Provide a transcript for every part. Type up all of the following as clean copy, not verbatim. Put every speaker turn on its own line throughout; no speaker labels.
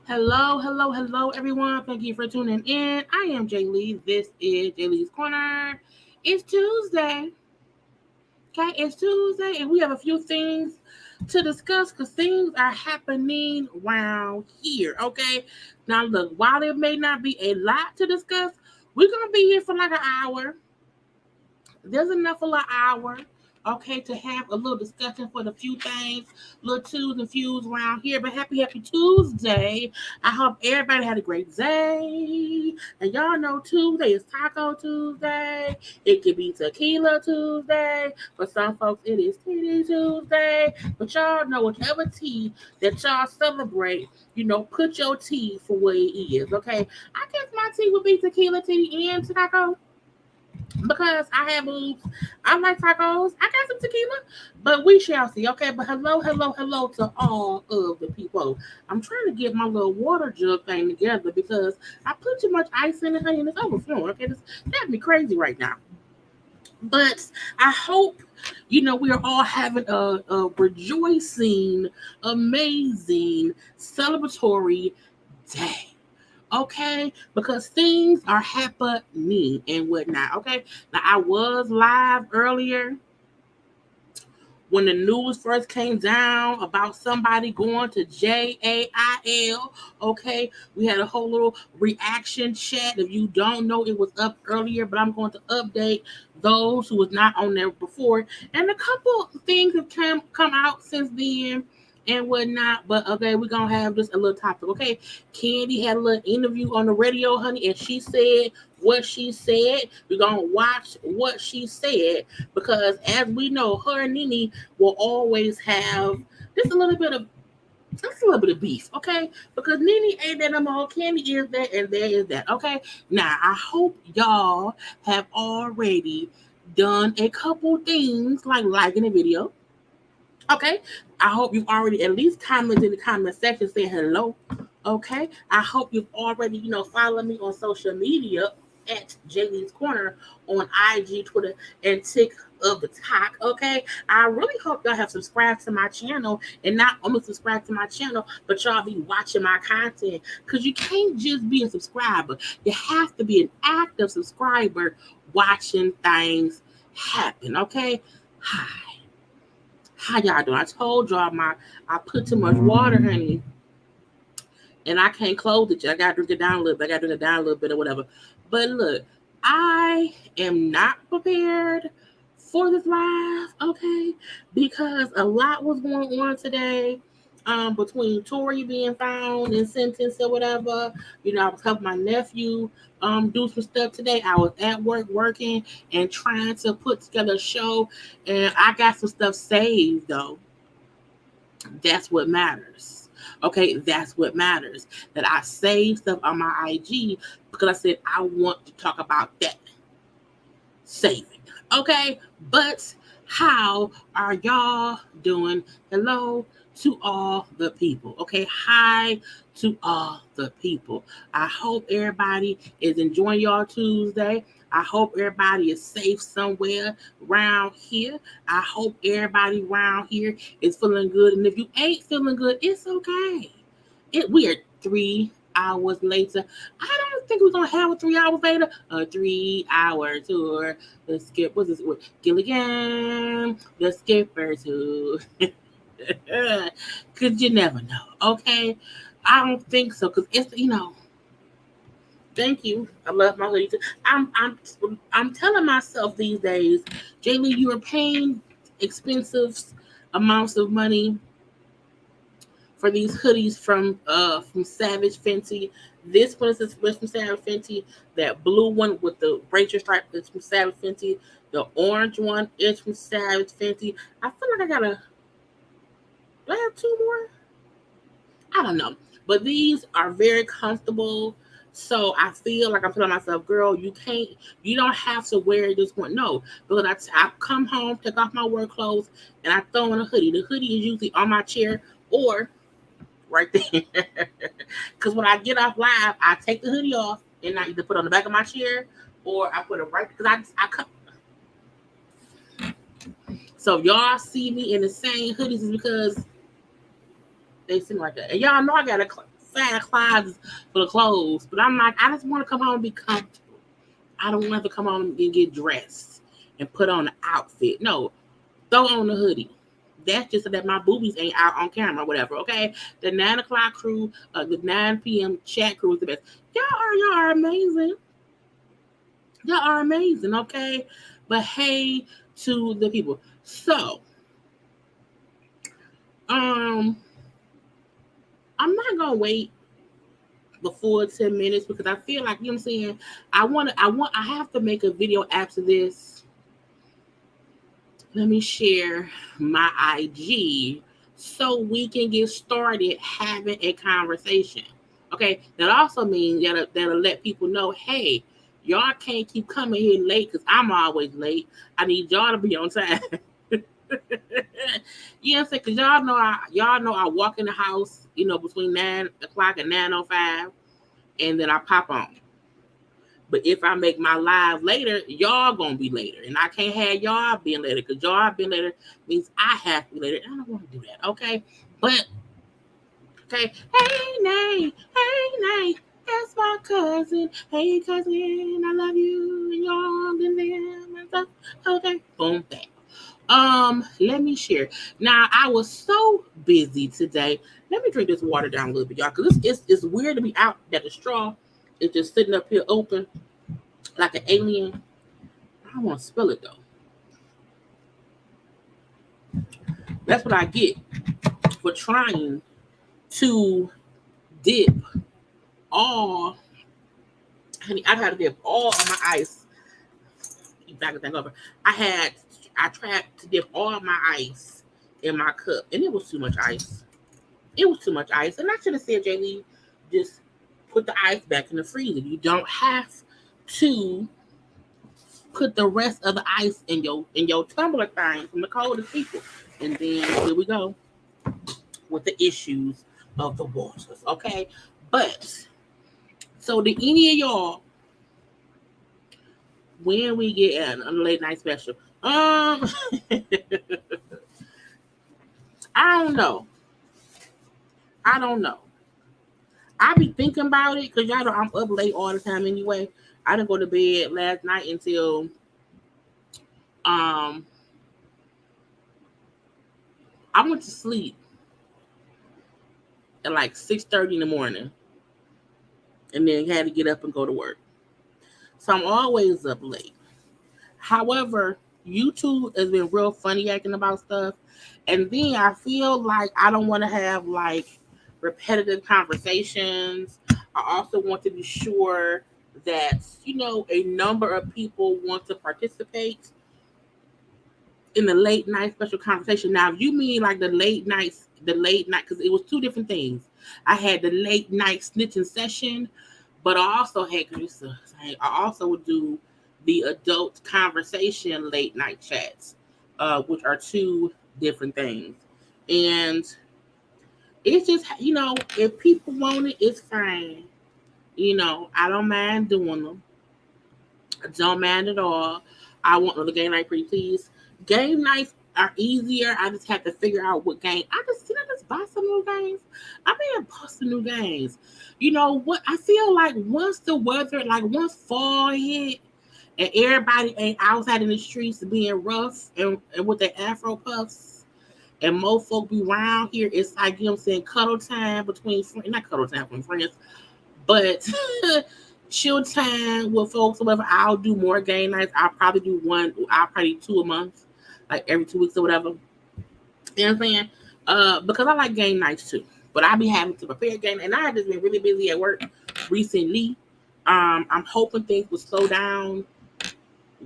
Hello, everyone. Thank you for tuning in. I am Jaylee. This is JayLeesCorner. It's Tuesday. Okay, it's Tuesday, and we have a few things to discuss because things are happening around here. Okay, now look, while there may not be a lot to discuss, we're gonna be here for like an hour. There's enough for an hour, okay, to have a little discussion for the few things, little twos and fews around here. But happy Tuesday. I hope everybody had a great day. And y'all know Tuesday is Taco Tuesday. It could be Tequila Tuesday. For some folks, it is Titty Tuesday. But y'all know whatever tea that y'all celebrate, put your tea for what it is, okay? I guess my tea would be tequila tea and taco. Because I have boobs. I like tacos. I got some tequila, but we shall see. Okay, but hello to all of the people. I'm trying to get my little water jug thing together because I put too much ice in it, honey, and it's overflowing. Okay, that'd be crazy right now. But I hope, we are all having a rejoicing, amazing, celebratory day. Okay, because things are happening and whatnot. Okay, now I was live earlier when the news first came down about somebody going to JAIL. Okay, we had a whole little reaction chat. If you don't know, it was up earlier, but I'm going to update those who was not on there before. And a couple things have come out since then and whatnot. But okay, we're gonna have just a little topic. Okay, Kandi had a little interview on the radio, honey, and she said what she said. We're gonna watch what she said because, as we know, her and Nene will always have just a little bit of beef, okay? Because Nene ain't that no more. Kandi is that, and there is that, okay? Now, I hope y'all have already done a couple things like liking the video. Okay, I hope you've already at least commented in the comment section saying hello. Okay, I hope you've already, followed me on social media at JayLeesCorner on IG, Twitter, and TikTok. Okay, I really hope y'all have subscribed to my channel and not only subscribe to my channel, but y'all be watching my content because you can't just be a subscriber. You have to be an active subscriber watching things happen. Okay, hi, how y'all doing? I told y'all I put too much water, honey, and I can't close it. I gotta drink it down a little bit. I gotta drink it down a little bit or whatever. But look, I am not prepared for this live, okay? Because a lot was going on today. Between Tory being found and sentenced or whatever. I was helping my nephew do some stuff today. I was at work working and trying to put together a show, and I got some stuff saved though. That's what matters. Okay, that's what matters. That I saved stuff on my IG because I said I want to talk about that. Saving. Okay, but how are y'all doing? Hello to all the people. Okay, hi to all the people. I hope everybody is enjoying y'all Tuesday. I hope everybody is safe somewhere around here. I hope everybody around here is feeling good. And if you ain't feeling good, it's okay. We are 3 hours later. I don't think we're gonna have a 3 hours later. A 3-hour tour. The skip was this Gilligan, the skipper tour. Cause you never know. Okay. I don't think so. Cause it's thank you. I love my hoodie too. I'm telling myself these days, Jaylee, you are paying expensive amounts of money for these hoodies from Savage Fenty. This one is from Savage Fenty. That blue one with the bracer stripe is from Savage Fenty. The orange one is from Savage Fenty. I feel like do I have 2 more? I don't know. But these are very comfortable. So I feel like I'm telling myself, girl, you don't have to wear this one. No, because I come home, take off my work clothes, and I throw in a hoodie. The hoodie is usually on my chair or right there. Because when I get off live, I take the hoodie off and I either put it on the back of my chair or I put it right because I come. So if y'all see me in the same hoodies is because they seem like that. And y'all know I got a fat closet for the clothes, but I'm like, I just want to come home and be comfortable. I don't want to come home and get dressed and put on an outfit. No, throw on the hoodie. That's just so that my boobies ain't out on camera or whatever, okay? The 9 o'clock crew, the 9 p.m. chat crew is the best. Y'all are amazing. Y'all are amazing, okay? But hey to the people. So, I'm not gonna wait the full 10 minutes because I feel like, you know what I'm saying? I have to make a video after this. Let me share my IG so we can get started having a conversation. Okay, that also means that'll let people know, hey, y'all can't keep coming here late because I'm always late. I need y'all to be on time. You know what I'm saying? Because y'all know I walk in the house, between 9 o'clock and 9:05, and then I pop on. But if I make my live later, y'all gonna be later. And I can't have y'all being later because y'all being later means I have to be later. I don't want to do that, okay? But, okay. Hey, Nene, that's my cousin. Hey, cousin, I love you. And y'all and them and stuff. Okay, boom, bam. Let me share. Now, I was so busy today. Let me drink this water down a little bit, y'all, because it's weird to be out that the straw is just sitting up here open like an alien. I don't want to spill it, though. That's what I get for trying to dip all, honey, I've had to dip all of my ice. Keep back and thing over. I tried to dip all of my ice in my cup, and it was too much ice. It was too much ice. And I should have said, Jaylee, just put the ice back in the freezer. You don't have to put the rest of the ice in your tumbler thing from the coldest people. And then here we go with the issues of the waters. Okay. But so did any of y'all, when we get a late night special, I don't know. I be thinking about it because y'all know I'm up late all the time anyway. I didn't go to bed last night until I went to sleep at like 6:30 in the morning, and then had to get up and go to work. So I'm always up late. However, YouTube has been real funny acting about stuff. And then I feel like I don't want to have like repetitive conversations. I also want to be sure that, a number of people want to participate in the late night special conversation. Now, if you mean like the late night, because it was two different things. I had the late night snitching session, but I also would do the adult conversation late night chats, which are two different things. And it's just, if people want it, it's fine. I don't mind doing them. I don't mind at all. I want another game night, pretty please. Game nights are easier. I just have to figure out what game. I just buy some new games. I mean, bust some new games. You know what? I feel like once the weather, like once fall hit, and everybody ain't outside in the streets being rough and with their afro puffs, and more folk be around here, it's like, cuddle time between friends, not cuddle time between friends, but chill time with folks or whatever. I'll do more game nights. I'll probably do two a month, like every 2 weeks or whatever. You know what I'm saying? Because I like game nights too. But I be having to prepare game, and I have just been really busy at work recently. I'm hoping things will slow down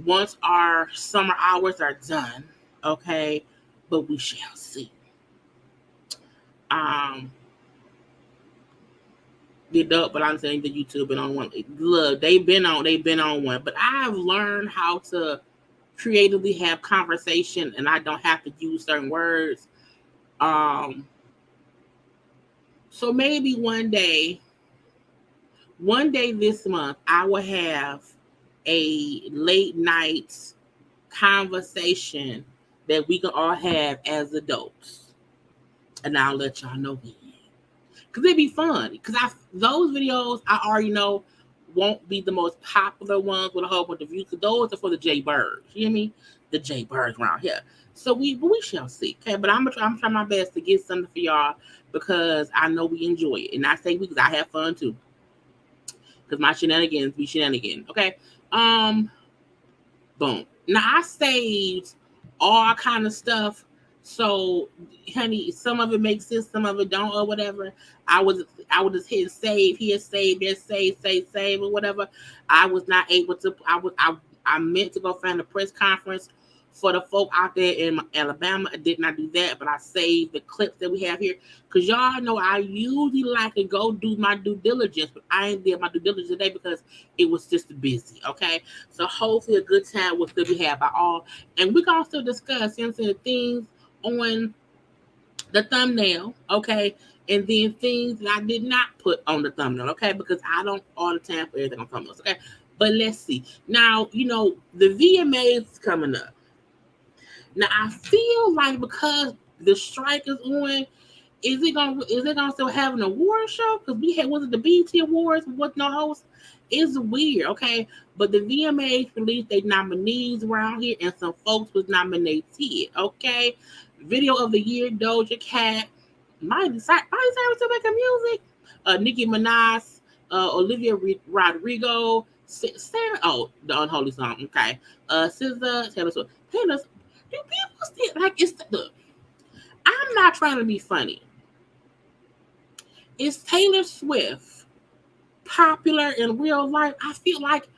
once our summer hours are done. Okay, but we shall see. But I'm saying the YouTube been on one. Look, they've been on one. But I've learned how to creatively have conversation, and I don't have to use certain words. So maybe one day this month, I will have a late night conversation that we can all have as adults, and I'll let y'all know when. Because it'd be fun. Because those videos I already know won't be the most popular ones with a whole bunch of views. Because those are for the JayBirds. You hear me? The JayBirds around here. So we shall see. Okay, but I'm try my best to get something for y'all because I know we enjoy it, and I say we because I have fun too. Because my shenanigans be shenanigans. Okay. Boom. Now I saved all kind of stuff. So, honey, some of it makes sense, some of it don't, or whatever. I would just hit save here, save there, save, or whatever. I was not able to. I meant to go find a press conference for the folk out there in Alabama. I did not do that, but I saved the clips that we have here because y'all know I usually like to go do my due diligence, but I ain't did my due diligence today because it was just busy. Okay, so hopefully a good time will still be had by all, and we can still discuss the things on the thumbnail, okay, and then things that I did not put on the thumbnail, okay, because I don't all the time put everything on thumbnails, okay. But let's see. Now, the VMAs is coming up. Now I feel like because the strike is on, is it gonna still have an award show? Because was it the BET Awards with no host? It's weird, okay. But the VMAs released their nominees around here, and some folks was nominated, okay. Video of the year, Doja Cat, Miley Cyrus still making music, Nicki Minaj, Olivia Rodrigo, Sarah, the Unholy Song, okay, SZA, Taylor Swift. Do people still like it's look? I'm not trying to be funny. Is Taylor Swift popular in real life? I feel like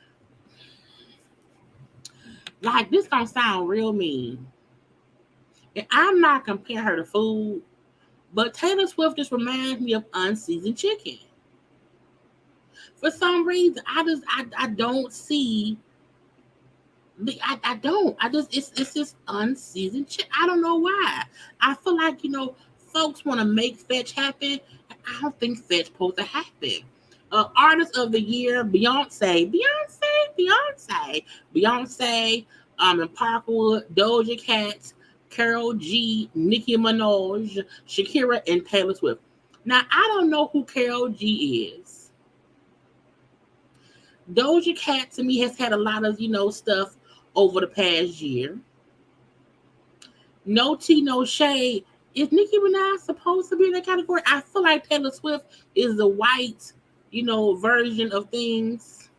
this gonna sound real mean. And I'm not comparing her to food, but Taylor Swift just reminds me of unseasoned chicken. For some reason, I don't see. I don't. It's just unseasoned chicken. I don't know why. I feel like folks want to make fetch happen. I don't think fetch supposed to happen. Artist of the year, Beyonce, and Parkwood, Doja Cat, Karol G, Nicki Minaj, Shakira, and Taylor Swift. Now, I don't know who Karol G is. Doja Cat, to me, has had a lot of, stuff over the past year. No tea, no shade. Is Nicki Minaj supposed to be in that category? I feel like Taylor Swift is the white, version of things.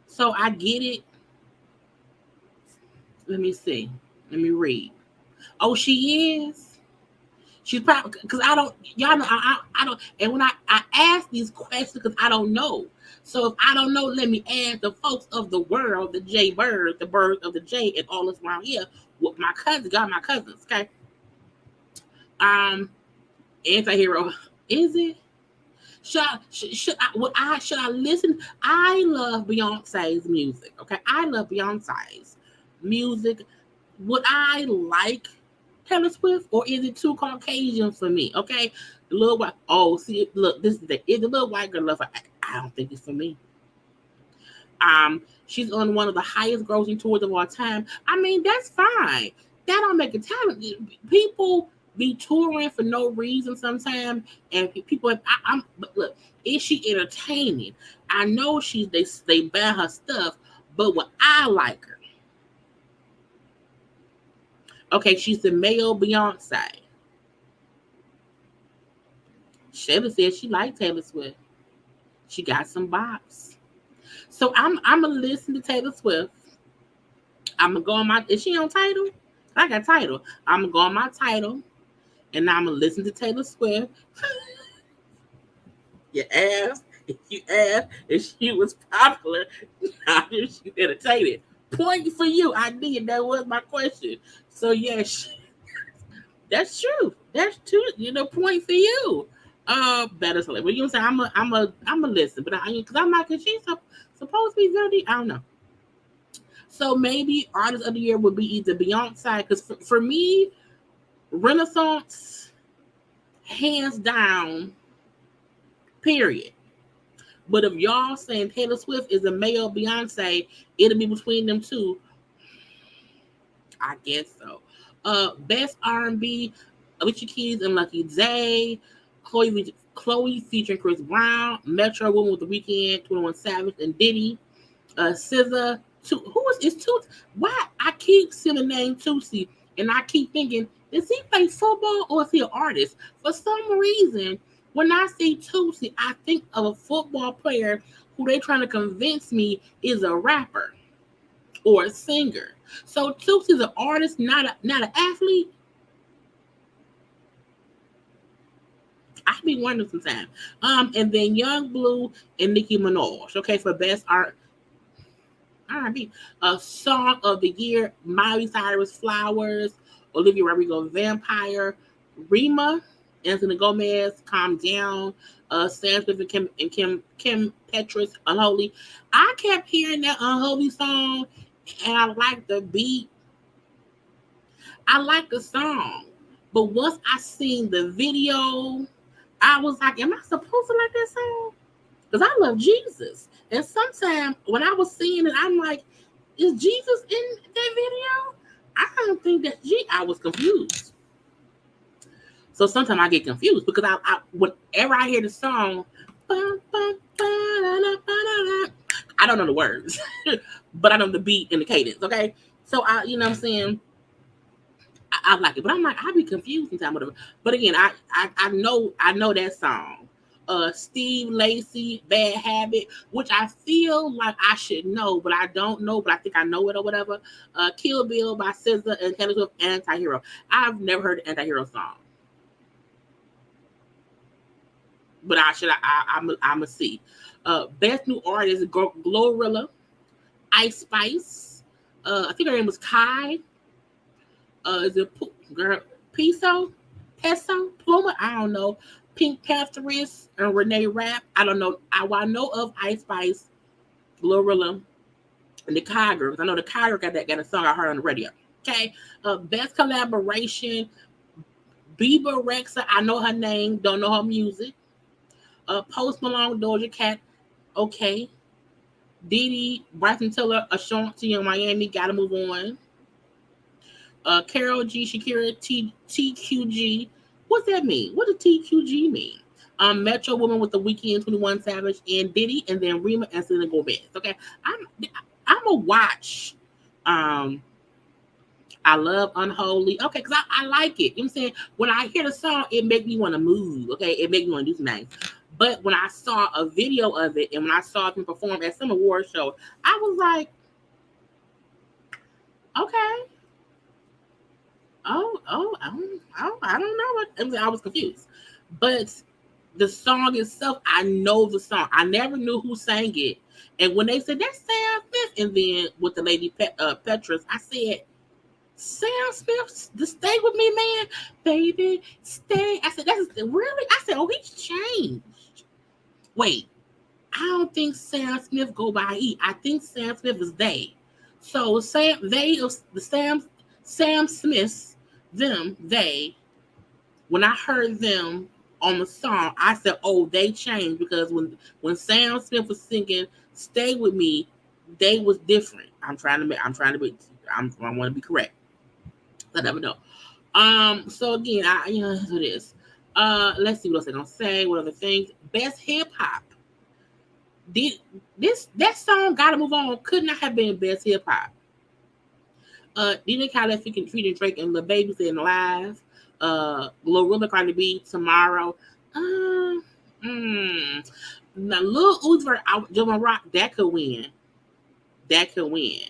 So I get it. Let me see. Let me read. Oh, she is. She's probably because I don't. Y'all know I don't. And when I ask these questions because I don't know. So if I don't know, let me ask the folks of the world, the JayBirds, the birds of the J, and all this around here. With my cousins, got my cousins. Okay. Um, Anti-hero. Is it? Should I listen? I love Beyonce's music. Okay, I love Beyonce's music. Would I like Taylor Swift, or is it too Caucasian for me? Okay, the little white. Oh, see, look, this is the little white girl love. I don't think it's for me. She's on one of the highest grossing tours of all time. I mean, that's fine. That don't make it talent. People be touring for no reason sometimes, and people. But look, is she entertaining? I know they ban her stuff, but when I like her, okay, she's the male Beyonce. Shayla said she liked Taylor Swift. She got some bops. So I'm gonna listen to Taylor Swift. I'm gonna go on my. Is she on Tidal? I got Tidal. I'm gonna go on my Tidal, and I'm gonna listen to Taylor Swift. You asked if she was popular, not if she entertained. Point for you. I did. That was my question. So yes, that's true. That's true. Point for you. Better select. But you know what I'm saying? I'm a listen, but because I'm not, because she's supposed to be very. I don't know. So maybe artist of the year would be either Beyonce, because for me, Renaissance, hands down, period. But if y'all saying Taylor Swift is a male Beyonce, it'll be between them two. I guess so. Best R&B, Alicia Keys and Lucky Day, Chloe featuring Chris Brown, Metro Woman with the Weeknd, 21 Savage and Diddy, SZA. Is Tootsie? Why I keep seeing the name Tootsie, and I keep thinking, does he play football or is he an artist? For some reason, when I see Tootsie, I think of a football player who they trying to convince me is a rapper or a singer. So Tootsie's an artist, not an athlete. I be wondering sometimes. And then Young Blue and Nicki Minaj. Okay, for best R&B. Song of the year: Miley Cyrus, Flowers; Olivia Rodrigo, Vampire; Rima, Anthony Gomez, Calm Down; Sam Smith and Kim Petras, Unholy. I kept hearing that Unholy song, and I like the beat. I like the song, but once I seen the video, I was like, "Am I supposed to like that song?" Because I love Jesus, and sometimes when I was seeing it, I'm like, "Is Jesus in that video?" I don't think that's I was confused. So sometimes I get confused because whenever I hear the song, I don't know the words, but I know the beat and the cadence. Okay, so you know what I'm saying. I like it, but I'm like, I be confused sometimes. Whatever. But again, I know that song. Steve Lacy, Bad Habit, which I feel like I should know, but I don't know, but I think I know it or whatever. Kill Bill by SZA and Taylor Swift, Anti-Hero. I've never heard the Anti-Hero song, but I'm a see. Best New Artist: Glorilla, Ice Spice. I think her name was Kai. Is it girl Peso, Pluma? I don't know. Pink Pantheress and Renee Rapp. I don't know. I know of Ice Spice, Glorilla, and the Kai Girls. I know the Kai Girl got a song I heard on the radio. Okay. Best collaboration: Bieber Rexa. I know her name, don't know her music. Post Malone, Doja Cat. Okay. Diddy, Bryson Tiller, Ashanti in Miami. Gotta move on. Carol G, Shakira, TQG. What's that mean? What does TQG mean? Metro Woman with the Weeknd, 21 Savage, and Diddy, and then Rima and Selena Gomez. Okay, I'm gonna watch I love Unholy. Okay, because I like it. You know what I'm saying? When I hear the song, it makes me want to move. Okay, it makes me want to do some things. But when I saw a video of it and when I saw him perform at some award show, I was like, okay. I don't know. I was confused. But the song itself, I know the song. I never knew who sang it. And when they said, that's Sam Smith, and then with the lady Petrus, I said, Sam Smith, to stay with me, man, baby, stay. I said, that's really? I said, oh, he's changed. Wait, I don't think Sam Smith go by he. I think Sam Smith is they. So Sam Smiths, them, they. When I heard them on the song, I said, oh, they changed, because when Sam Smith was singing "Stay with Me," they was different. I want to be correct. I never know. So again, that's what it is. Let's see what else they're gonna say. What other things? Best hip hop. That song "Gotta Move On" could not have been best hip hop. Nene Khaled featuring Drake and Lil Baby saying live. Glorilla, Cardi B, Tomorrow. Now Lil Uzi Vert, Joe Rock, that could win. That could win.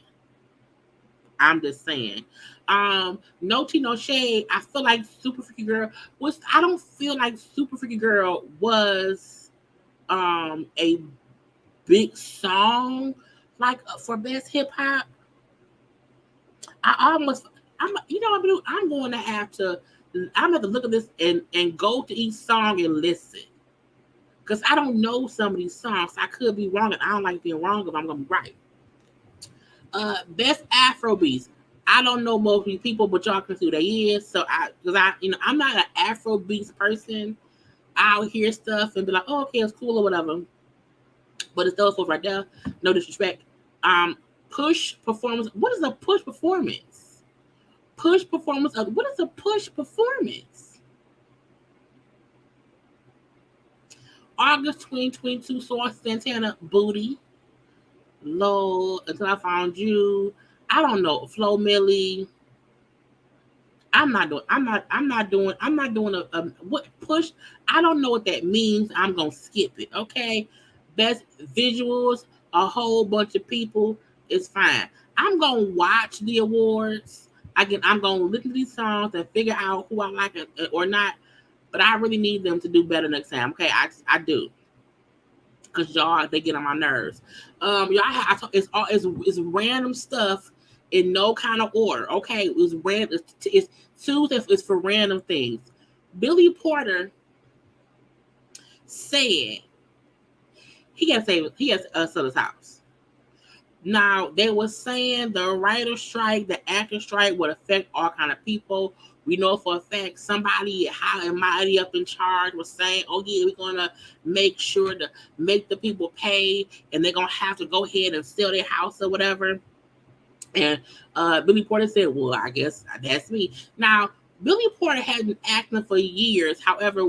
I'm just saying. No tea, no shade. I feel like Super Freaky Girl was. I don't feel like Super Freaky Girl was a big song like for best hip hop. I'm going to have to. I'm going to look at this and go to each song and listen, because I don't know some of these songs. I could be wrong, and I don't like being wrong if I'm going to be right. Best Afrobeats. I don't know most of these people, but y'all can see who they is. So I'm not an Afrobeats person. I'll hear stuff and be like, oh, okay, it's cool or whatever. But it's those folks right there. No disrespect. Push performance. What is a push performance? Push performance. What is a push performance? August 2022, Sauce Santana, Booty. Low, Until I Found You. I don't know. Flo Milli. I'm not doing a what push. I don't know what that means. I'm gonna skip it. Okay. Best visuals, a whole bunch of people. It's fine. I'm gonna watch the awards. Again, I'm gonna listen to these songs and figure out who I like or not. But I really need them to do better next time. Okay, I do. Cause y'all, they get on my nerves. It's random stuff in no kind of order. Okay, it's random. It's Tuesday. It's for random things. Billy Porter said he has to sell his house. Now they were saying the writer strike, the actor strike would affect all kind of people. We know for a fact somebody high and mighty up in charge was saying, oh yeah, we're gonna make sure to make the people pay, and they're gonna have to go ahead and sell their house or whatever. And Billy Porter said, well, I guess that's me. Now, Billy Porter had been acting for years. However,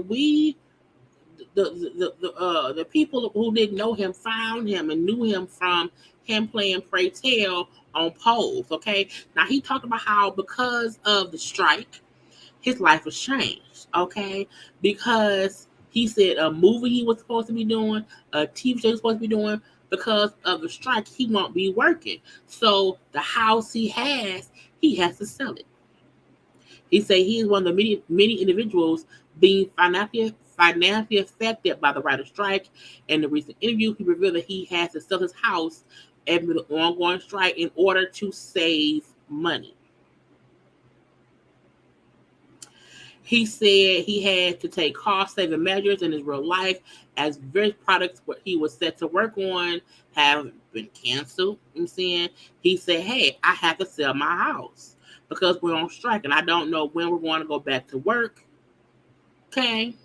the people who didn't know him found him and knew him from him playing Pray Tell on Pose. Okay, now he talked about how because of the strike, his life was changed. Okay, because he said a movie he was supposed to be doing, a TV show he was supposed to be doing, because of the strike, he won't be working. So the house he has to sell it. He said he is one of the many individuals being financially affected by the writer's strike. In the recent interview, he revealed that he has to sell his house amid the ongoing strike in order to save money. He said he had to take cost-saving measures in his real life as various products what he was set to work on have been canceled. You know what I'm saying? He said, hey, I have to sell my house because we're on strike and I don't know when we're going to go back to work. Okay.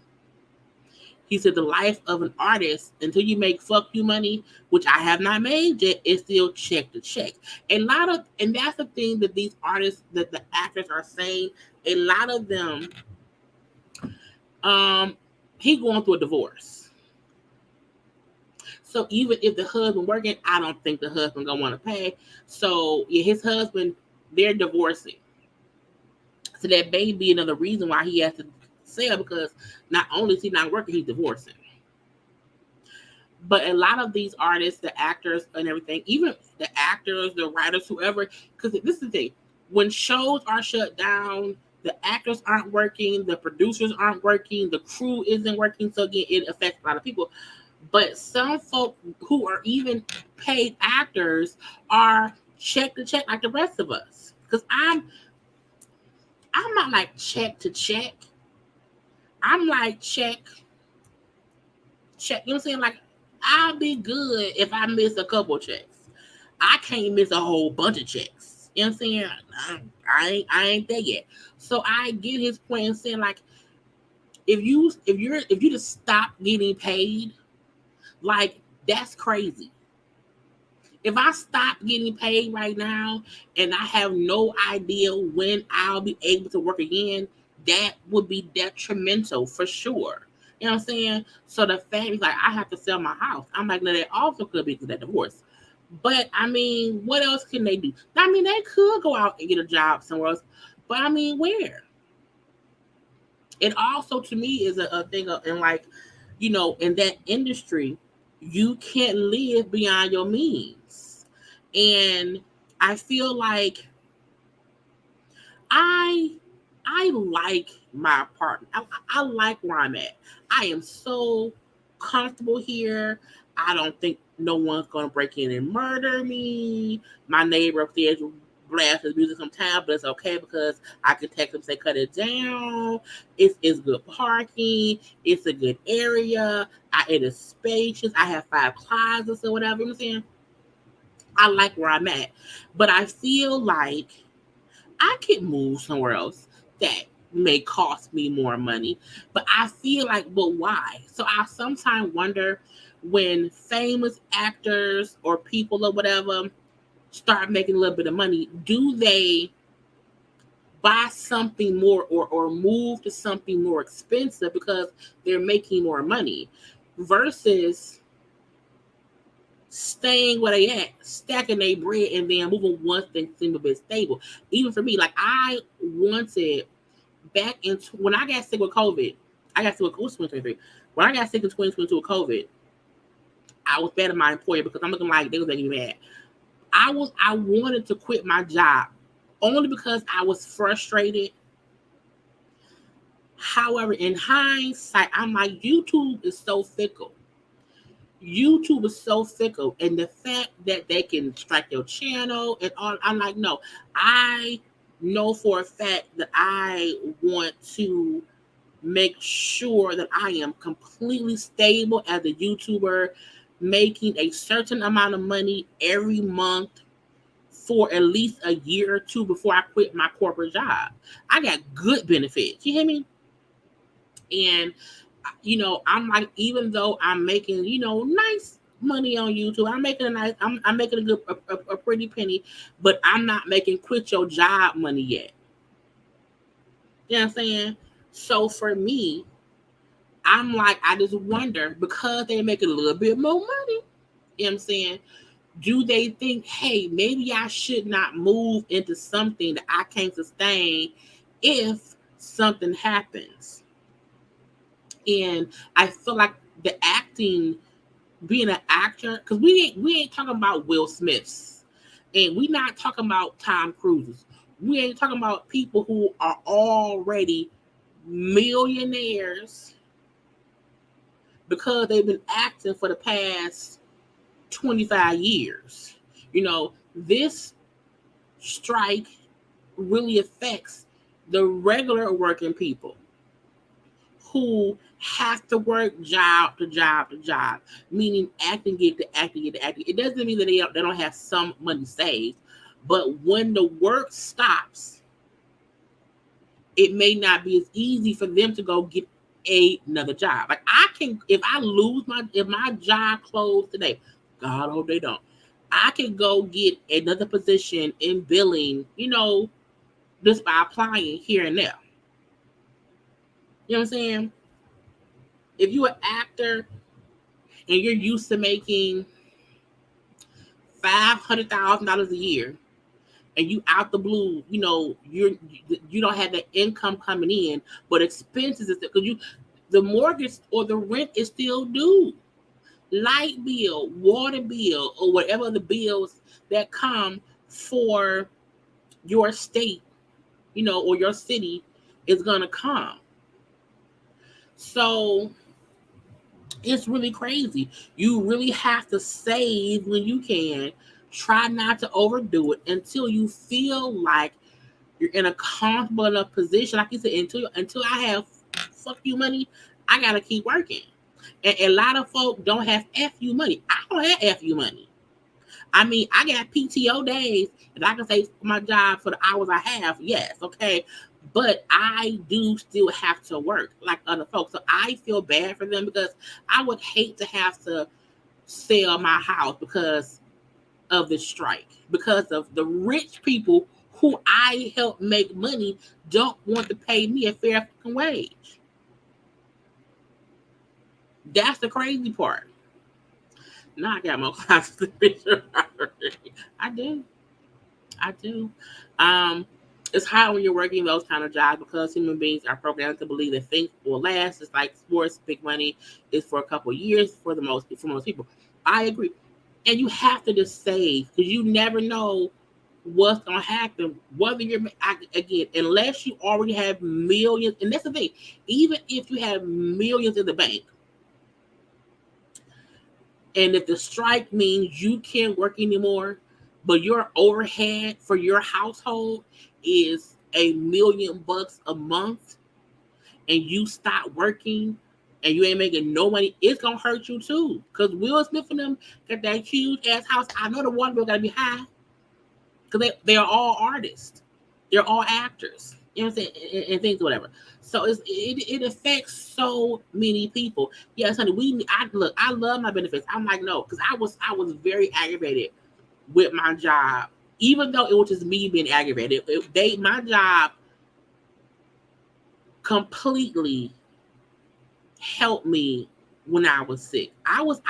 He said the life of an artist, until you make fuck you money, which I have not made yet, is still check to check. And that's the thing that these artists, that the actors are saying, a lot of them, he going through a divorce. So even if the husband working, I don't think the husband gonna want to pay. So yeah, his husband, they're divorcing. So that may be another reason why he has to sell, because not only is he not working, he's divorcing. But a lot of these artists, the actors and everything, even the actors, the writers, whoever, because this is the thing, when shows are shut down, the actors aren't working, the producers aren't working, the crew isn't working. So again, it affects a lot of people. But some folk who are even paid actors are check to check like the rest of us. Because I'm not like check to check. I'm like check. You know what I'm saying? Like, I'll be good if I miss a couple checks. I can't miss a whole bunch of checks. You know what I'm saying? I ain't there yet. So I get his point in saying, like, if you just stop getting paid, like, that's crazy. If I stop getting paid right now and I have no idea when I'll be able to work again, that would be detrimental for sure. You know what I'm saying? So the fact is, like, I have to sell my house. I'm like, no, that also could be because of that divorce. But I mean, what else can they do? I mean, they could go out and get a job somewhere else. But I mean, where? It also, to me, is a thing of, and like, you know, in that industry, you can't live beyond your means. And I feel like I like my apartment. I like where I'm at. I am so comfortable here. I don't think no one's gonna break in and murder me. My neighbor upstairs blasts his music sometimes, but it's okay because I can text him, say cut it down. It's good parking. It's a good area. It is spacious. I have 5 closets or whatever. You know what I'm saying? I like where I'm at, but I feel like I could move somewhere else that may cost me more money. But I feel like, but why? So I sometimes wonder, when famous actors or people or whatever start making a little bit of money, do they buy something more, or move to something more expensive because they're making more money, versus staying where they at, stacking their bread, and then moving once they seem a bit stable. Even for me, like, I wanted back in when I got sick with COVID, I got sick with 2023. When I got sick in 2022 with COVID, I was mad at my employer because I'm looking like they was making me mad. I wanted to quit my job only because I was frustrated. However, in hindsight, I'm like, YouTube is so fickle. YouTube is so fickle, and the fact that they can strike your channel and all, I'm like, no, I know for a fact that I want to make sure that I am completely stable as a YouTuber, making a certain amount of money every month for at least a year or two before I quit my corporate job. I got good benefits. You hear me? And you know, I'm like, even though I'm making, you know, nice money on YouTube, I'm making I'm making a good, a pretty penny, but I'm not making quit your job money yet. You know what I'm saying? So for me, I'm like, I just wonder, because they make a little bit more money, you know what I'm saying? Do they think, hey, maybe I should not move into something that I can't sustain if something happens? And I feel like the acting, being an actor, because we ain't talking about Will Smiths, and we not talking about Tom Cruises. We ain't talking about people who are already millionaires because they've been acting for the past 25 years. You know, this strike really affects the regular working people who have to work job to job to job, meaning acting get to acting get to acting. It doesn't mean that they don't have some money saved, but when the work stops, it may not be as easy for them to go get another job. Like, I can, if my job closed today, God hope they don't, I can go get another position in billing, you know, just by applying here and there. You know what I'm saying? If you're an actor and you're used to making $500,000 a year, and you out the blue, you don't have the income coming in, but expenses is because the mortgage or the rent is still due. Light bill, water bill, or whatever the bills that come for your state, or your city is gonna come. So it's really crazy. You really have to save when you can. Try not to overdo it until you feel like you're in a comfortable enough position. Like you said, until I have fuck you money, I gotta keep working. And a lot of folk don't have FU money. I don't have FU money. I mean, I got PTO days, and I can say my job for the hours I have. Yes, okay. But I do still have to work like other folks. So I feel bad for them because I would hate to have to sell my house because of the strike. Because of the rich people who I help make money don't want to pay me a fair fucking wage. That's the crazy part. Now I got more classes to picture. I do. It's hard when you're working those kind of jobs because human beings are programmed to believe that things will last. It's like sports, big money is for a couple of years for most people. I agree. And you have to just save because you never know what's gonna happen. Whether again, unless you already have millions, and that's the thing. Even if you have millions in the bank, and if the strike means you can't work anymore, but your overhead for your household is $1 million a month, and you stop working and you ain't making no money, it's gonna hurt you too. Because Will Smith and them got that huge ass house. I know the water bill gotta be high because they are all artists, they're all actors, you know what I'm saying, and things, whatever. So it affects so many people. Yes, honey. I love my benefits. I'm like, no, because I was very aggravated with my job, even though it was just me being aggravated. My job completely helped me when I was sick. I was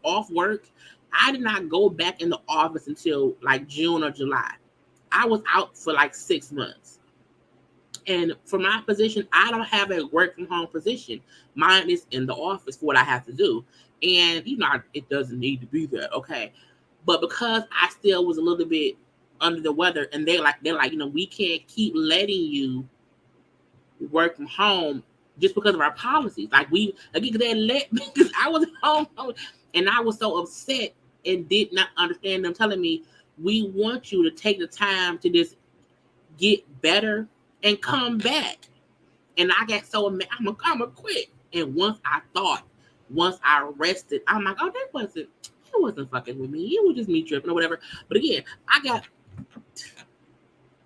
off work. I did not go back in the office until like June or July. I was out for like 6 months. And for my position, I don't have a work from home position. Mine is in the office for what I have to do. And it doesn't need to be that, okay? But because I still was a little bit under the weather, and they're like, we can't keep letting you work from home just because of our policies. Like they let me, because I was home, and I was so upset and did not understand them telling me, we want you to take the time to just get better and come back. And I got so mad, I'm gonna quit. And once I rested, I'm like, oh, it wasn't fucking with me. It was just me tripping or whatever. But again,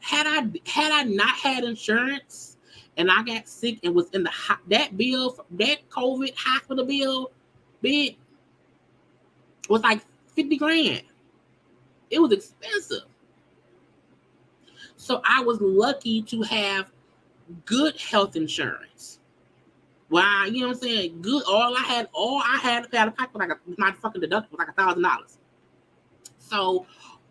had I not had insurance and I got sick and was in that COVID hospital bill, big, was like $50,000. It was expensive. So I was lucky to have good health insurance. Wow, you know what I'm saying? Good. All I had to pay out of pocket was my fucking deductible was like $1,000. So,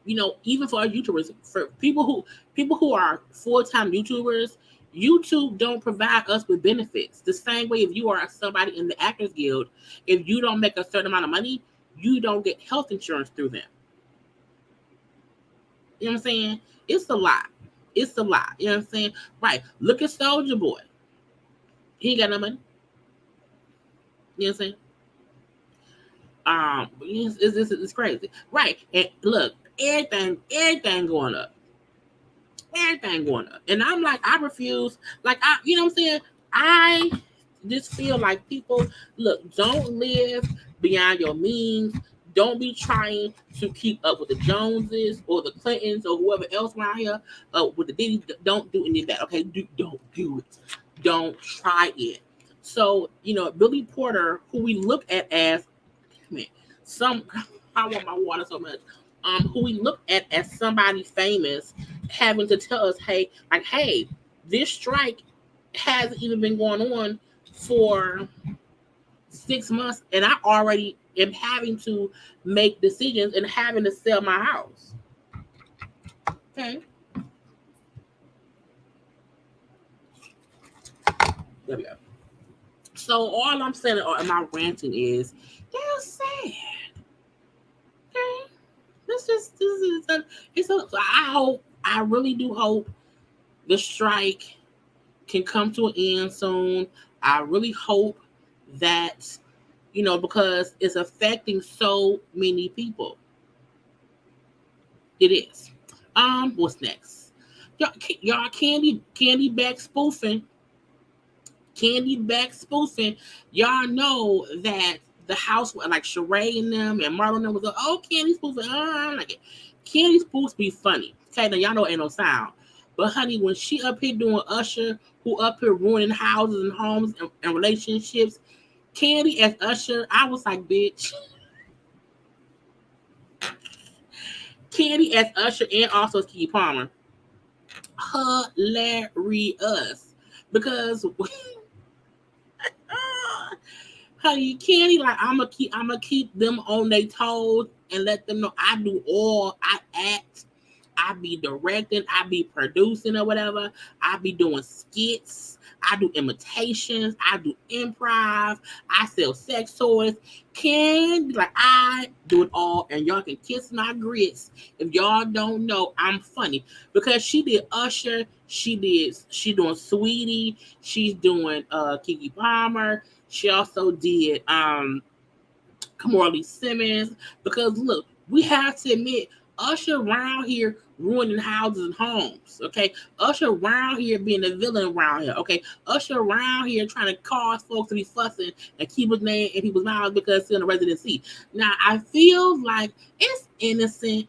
even for our YouTubers, for people who are full-time YouTubers, YouTube don't provide us with benefits. The same way if you are somebody in the Actors Guild, if you don't make a certain amount of money, you don't get health insurance through them. You know what I'm saying? It's a lot. You know what I'm saying? Right. Look at Soulja Boy. He ain't got no money. You know what I'm saying? It's crazy. Right. And look, everything going up. Everything going up. And I'm like, I refuse. Like, you know what I'm saying? I just feel like people, look, don't live beyond your means. Don't be trying to keep up with the Joneses or the Clintons or whoever else around here with the Diddy. Don't do any of that, okay? Don't do it. Don't try it. So, Billy Porter, who we look at as, I want my water so much. Who we look at as somebody famous, having to tell us, hey, this strike hasn't even been going on for 6 months, and I already am having to make decisions and having to sell my house. Okay. There we go. So all I'm saying in my ranting is they're sad. Okay. So I really do hope the strike can come to an end soon. I really hope that, because it's affecting so many people. It is. What's next? Y'all Kandi back spoofing. Kandi back spoofing. Y'all know that the house, like Sheree and them and Marlon and them was like, oh, Kandi spoofing. I don't like it. Kandi spoofs be funny. Okay, now y'all know ain't no sound. But honey, when she up here doing Usher, who up here ruining houses and homes and relationships, Kandi as Usher, I was like, bitch. Kandi as Usher and also Keke Palmer. Hilarious. Because honey, Kandi, like I'ma keep them on their toes and let them know I do all. I act, I be directing, I be producing or whatever. I be doing skits, I do imitations, I do improv, I sell sex toys. Kandi, like I do it all, and y'all can kiss my grits if y'all don't know I'm funny. Because she did Usher, she doing Sweetie, she's doing Keke Palmer. She also did Kamorley Simmons. Because look, we have to admit, Usher around here ruining houses and homes. Okay, Usher around here being the villain around here. Okay, Usher around here trying to cause folks to be fussing and keep his name in people's mouths because he's in the residency. Now I feel like it's innocent.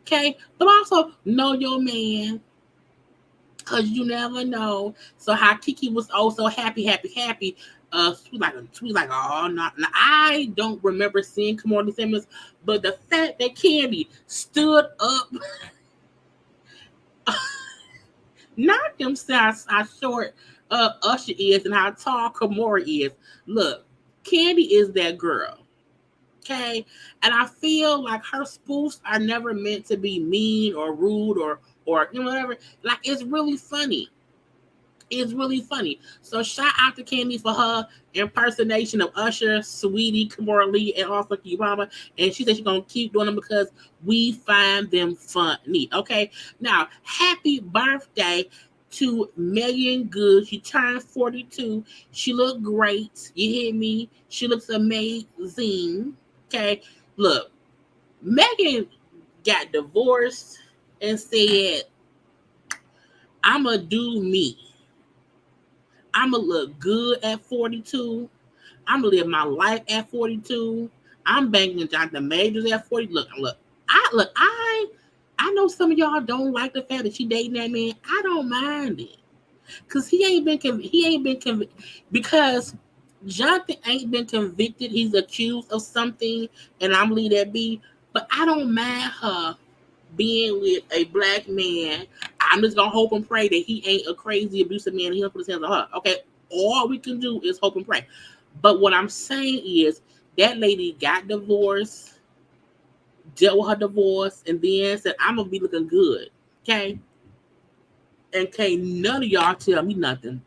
Okay, but also know your man. Cause you never know. So how Keke was so happy. She was like, oh, not. Now, I don't remember seeing Kamorley Simmons, but the fact that Kandi stood up, not themselves how short Usher is and how tall Kamora is. Look, Kandi is that girl. Okay, and I feel like her spoofs are never meant to be mean or rude or whatever. Like it's really funny. It's really funny. So shout out to Kandi for her impersonation of Usher, Sweetie, Kamora and also Obama. And she said she's gonna keep doing them because we find them funny. Okay. Now, happy birthday to Megan Good. She turned 42. She looked great. You hear me? She looks amazing. Okay. Look, Megan got divorced and said, I'ma do me. I'ma look good at 42. I'ma live my life at 42. I'm banging Jonathan Majors at 40. Look. I know some of y'all don't like the fact that she dating that man. I don't mind it, cause he ain't been convicted because Jonathan ain't been convicted. He's accused of something, and I'm leave that be. But I don't mind her being with a black man. I'm just gonna hope and pray that he ain't a crazy abusive man and he'll put his hands on her. Okay, all we can do is hope and pray. But what I'm saying is that lady got divorced, dealt with her divorce, and then said, I'm gonna be looking good. Okay. And can't none of y'all tell me nothing.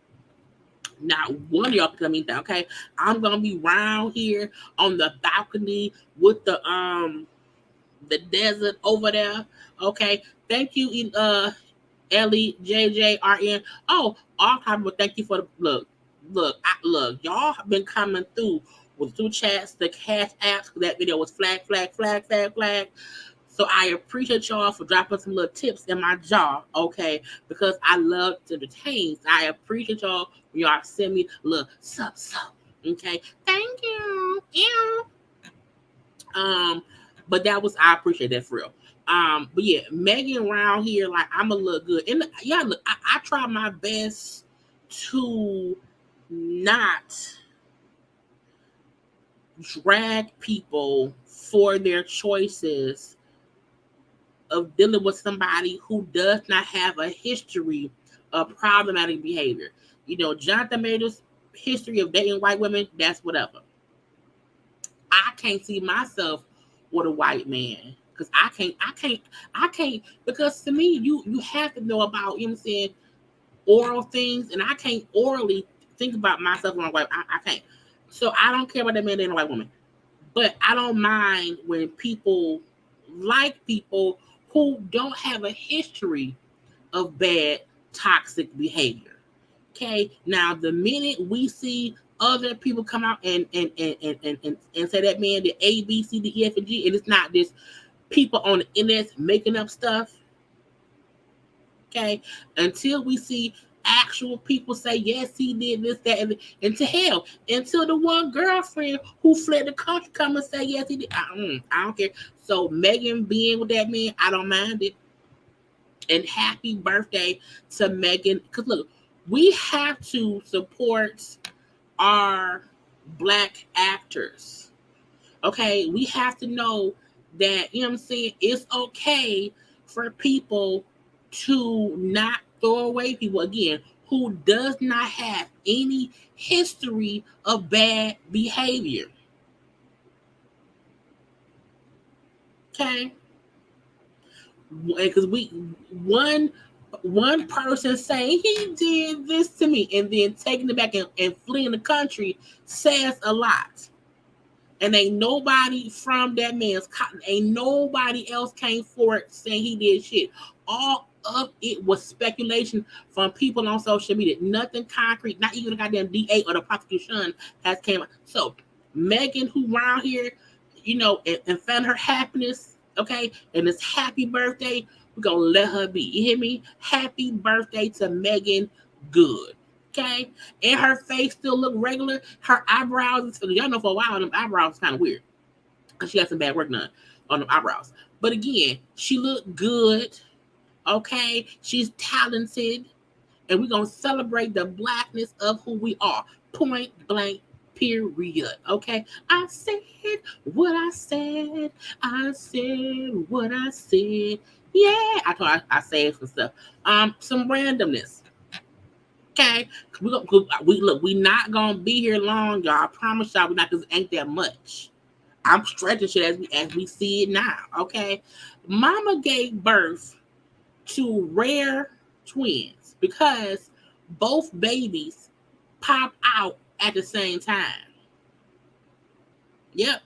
Not one of y'all can tell me that. Okay. I'm gonna be round here on the balcony with the desert over there. Okay. Thank you, Ellie, JJRN. Oh, all time, but thank you for the look. Y'all have been coming through with 2 chats, the cash apps. That video was flag. So I appreciate y'all for dropping some little tips in my jaw, okay? Because I love to entertain. So I appreciate y'all when y'all send me a little sup, okay? Thank you. Ew. But I appreciate that for real. But yeah, Megan around here, like I'ma look good. And yeah, look, I try my best to not drag people for their choices of dealing with somebody who does not have a history of problematic behavior. Jonathan Major's history of dating white women, that's whatever. I can't see myself with a white man. Because I can't, because to me, you have to know about, you know what I'm saying, oral things, and I can't orally think about myself when I'm white. I can't. So I don't care about that man and a white woman. But I don't mind when people like people who don't have a history of bad, toxic behavior. Okay. Now, the minute we see other people come out and say that man did A, B, C, D, E, F, and G, and it's not just people on the internet making up stuff. Okay. Until we see actual people say, yes, he did this, that, and to hell, until the one girlfriend who fled the country come and say, yes, he did. I don't care. So Megan being with that man, I don't mind it. And happy birthday to Megan. Because look, we have to support our Black actors. Okay, we have to know that, you know what I'm saying, it's okay for people to not throw away people, again, who does not have any history of bad behavior. Okay? Because one person saying he did this to me and then taking it back and fleeing the country says a lot. And ain't nobody from that man's cotton, ain't nobody else came forward saying he did shit. All of it was speculation from people on social media. Nothing concrete, not even the goddamn DA or the prosecution has came out. So Megan, who around here, you know, and found her happiness, okay, and it's happy birthday, we're gonna let her be. You hear me? Happy birthday to Megan Good. Okay, and her face still look regular. Her eyebrows, y'all know for a while, them eyebrows kind of weird because she got some bad work done on them eyebrows. But again, she looked good. Okay, she's talented, and we're gonna celebrate the blackness of who we are. Point blank. Period. Okay, I said what I said. I said what I said. Yeah, I said some stuff. Some randomness. Okay, we not gonna be here long, y'all. I promise y'all, we not, because it ain't that much. I'm stretching shit as we see it now. Okay, Mama gave birth to rare twins because both babies pop out at the same time. Yep,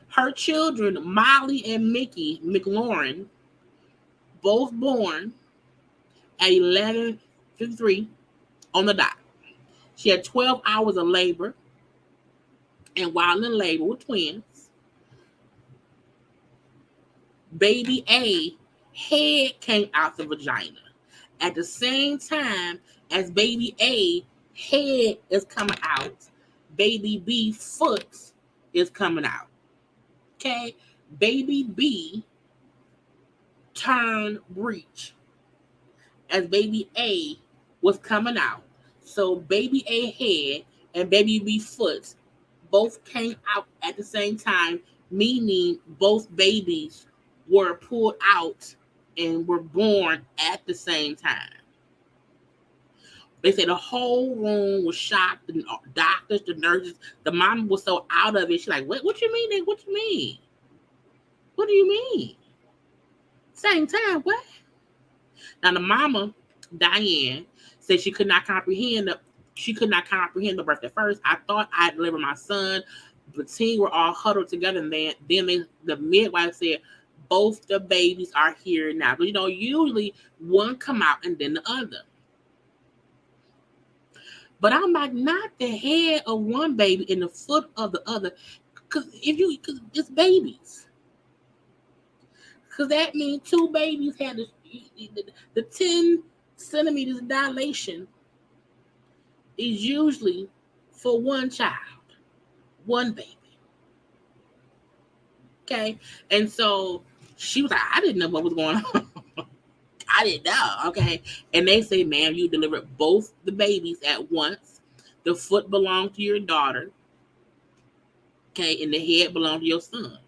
her children, Molly and Mickey McLaurin, both born at 11:53 on the dot. She had 12 hours of labor, and while in labor with twins, baby A head came out the vagina. At the same time as baby A head is coming out, baby B foot is coming out. Okay, baby B turned breech as baby A was coming out. So baby A head and baby B foot both came out at the same time, meaning both babies were pulled out and were born at the same time. They said the whole room was shocked. The doctors, the nurses, the mom was so out of it. She's like, what you mean? What you mean? What do you mean? Same time, what? Now the mama, Diane, said she could not comprehend the birth at first. I thought I'd deliver my son. The team were all huddled together, and then the midwife said, both the babies are here now. But usually one come out and then the other. But I'm like, not the head of one baby and the foot of the other. Because it's babies. Because that means two babies had the 10 centimeters dilation is usually for one child, one baby. Okay? And so she was like, I didn't know what was going on. I didn't know. Okay? And they say, ma'am, you delivered both the babies at once. The foot belonged to your daughter. Okay? And the head belonged to your son.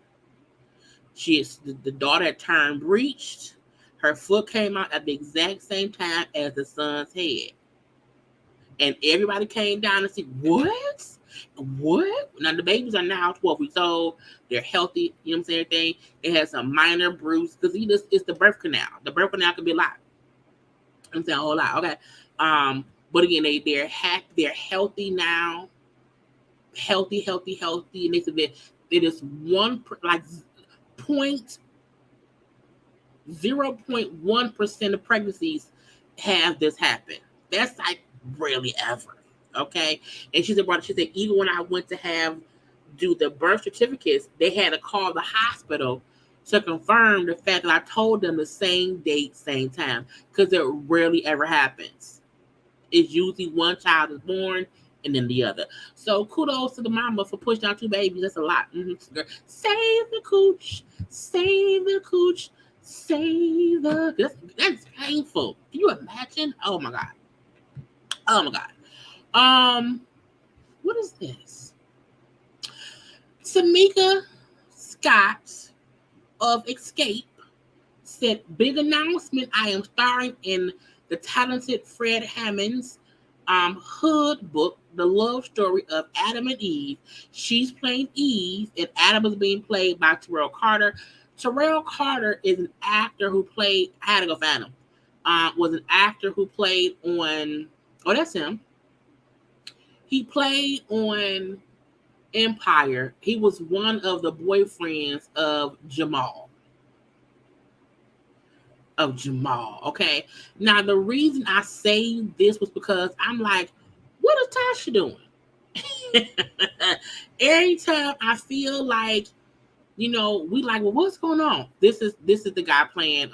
The daughter had turned breached. Her foot came out at the exact same time as the son's head. And everybody came down and said, what? What? Now the babies are now 12 weeks old. They're healthy. You know what I'm saying? Everything. It has some minor bruise because it's the birth canal. The birth canal can be a lot. I'm saying a whole lot. Okay. But again, they're happy. They're healthy now. Healthy. And they said that it is point 0.1% of pregnancies have this happen. That's like rarely ever. Okay. And she said even when I went to do the birth certificates, they had to call the hospital to confirm the fact that I told them the same date, same time, because it rarely ever happens. It's usually one child is born and then the other. So kudos to the mama for pushing out 2 babies. That's a lot. Mm-hmm. Save the cooch. Save the cooch. Save the... That's painful. Can you imagine? Oh my God. What is this? Tamika Scott of Escape said, big announcement, I am starring in the talented Fred Hammond's Hood book, The Love Story of Adam and Eve. She's playing Eve, and Adam is being played by Terrell Carter. Terrell Carter is an actor who played, I had to go find him, was an actor who played on, that's him. He played on Empire. He was one of the boyfriends of Jamal. Okay. Now the reason I say this was because I'm like, what is Tasha doing? Every time I feel like, we like, well, what's going on? This is the guy playing.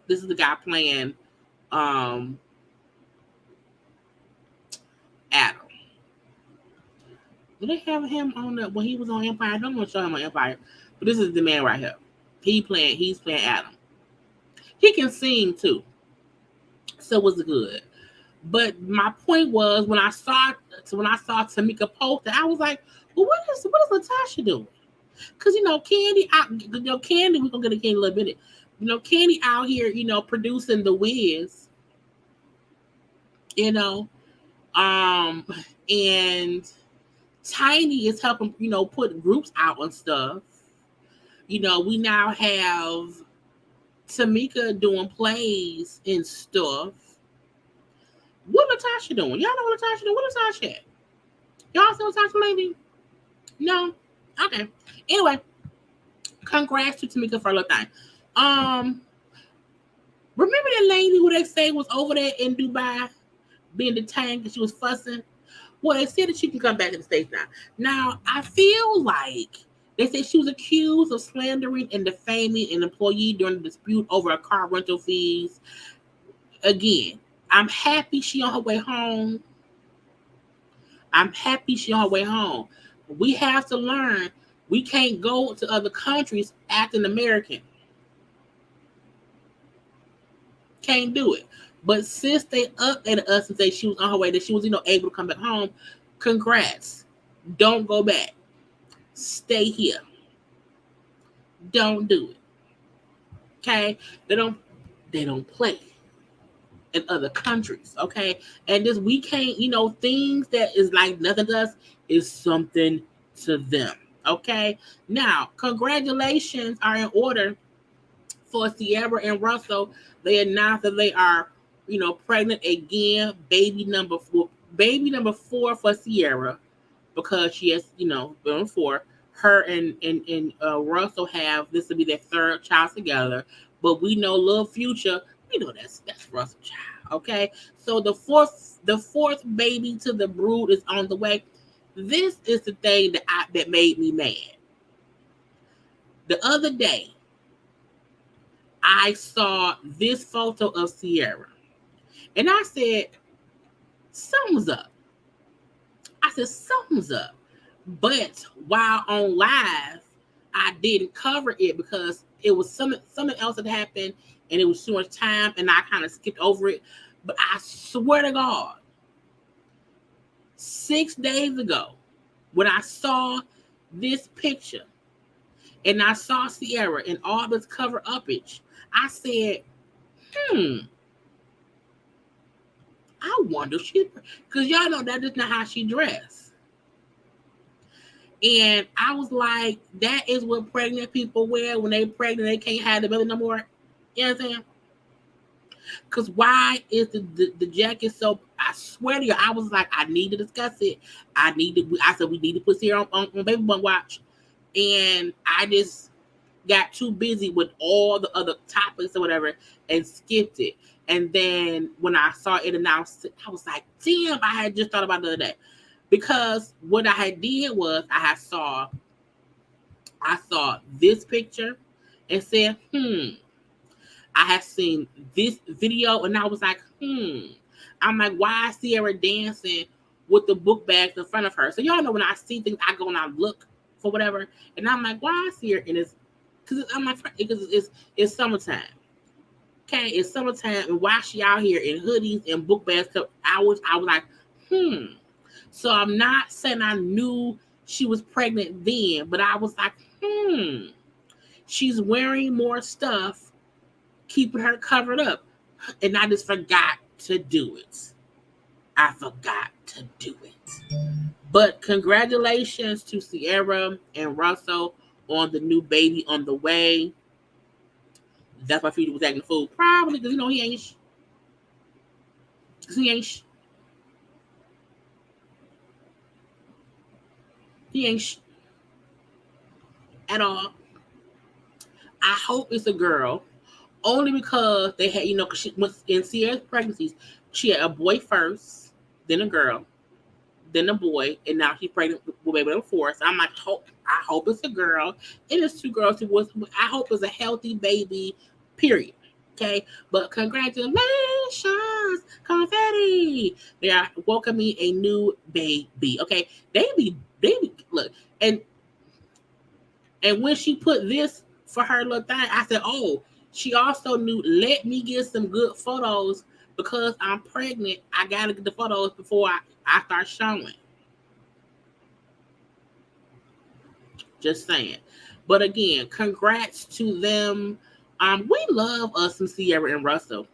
This is the guy playing. Adam. Did they have him on when he was on Empire? I don't want to show him on Empire, but this is the man right here. He's playing Adam. He can sing too, so was good. But my point was when I saw Tamika post, I was like, well, what is Natasha doing? Because Kandi, Kandi, we're gonna get a Kandi in a little bit. Kandi out here, producing The Wiz. And Tiny is helping, put groups out and stuff. We now have Tamika doing plays and stuff. What Natasha doing? Y'all know what Natasha doing? What Natasha at? Y'all see Natasha lady? No? Okay. Anyway, congrats to Tamika for a little time. Remember that lady who they say was over there in Dubai being detained because she was fussing? Well, they said that she can come back to the States now. Now, I feel like they said she was accused of slandering and defaming an employee during a dispute over a car rental fees. Again, I'm happy she on her way home. We have to learn we can't go to other countries acting American. Can't do it. But since they updated us and say she was on her way, that she was, able to come back home, congrats. Don't go back. Stay here. Don't do it. Okay? They don't play in other countries. Okay? And we can't, things that is like nothing to us is something to them. Okay? Now, congratulations are in order for Ciara and Russell. They announced that they are pregnant again, baby number 4 for Ciara, because she has, been 4. Her and Russell have, this will be their 3rd child together, but we know little future, we know that's Russell's child. Okay, so the fourth baby to the brood is on the way. This is the thing that made me mad. The other day, I saw this photo of Ciara. And I said, something's up. But while on live, I didn't cover it because it was something else that happened and it was too much time and I kind of skipped over it. But I swear to God, 6 days ago, when I saw this picture and I saw Ciara and all this cover upage, I said, I wonder if she, because y'all know that is not how she dressed. And I was like, that is what pregnant people wear when they pregnant. They can't have the belly no more. You know what I'm saying? Because why is the jacket so? I swear to you, I was like, I need to discuss it. I said we need to put Ciara on Baby Bun Watch, and I just got too busy with all the other topics or whatever and skipped it. And then when I saw it announced, I was like, damn, I had just thought about it the other day. Because what I had did was I saw this picture and said, I have seen this video, and I was like, I'm like, why is Ciara dancing with the book bags in front of her? So y'all know when I see things, I go and I look for whatever, and I'm like, why is Ciara? And it's because it's summertime. Okay, it's summertime, and why she out here in hoodies and book bags? I was like, So I'm not saying I knew she was pregnant then, but I was like, she's wearing more stuff, keeping her covered up. And I just forgot to do it. But congratulations to Ciara and Russell on the new baby on the way. That's why Future was acting a fool. Probably because, he ain't at all. I hope it's a girl. Only because they had, because she was in Ciara's pregnancies, she had a boy first, then a girl, then a boy, and now she's pregnant with baby number 4. So I'm like, I hope it's a girl. And it's 2 girls. I hope it's a healthy baby, period. Okay, but congratulations, confetti! They are welcoming a new baby. Okay, they be look, and when she put this for her little thing, I said, oh. She also knew, let me get some good photos because I'm pregnant. I got to get the photos before I start showing. Just saying. But again, congrats to them. We love us some Ciara and Russell.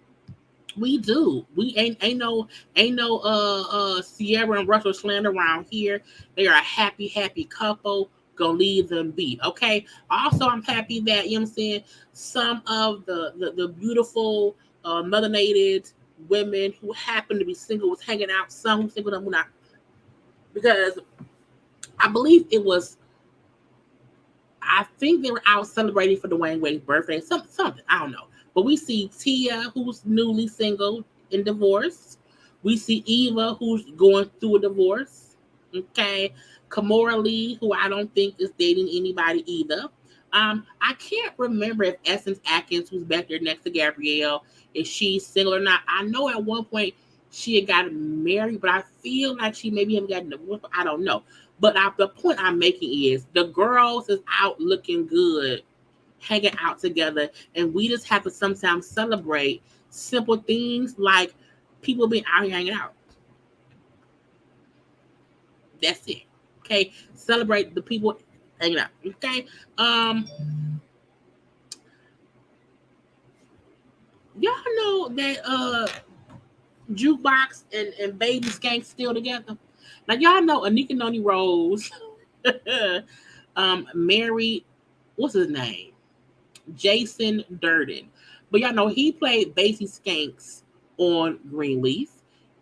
We do. We ain't no Ciara and Russell slander around here. They are a happy couple. Gonna leave them be. Okay. Also, I'm happy that, you know what I'm saying, some of the beautiful melanated women who happen to be single was hanging out. Some who single, who not. Because I believe I think they were out celebrating for Dwayne Wade's birthday. Something. I don't know. But we see Tia, who's newly single and divorced. We see Eva, who's going through a divorce. Okay. Kimora Lee, who I don't think is dating anybody either. I can't remember if Essence Atkins, who's back there next to Gabrielle, if she's single or not. I know at one point she had gotten married, but I feel like she maybe haven't gotten divorced. I don't know. But the point I'm making is the girls is out looking good, hanging out together, and we just have to sometimes celebrate simple things like people being out here hanging out. That's it. Okay, celebrate the people hanging out. Okay, y'all know that Jukebox and Baby Skank still together. Now y'all know Anika Noni Rose married, what's his name? Jason Durden. But y'all know he played Basie Skanks on Greenleaf.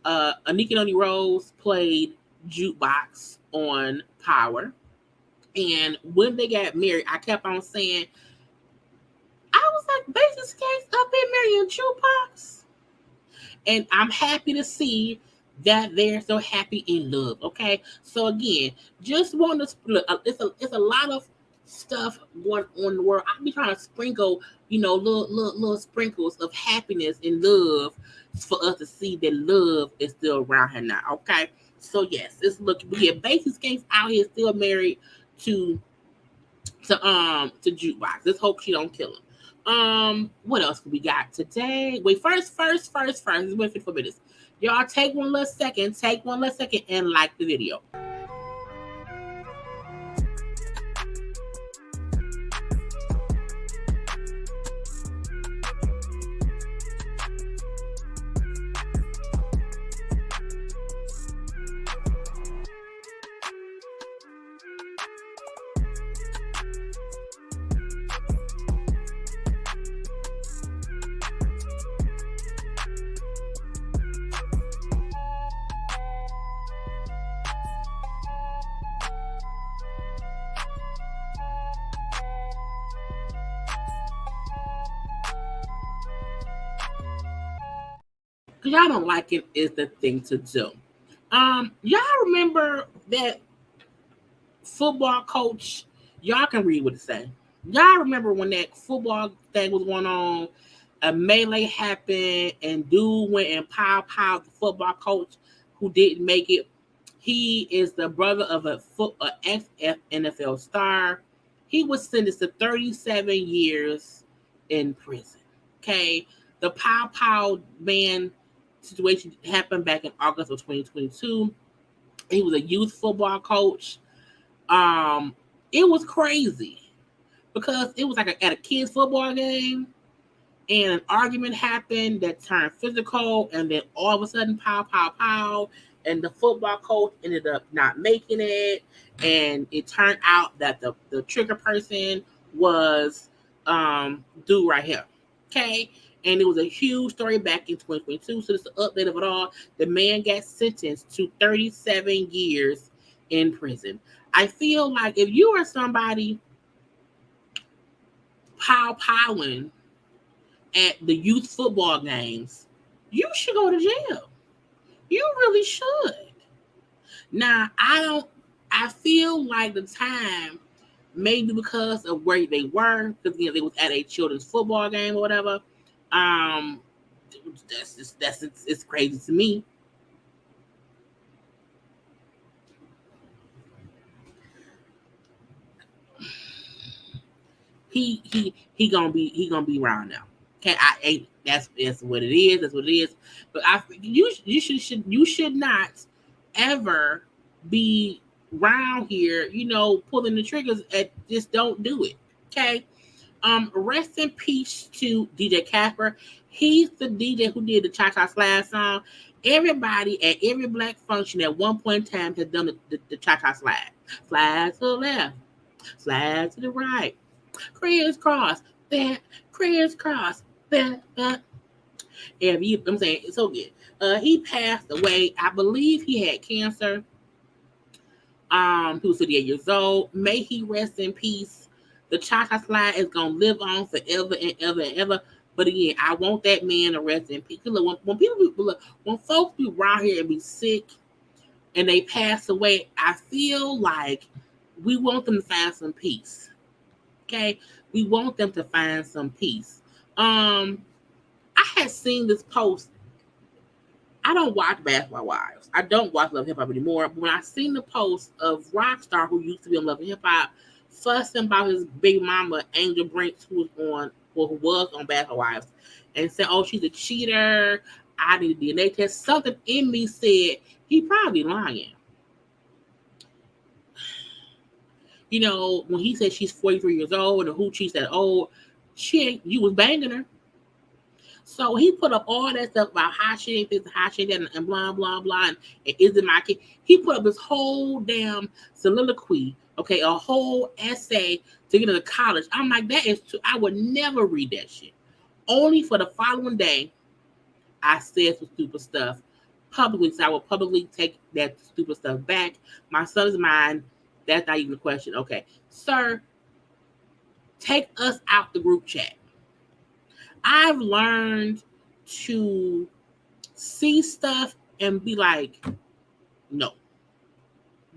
Anika Noni Rose played Jukebox on Power. And when they got married, I kept on saying, I was like, Basie Skanks up in marrying Jukebox. And I'm happy to see that they're so happy in love. Okay, so again, just want to split. It's a lot of stuff going on in the world. I'll be trying to sprinkle, little sprinkles of happiness and love for us to see that love is still around here now. Okay, so yes, it's looking. But yeah, Basie Skanks out here still married to Jukebox. Let's hope she don't kill him. What else we got today? Wait, first. Let's wait for minutes. Y'all take one less second and like the video. because y'all don't like it is the thing to do. Y'all remember that football coach? Y'all can read what it say. Y'all remember when that football thing was going on? A melee happened, and dude went and pow the football coach who didn't make it. He is the brother of a ex NFL star. He was sentenced to 37 years in prison. Okay, the pow man situation happened back in August of 2022. He was a youth football coach. It was crazy because it was like at a kids football game, and an argument happened that turned physical, and then all of a sudden, pow, and the football coach ended up not making it, and it turned out that the trigger person was dude right here, okay? And it was a huge story back in 2022, so this is the update of it all. The man got sentenced to 37 years in prison. I feel like if you are somebody powing at the youth football games, you should go to jail. You really should. Now, I feel like the time, maybe because of where they were, because they was at a children's football game or whatever. It's crazy to me. He gonna be around now. Okay, that's what it is. That's what it is. But you should not ever be around here, pulling the triggers. Just don't do it. Okay. Rest in peace to DJ Casper. He's the DJ who did the Cha Cha Slide song. Everybody at every black function at one point in time has done the Cha Cha Slide. Slide to the left, slide to the right, crisscross, that crisscross, that. I'm saying it's so good. He passed away. I believe he had cancer. He was 58 years old. May he rest in peace. The Cha-Cha Slide is gonna live on forever and ever and ever. But again, I want that man to rest in peace. Look, when folks be around here and be sick and they pass away, I feel like we want them to find some peace. Okay, we want them to find some peace. I had seen this post. I don't watch Basketball Wives. I don't watch Love Hip Hop anymore. But when I seen the post of Rockstar, who used to be on Love Hip Hop, fussing about his big mama, Angel Brinks, who was on Basketball Wives, and said, "Oh, she's a cheater. I need a DNA test." Something in me said he probably lying. When he said she's 43 years old and who cheats that old, you was banging her. So he put up all that stuff about how she ain't this, how she ain't that, and blah, blah, blah, and is it my kid? He put up this whole damn soliloquy, okay, a whole essay to get into college. I'm like, that is too, I would never read that shit. Only for the following day, I said some stupid stuff publicly, so I will publicly take that stupid stuff back. My son's mine. That's not even a question. Okay, sir, take us out the group chat. I've learned to see stuff and be like, no,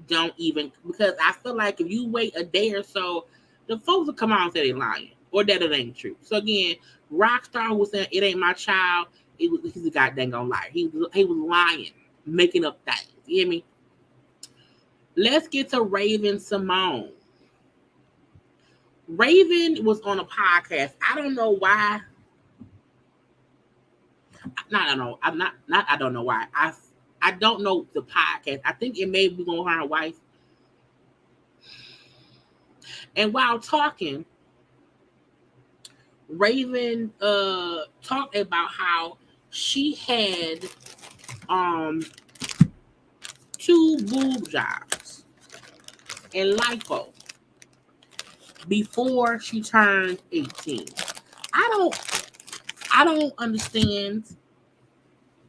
don't even, because I feel like if you wait a day or so, the folks will come out and say they're lying or that it ain't true. So again, Rockstar was saying it ain't my child. He's a goddamn gonna lie. He was lying, making up things. You hear me? Let's get to Raven-Symoné. Raven was on a podcast. I don't know why. I don't know. I don't know why. I don't know the podcast. I think it may be on her wife. And while talking, Raven talked about how she had 2 boob jobs in lipo before she turned 18. I don't understand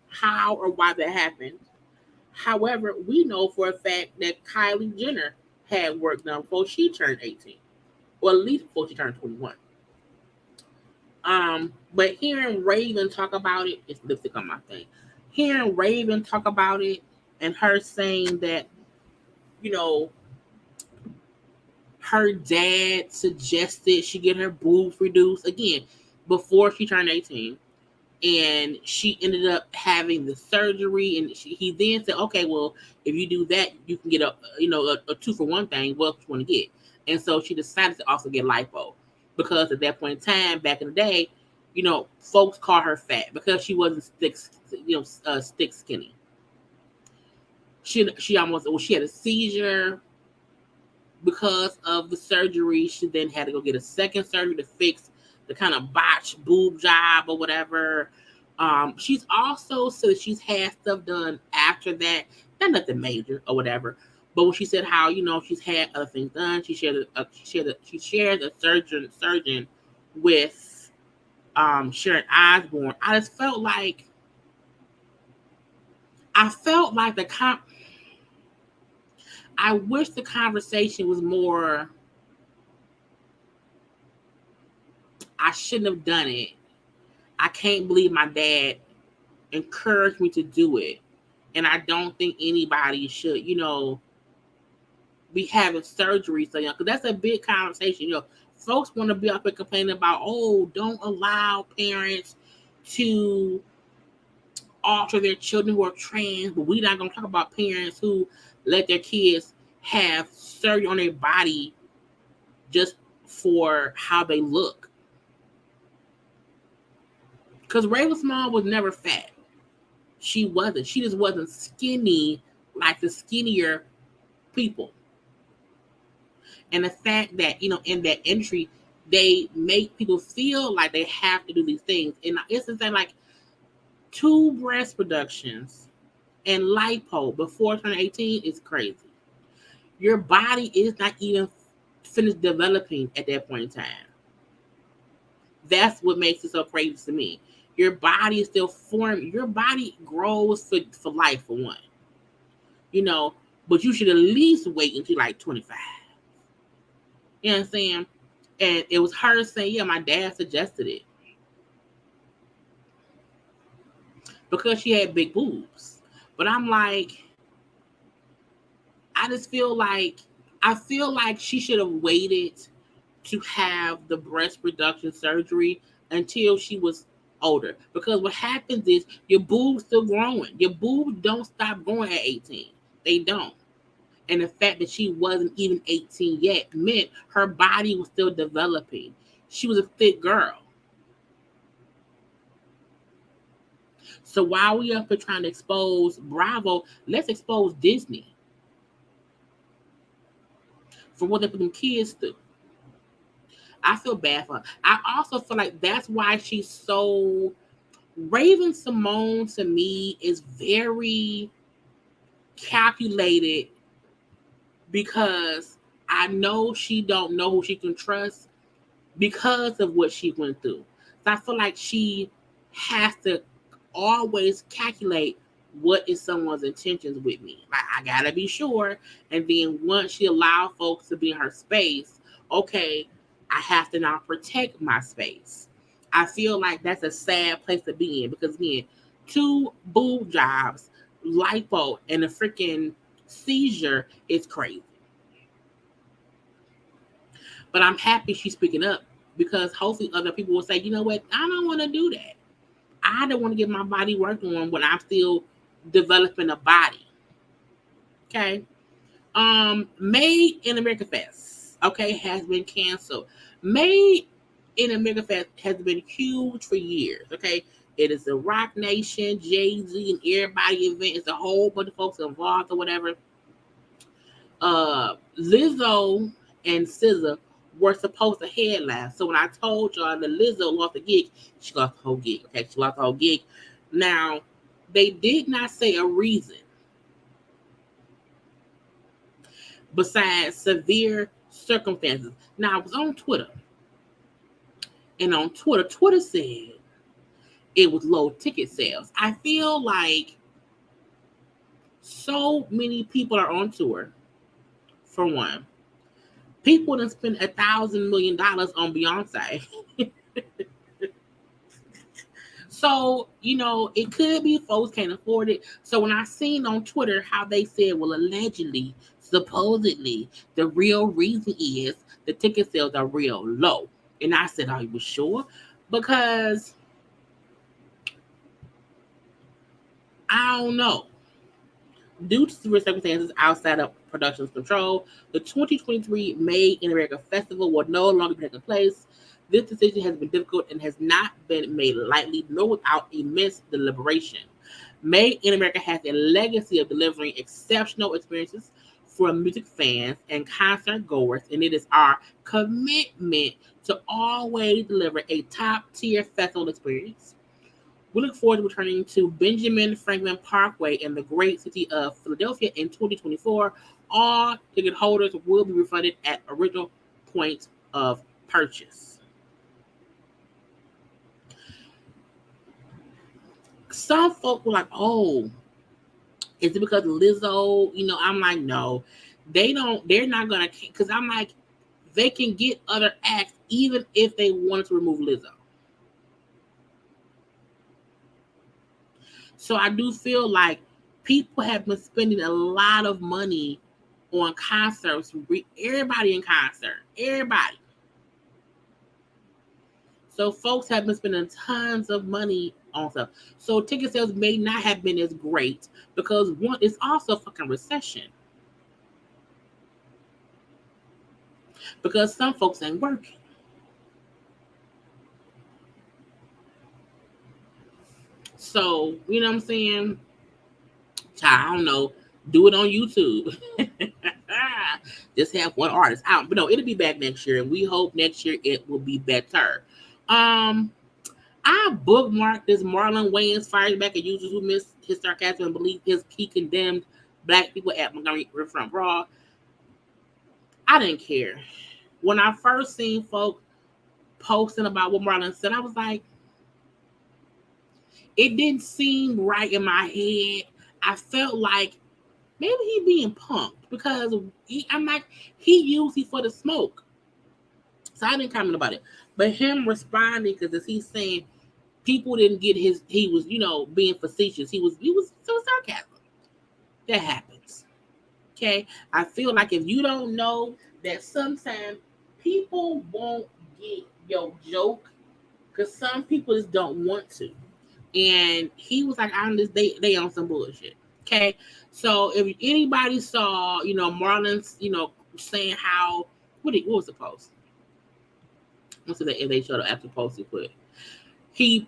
how or why that happened. However, we know for a fact that Kylie Jenner had work done before she turned 18, or at least before she turned 21. But hearing Raven talk about it, it's lipstick on my thing. hearing Raven talk about it and her saying that, you know, her dad suggested she get her boobs reduced again before she turned 18. And she ended up having the surgery, and he then said, okay, well, if you do that, you can get a 2-for-1 thing. What you want to get? And so she decided to also get lipo, because at that point in time, back in the day, folks call her fat because she wasn't stick skinny. She had a seizure because of the surgery. She then had to go get a second surgery to fix the kind of botched boob job or whatever. She's also said she's had stuff done after that. Not nothing major or whatever. But when she said how, she's had other things done, she shared a surgeon with Sharon Osbourne. I just felt like I wish the conversation was more, I shouldn't have done it. I can't believe my dad encouraged me to do it. And I don't think anybody should, be having surgery so young. Because that's a big conversation. Folks want to be up and complaining about, don't allow parents to alter their children who are trans. But we're not going to talk about parents who let their kids have surgery on their body just for how they look. Because Raven-Symoné was never fat. She wasn't. She just wasn't skinny like the skinnier people. And the fact that, in that entry, they make people feel like they have to do these things. And it's the same, like 2 breast reductions and lipo before turning 18 is crazy. Your body is not even finished developing at that point in time. That's what makes it so crazy to me. Your body is still forming. Your body grows for life, for one. But you should at least wait until like 25. You know what I'm saying? And it was her saying, yeah, my dad suggested it. Because she had big boobs. But I'm like, I feel like she should have waited to have the breast reduction surgery until she was older. Because what happens is your boobs still growing. Your boobs don't stop growing at 18. They don't. And the fact that she wasn't even 18 yet meant her body was still developing. She was a thick girl. So while we up here trying to expose Bravo, let's expose Disney for what they put them kids through. I feel bad for her. I also feel like that's why she's so... Raven-Symoné to me is very calculated, because I know she don't know who she can trust because of what she went through. So I feel like she has to always calculate what is someone's intentions with me. Like, I gotta be sure. And then once she allows folks to be in her space, okay, I have to now protect my space. I feel like that's a sad place to be in, because again, 2 boob jobs, lipo, and a freaking seizure is crazy. But I'm happy she's speaking up, because hopefully other people will say, you know what, I don't want to do that. I don't want to get my body worked on when I'm still developing a body. Okay. Made in America Fest, okay, has been canceled. Made in America Fest has been huge for years, okay? It is a Rock Nation, Jay-Z, and everybody event. It's a whole bunch of folks involved or whatever. Lizzo and SZA were supposed to headline. So when I told y'all that Lizzo lost the gig, she lost the whole gig. Okay, she lost the whole gig. Now, they did not say a reason besides severe circumstances. Now, I was on Twitter, and on Twitter said it was low ticket sales. I feel like so many people are on tour, for one. People done spent $1,000 million on Beyonce. So, it could be folks can't afford it. So when I seen on Twitter how they said, well, allegedly, supposedly, the real reason is the ticket sales are real low. And I said, are you sure? Because I don't know. Due to severe circumstances outside of production's control, the 2023 Made in America Festival will no longer be taking place. This decision has been difficult and has not been made lightly, nor without immense deliberation. Made in America has a legacy of delivering exceptional experiences for music fans and concert goers, and it is our commitment to always deliver a top-tier festival experience. We look forward to returning to Benjamin Franklin Parkway in the great city of Philadelphia in 2024. All ticket holders will be refunded at original point of purchase. Some folk were like, oh, is it because Lizzo? I'm like, no. They're not going to, because I'm like, they can get other acts even if they wanted to remove Lizzo. So I do feel like people have been spending a lot of money on concerts. Everybody in concert. Everybody. So folks have been spending tons of money on stuff. So ticket sales may not have been as great because one, it's also a fucking recession. Because some folks ain't working. So, you know what I'm saying? I don't know. Do it on YouTube. Just have one artist out. But no, it'll be back next year. And we hope next year it will be better. I bookmarked this Marlon Wayans fired back at users who missed his sarcasm and believe he condemned black people at Montgomery riverfront brawl. I didn't care. When I first seen folk posting about what Marlon said, I was like, it didn't seem right in my head. I felt like maybe he being punked because he used it for the smoke. So I didn't comment about it. But him responding, because as he's saying, people didn't get he was, being facetious. He was so sarcasm. That happens. Okay? I feel like if you don't know that sometimes people won't get your joke because some people just don't want to. And he was like, they on some bullshit. Okay? So if anybody saw, Marlon's, saying how, what was the post? What's it if they showed up after post he put? He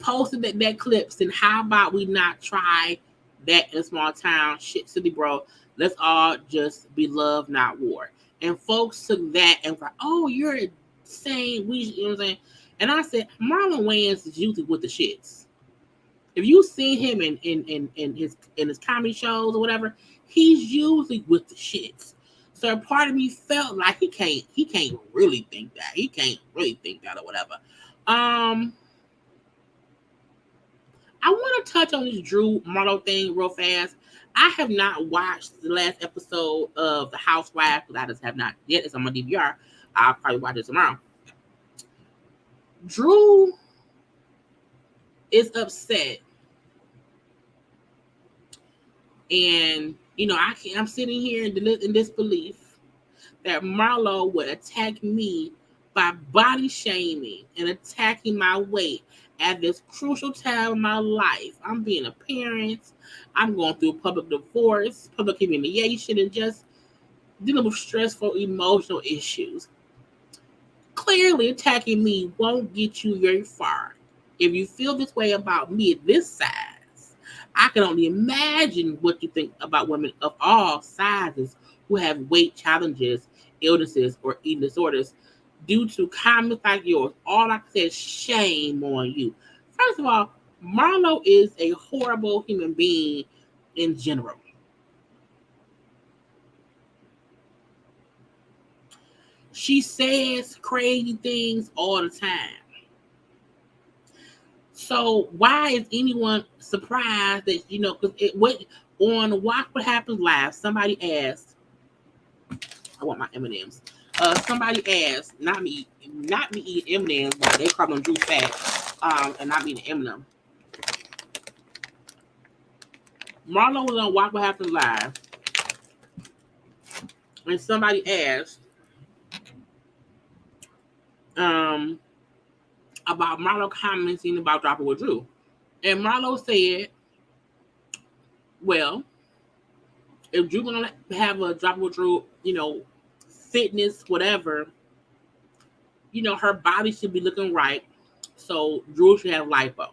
posted that clip saying, how about we not try that in a small town? Shit city, bro. Let's all just be love, not war. And folks took that and were like, oh, you're saying you know what I'm saying? And I said, Marlon Wayans is usually with the shits. If you see him in his comedy shows or whatever, he's usually with the shits. So part of me felt like he can't really think that. He can't really think that or whatever. I want to touch on this Drew Marlo thing real fast. I have not watched the last episode of the Housewives because I just have not yet. It's on my DVR. I'll probably watch it tomorrow. Drew is upset. And, I'm sitting here in disbelief that Marlo would attack me by body shaming and attacking my weight at this crucial time of my life. I'm being a parent. I'm going through public divorce, public humiliation, and just dealing with stressful emotional issues. Clearly, attacking me won't get you very far. If you feel this way about me at this size, I can only imagine what you think about women of all sizes who have weight challenges, illnesses, or eating disorders due to comments like yours. All I can say is shame on you. First of all, Marlo is a horrible human being in general. She says crazy things all the time. So why is anyone surprised that, because on Watch What Happens Live, somebody asked, I want my M&Ms. Somebody asked, not me eating M&Ms, but they call them Drew fat. and not being Eminem. Marlon was on What Will Happen Live, and somebody asked about Marlo commenting about dropping with Drew. And Marlo said, well, if Drew gonna have a drop with Drew, fitness, whatever, her body should be looking right. So Drew should have lipo.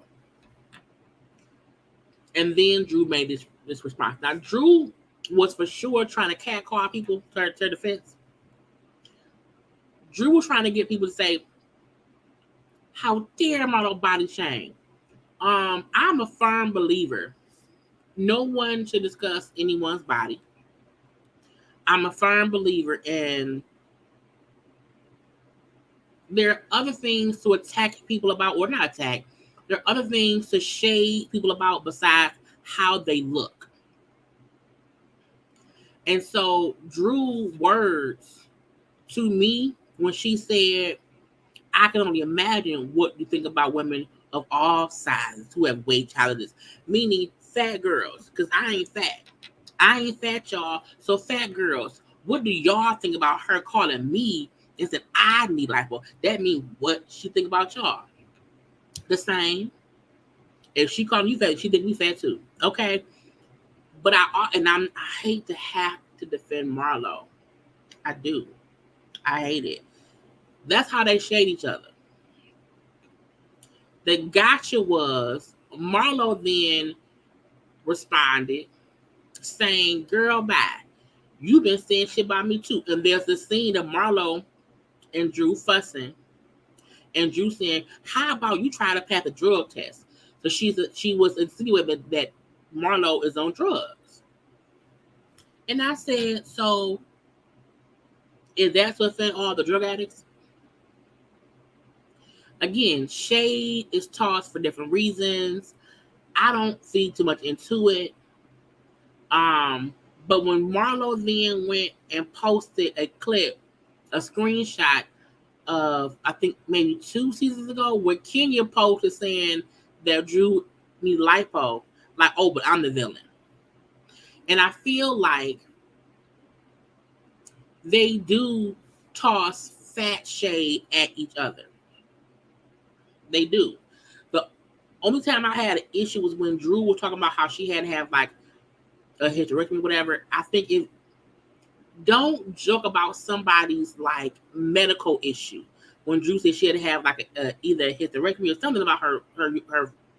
And then Drew made this response. Now, Drew was for sure trying to catcall people to her defense. Drew was trying to get people to say, how dare Marlo body shame? I'm a firm believer. No one should discuss anyone's body. I'm a firm believer in there are other things to attack people about, or not attack. There are other things to shade people about besides how they look. And so Drew's words to me when she said, I can only imagine what you think about women of all sizes who have weight challenges, meaning fat girls, because I ain't fat. I ain't fat, y'all. So fat girls, what do y'all think about her calling me and said I need lipo? That means what she think about y'all? The same. If she called you fat, she think me fat too. Okay. But I hate to have to defend Marlo. I do. I hate it. That's how they shade each other. The gotcha was Marlo then responded saying, girl, bye. You've been saying shit about me too. And there's this scene of Marlo and Drew fussing. And Drew saying, how about you try to pass a drug test? So she was insinuating that Marlo is on drugs. And I said, so is that to offend all the drug addicts? Again, shade is tossed for different reasons. I don't feed too much into it. But when Marlo then went and posted a clip, a screenshot of, I think maybe 2 seasons ago, where Kenya posted saying that Drew need lipo, like, oh, but I'm the villain. And I feel like they do toss fat shade at each other. They do. The only time I had an issue was when Drew was talking about how she had to have like a hysterectomy, whatever. I think don't joke about somebody's like medical issue. When Drew said she had to have like either a hysterectomy or something about her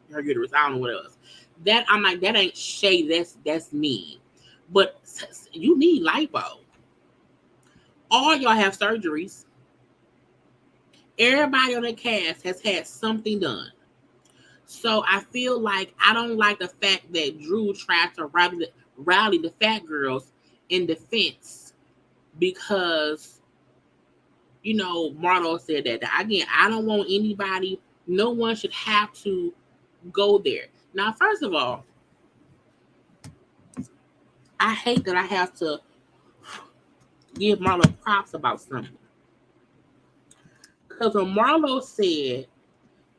uterus, I don't know what it was. That I'm like, that ain't shade. That's mean. But you need lipo. All y'all have surgeries. Everybody on the cast has had something done. So I feel like I don't like the fact that Drew tried to rally the fat girls in defense because, Marlo said that. Again, I don't want anybody, no one should have to go there. Now, first of all, I hate that I have to give Marlo props about something. Because when Marlo said,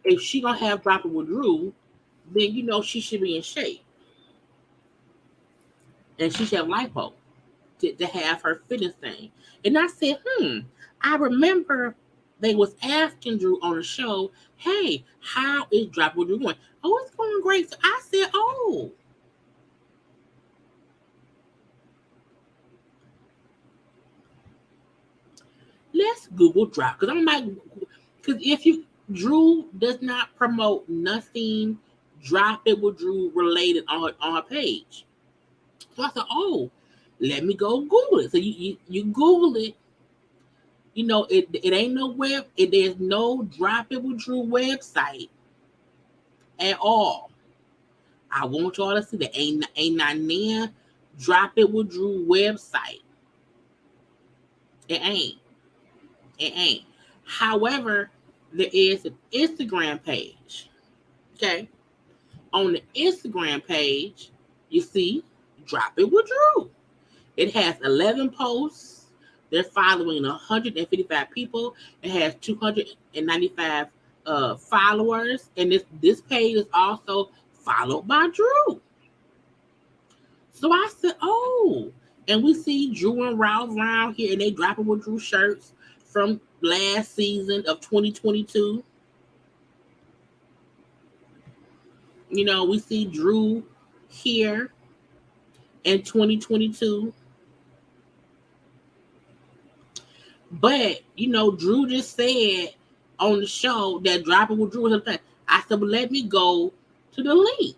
if she gonna have dropping with Drew, then she should be in shape. And she should have lipo to have her fitness thing. And I said, I remember they was asking Drew on the show, hey, how is dropping with Drew going? Oh, it's going great. So I said, oh. Let's Google drop. Because I'm like, because Drew does not promote nothing drop it with Drew related on her page. So I said, oh, let me go Google it. So you Google it. It ain't no web. There's no Drop It With Drew website at all. I want y'all to see that ain't not near Drop It With Drew website. It ain't. However, there is an Instagram page. Okay. On the Instagram page, you see Drop It With Drew. It has 11 posts. They're following 155 people. It has 295 followers, and this page is also followed by Drew. So I said, oh, and we see Drew and Ralph around here, and they dropping with Drew shirts from last season of 2022. You know, we see Drew here in 2022. But, you know, Drew just said on the show that dropping with Drew was a thing. I said, well, let me go to the link.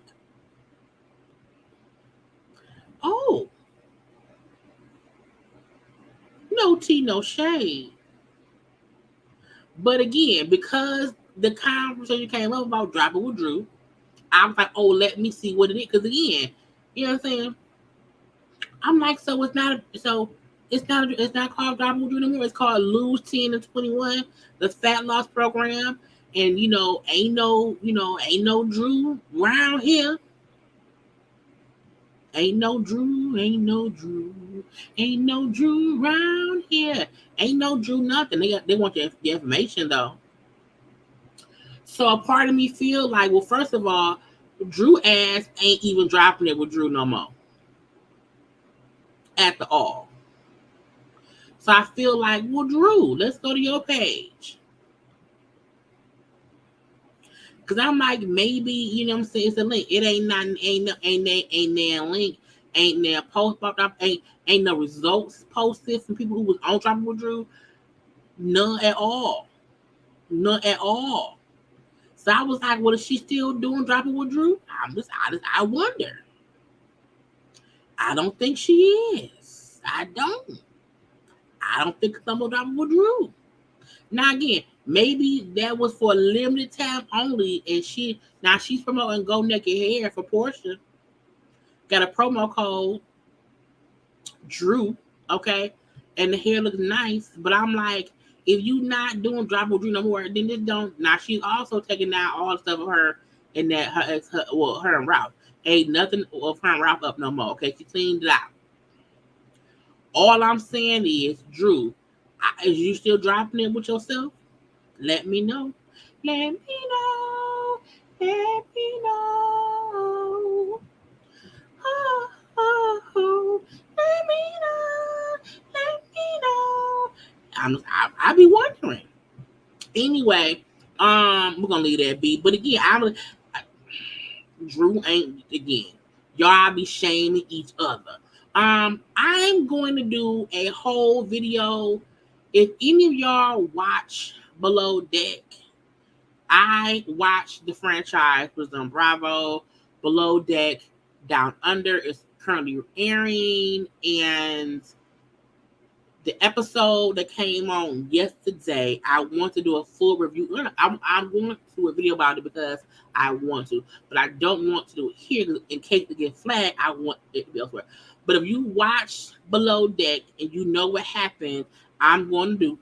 Oh, no tea, no shade. But again, because the conversation came up about dropping with Drew, I was like, oh, let me see what it is. Because again, you know what I'm saying? I'm like, so it's not called dropping with Drew anymore. It's called Lose 10 and 21, the fat loss program. And you know, ain't no Drew around here. Ain't no Drew around here. Ain't no Drew nothing. They want the information though. So a part of me feel like, well, first of all, Drew ass ain't even dropping it with Drew no more. At the all. So I feel like, well, Drew, let's go to your page. Cause I'm like, maybe, you know what I'm saying, it's a link. It ain't nothing, ain't no link, ain't no post popped up, ain't no results posted from people who was on dropping with Drew. None at all. None at all. So I was like, what is she still doing dropping with Drew? I wonder. I don't think she is. I don't think someone dropping with Drew. Now again, maybe that was for a limited time only, and she's promoting Go Naked Hair for Portia. Got a promo code Drew, okay, and the hair looks nice. But I'm like, if you not doing drop with Drew no more, then this don't. Now she's also taking down all the stuff of her and that her and Ralph. Ain't nothing of her and Ralph up no more. Okay, she cleaned it out. All I'm saying is, Drew, is you still dropping it with yourself? Let me know. Let me know. Let me know. Oh, oh, oh. Let me know. Let me know. I be wondering. Anyway, we're gonna leave that be. But again, Drew ain't again. Y'all be shaming each other. I'm going to do a whole video. If any of y'all watch Below Deck, I watched the franchise was on Bravo. Below Deck Down Under is currently airing, and the episode that came on yesterday, I want to do a full review. I'm going to do a video about it because I want to, but I don't want to do it here in case it gets flagged. I want it to be elsewhere. But if you watch Below Deck and you know what happened, I'm going to do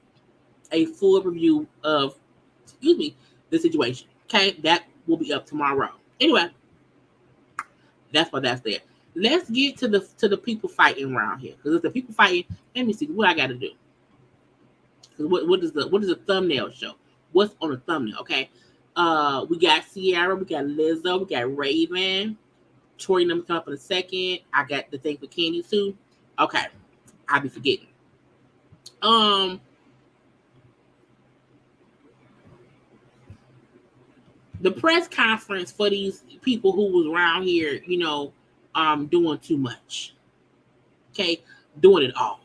a full review of, the situation. Okay, that will be up tomorrow. Anyway, that's what that's there. Let's get to the people fighting around here, because if the people fighting, let me see what I got to do. What does the thumbnail show? What's on the thumbnail? Okay, we got Ciara, we got Lizzo, we got Raven, Tory number come up in a second. I got the thing for Kandi too. Okay, I'll be forgetting. The press conference for these people who was around here, doing too much. Okay, doing it all.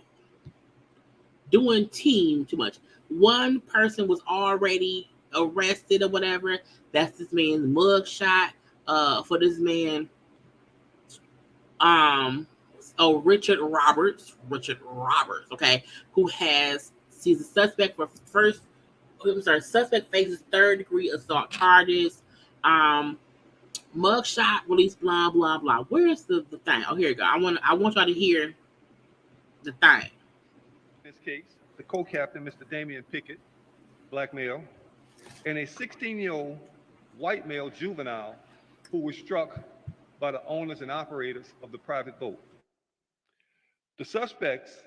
Doing team too much. One person was already arrested or whatever. That's this man's mugshot. For this man, Richard Roberts, okay, who he's a suspect for suspect faces third-degree assault charges. Mugshot release, blah blah blah. Where's the thing? Oh, here you go. I want y'all to hear the thing.
In this case, the co-captain, Mr. Damian Pickett, black male, and a 16-year-old white male juvenile who was struck by the owners and operators of the private boat. The suspects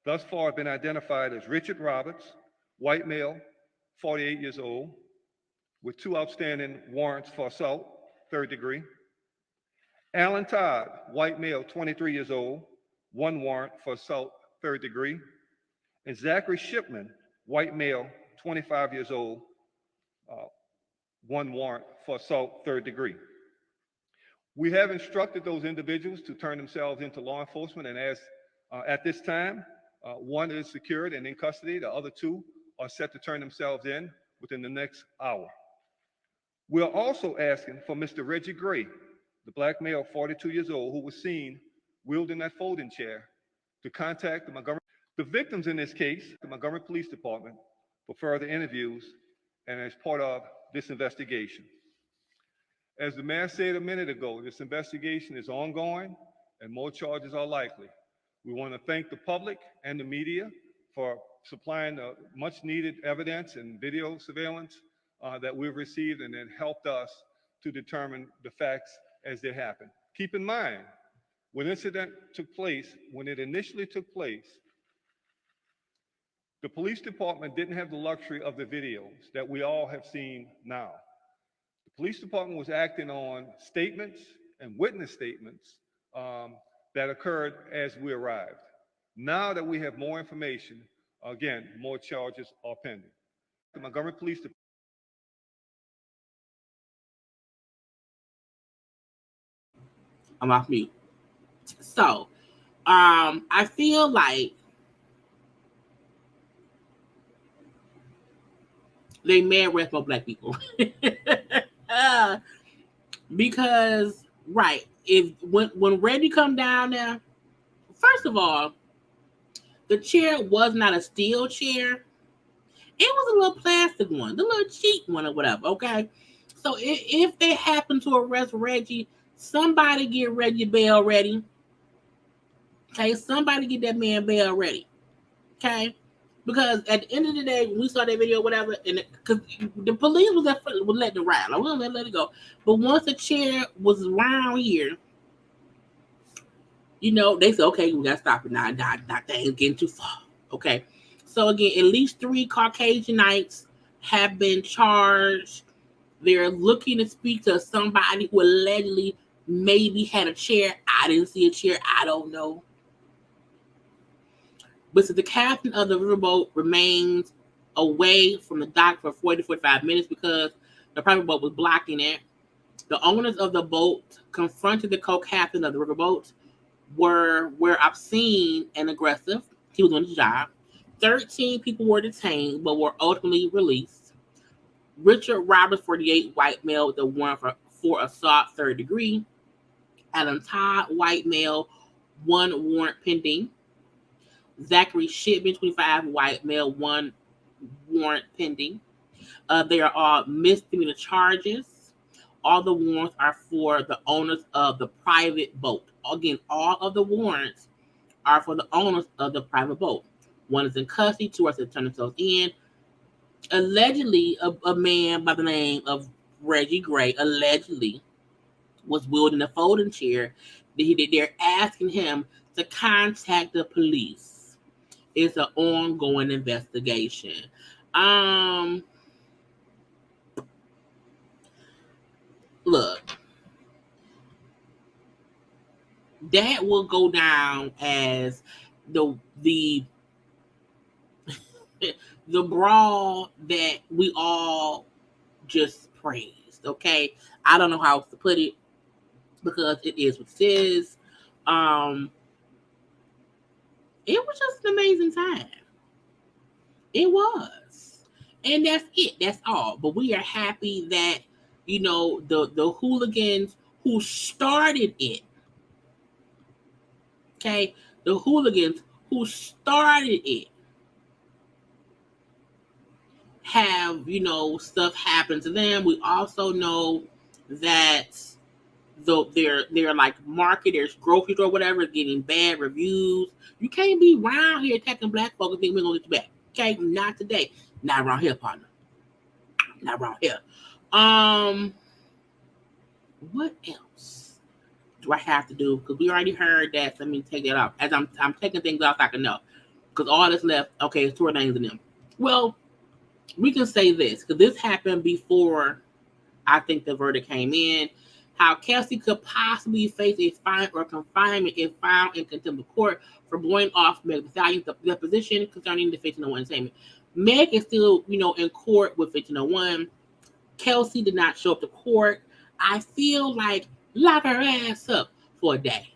thus far have been identified as Richard Roberts, white male, 48 years old, with 2 outstanding warrants for assault, third degree. Alan Todd, white male, 23 years old, 1 warrant for assault, third degree. And Zachary Shipman, white male, 25 years old, 1 warrant for assault, third degree. We have instructed those individuals to turn themselves into law enforcement, and as at this time, 1 is secured and in custody. The other 2 are set to turn themselves in within the next hour. We are also asking for Mr. Reggie Gray, the black male, 42 years old, who was seen wielding that folding chair, to contact the Montgomery. The victims in this case, the Montgomery Police Department, for further interviews and as part of this investigation. As the mayor said a minute ago, this investigation is ongoing and more charges are likely. We want to thank the public and the media for supplying the much needed evidence and video surveillance that we've received, and it helped us to determine the facts as they happen. Keep in mind, when the incident took place, when it initially took place, the police department didn't have the luxury of the videos that we all have seen now. The police department was acting on statements and witness statements that occurred as we arrived. Now that we have more information, again, more charges are pending. The Montgomery Police Department.
I'm off mute. So, I feel like they may arrest more black people. Because, right, if when Reggie come down there, first of all, the chair was not a steel chair. It was a little plastic one, the little cheap one or whatever, okay? So if they happen to arrest Reggie, somebody get Reggie bail ready. Okay, somebody get that man bail ready. Okay? Because at the end of the day, when we saw that video, whatever, and because the police was letting it ride, like, we don't let it go. But once the chair was around here, you know, they said, okay, we gotta stop it now. That thing's getting too far. Okay. So again, at least 3 Caucasianites have been charged. They're looking to speak to somebody who allegedly maybe had a chair. I didn't see a chair. I don't know. But since the captain of the riverboat remains away from the dock for 40 to 45 minutes because the private boat was blocking it, the owners of the boat confronted the co-captain of the riverboat, were obscene and aggressive. He was on his job. 13 people were detained but were ultimately released. Richard Roberts, 48, white male with a warrant for assault, third degree. Alan Todd, white male, 1 warrant pending. Zachary Shipman, 25, white male, 1 warrant pending. They are all misdemeanor charges. All the warrants are for the owners of the private boat. Again, all of the warrants are for the owners of the private boat. 1 is in custody, 2 are to turn themselves in. Allegedly, a man by the name of Reggie Gray allegedly was wielding a folding chair. They're asking him to contact the police. It's an ongoing investigation. Look, that will go down as the brawl that we all just praised. Okay, I don't know how else to put it because it is what it is. It was just an amazing time. It was, and that's it. That's all. But we are happy that, you know, the hooligans who started it. Okay, the hooligans who started it have, you know, stuff happen to them. We also know that they're like market, there's grocery store, whatever, getting bad reviews. You can't be around here attacking black folks and think we're gonna get you back. Okay, not today. Not around here, partner. Not around here. What else do I have to do? Because we already heard that. So let me take that off. As I'm taking things off, I can know. Because all that's left, okay, is Tory Lanez and them. Well, we can say this, because this happened before I think the verdict came in, how Kelsey could possibly face a fine or confinement if found in contempt of court for blowing off Meg Thee Stallion's deposition concerning the 1501 entertainment. Meg is still, in court with 1501. Kelsey did not show up to court. I feel like lock her ass up for a day,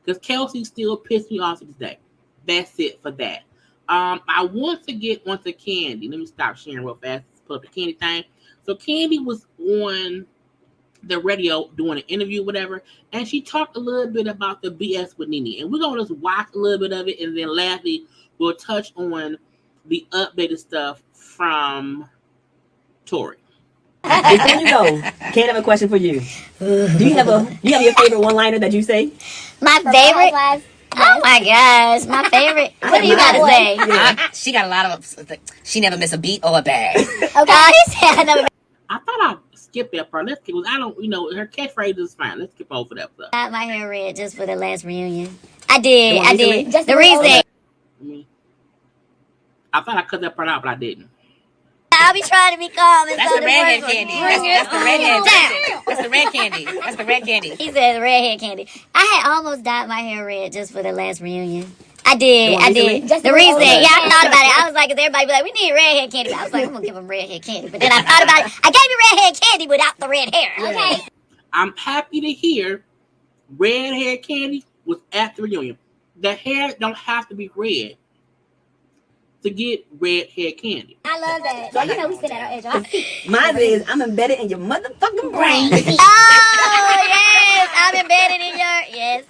because Kelsey still pissed me off to this day. That's it for that. I want to get onto Kandi. Let me stop sharing real fast. Let's put up the Kandi thing. So Kandi was on the radio doing an interview, whatever, and she talked a little bit about the BS with Nene. And we're going to just watch a little bit of it, and then lastly, we'll touch on the updated stuff from Tory.
Before you go, Ken, I have a question for you. Do you have your favorite one-liner that you say?
My favorite? Oh my gosh, my favorite. What do you got to say?
Yeah. She got a lot of. She never miss a beat or a bag.
Okay. I
thought I skipped that part. Let's skip. I don't. Her catchphrase is fine. Let's skip over that stuff.
got my hair red just for the last reunion. I did. Just the reason.
I thought I cut that part out, but I didn't.
I'll be trying to be calm.
That's the redhead candy. That's the redhead. That's the red candy. That's the red candy.
He said redhead candy. I had almost dyed my hair red just for the last reunion. I did. Just the reason. Yeah, I thought about it. I was like, cause everybody be like, we need redhead candy. I was like, I'm gonna give them redhead candy. But then I thought about it. I gave you redhead candy without the red hair. Okay.
I'm happy to hear redhead candy was at the reunion. The hair don't have to be red to get red hair candy.
I love that. So we sit at our edge.
Mine is, I'm embedded in your motherfucking brain.
Oh, yes. I'm embedded in your, yes.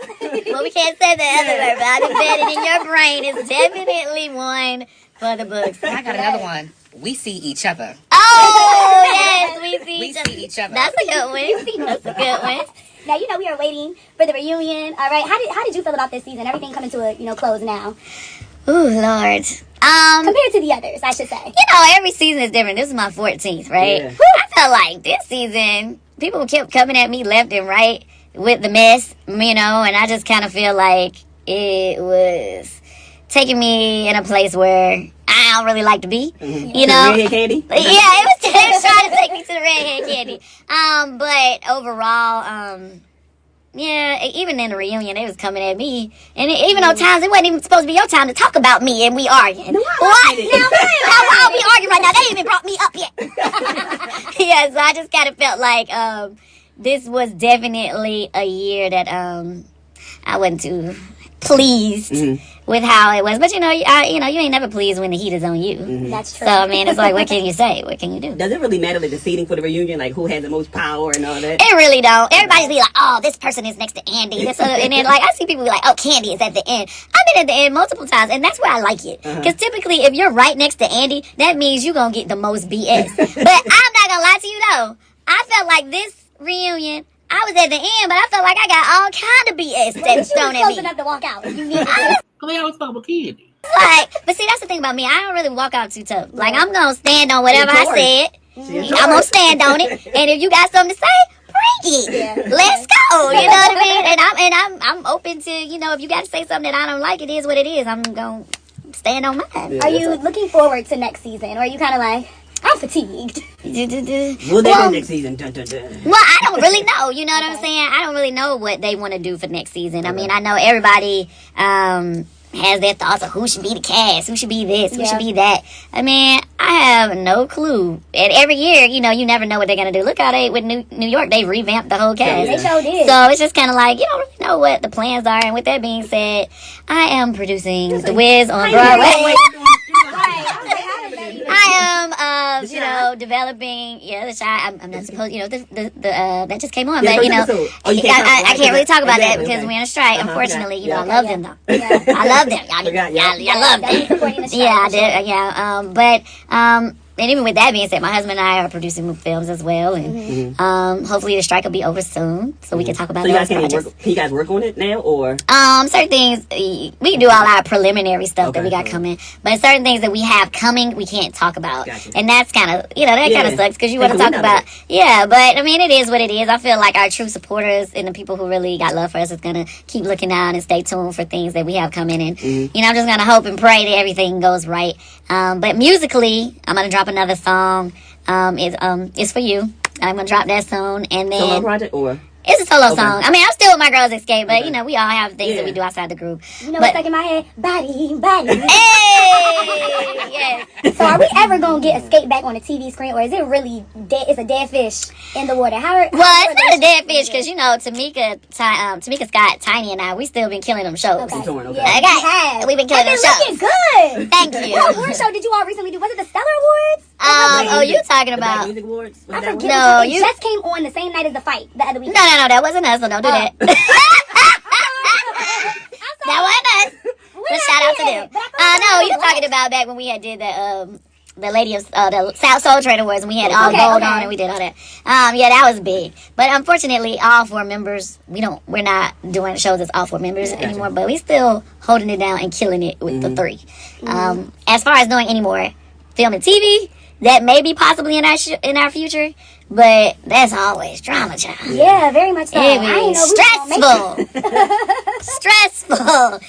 Well, we can't say the other word, but I'm embedded in your brain is definitely one for the books.
I got another one. We see each other.
Oh, yes. We see
each other.
That's a good one. That's a good one.
Now, we are waiting for the reunion. All right. How did you feel about this season? Everything coming to a close now.
Ooh, Lord.
Compared to the others, I should say.
Every season is different. This is my 14th, right?
Yeah.
I felt like this season, people kept coming at me left and right with the mess, and I just kind of feel like it was taking me in a place where I don't really like to be,
Redhead candy?
Yeah, it was trying to take me to the redhead candy. But overall, yeah, even in the reunion, they was coming at me. And even on times, it wasn't even supposed to be your time to talk about me, and we arguing. What? Now, why are we arguing right now? They ain't even brought me up yet. Yeah, so I just kind of felt like this was definitely a year that I wasn't too pleased with how it was. But, you ain't never pleased when the heat is on you.
That's true.
So, I mean, it's like, what can you say? What can you do?
Does it really matter, like, the seating for the reunion? Like, who has the most power and all that?
It really don't. Everybody's be like, oh, this person is next to Andy. And then, like, I see people be like, oh, Kandi is at the end. I've been at the end multiple times, and that's where I like it. Because typically, if you're right next to Andy, that means you're going to get the most BS. But I'm not going to lie to you, though. I felt like this reunion, I was at the end, but I felt like I got all kind of BS that's thrown at me.
Close enough to walk out.
They always talk about Kandi.
But see, that's the thing about me. I don't really walk out too tough. Like, I'm going to stand on whatever I said. I'm going to stand on it. And if you got something to say, bring it. Yeah. Let's go. You know what I mean? And I'm open to, if you got to say something that I don't like, it is what it is. I'm going to stand on mine.
Are you looking forward to next season? Or are you kind of like, I'm fatigued?
Will they go next season? Dun, dun, dun.
Well, I don't really know. You know what I'm saying? I don't really know what they want to do for next season. I mean, I know everybody has their thoughts of who should be the cast, who should be this, who should be that. I mean, I have no clue. And every year, you never know what they're going to do. Look how they, with New York, they revamped the whole cast.
They sure did.
So it's just kind of like, you don't really know what the plans are. And with that being said, I am producing The Wiz on Broadway. I am, developing, the Shy. I'm not supposed, that just came on, but, I can't really talk about that because we're in a strike, unfortunately. I love them, though. I love them. I love them. Yeah, I did, but, and even with that being said, my husband and I are producing films as well, and hopefully the strike will be over soon, so we can talk about those projects.
Can you guys work on it now, or?
Certain things, we can do all our preliminary stuff that we got coming, but certain things that we have coming, we can't talk about.
Gotcha.
And that's kind of, that kind of sucks, because you want to talk about, but I mean, it is what it is. I feel like our true supporters and the people who really got love for us is going to keep looking out and stay tuned for things that we have coming in. I'm just going to hope and pray that everything goes right. But musically, I'm gonna drop another song. It's for you. I'm gonna drop that song, and then
Solo project or?
it's a solo
Okay.
song. I mean, I'm still with my girls Escape, but
Okay.
you know, we all have things that we
Yeah.
do outside the group.
You know
But-
what's stuck in my head? Body.
Hey, yes.
So are we ever gonna get Escape back on the TV screen, or is it really dead? It's a dead fish in the water.
Well, it's not a dead fish because you know Tamika Scott, Tiny, and I, we still been killing them shows.
Okay.
Torn, okay.
Yeah,
Okay.
we have.
We've been killing
And
them
they're looking good.
Thank you.
What award show did you all recently do? Was it the Stellar Awards?
Oh, you talking
The Black
about?
Music Awards? Was
I
that
forget.
one?
No,
it
you-
just came on the same night as the fight the other week.
No, that wasn't us. So don't do that. That wasn't us. But shout out to them. No, you're talking about back when we had did the Lady of the South Soul Train Awards, and we had all
Okay,
gold
okay.
on, and we did all that. Yeah, that was big. But unfortunately, all four members, we're not doing shows as all four members anymore. But we still holding it down and killing it with the three. As far as doing any more film and TV, that may be possibly in our future, but that's always drama, child.
Yeah, very much so.
It
I didn't
is
know we was gonna make it.
stressful.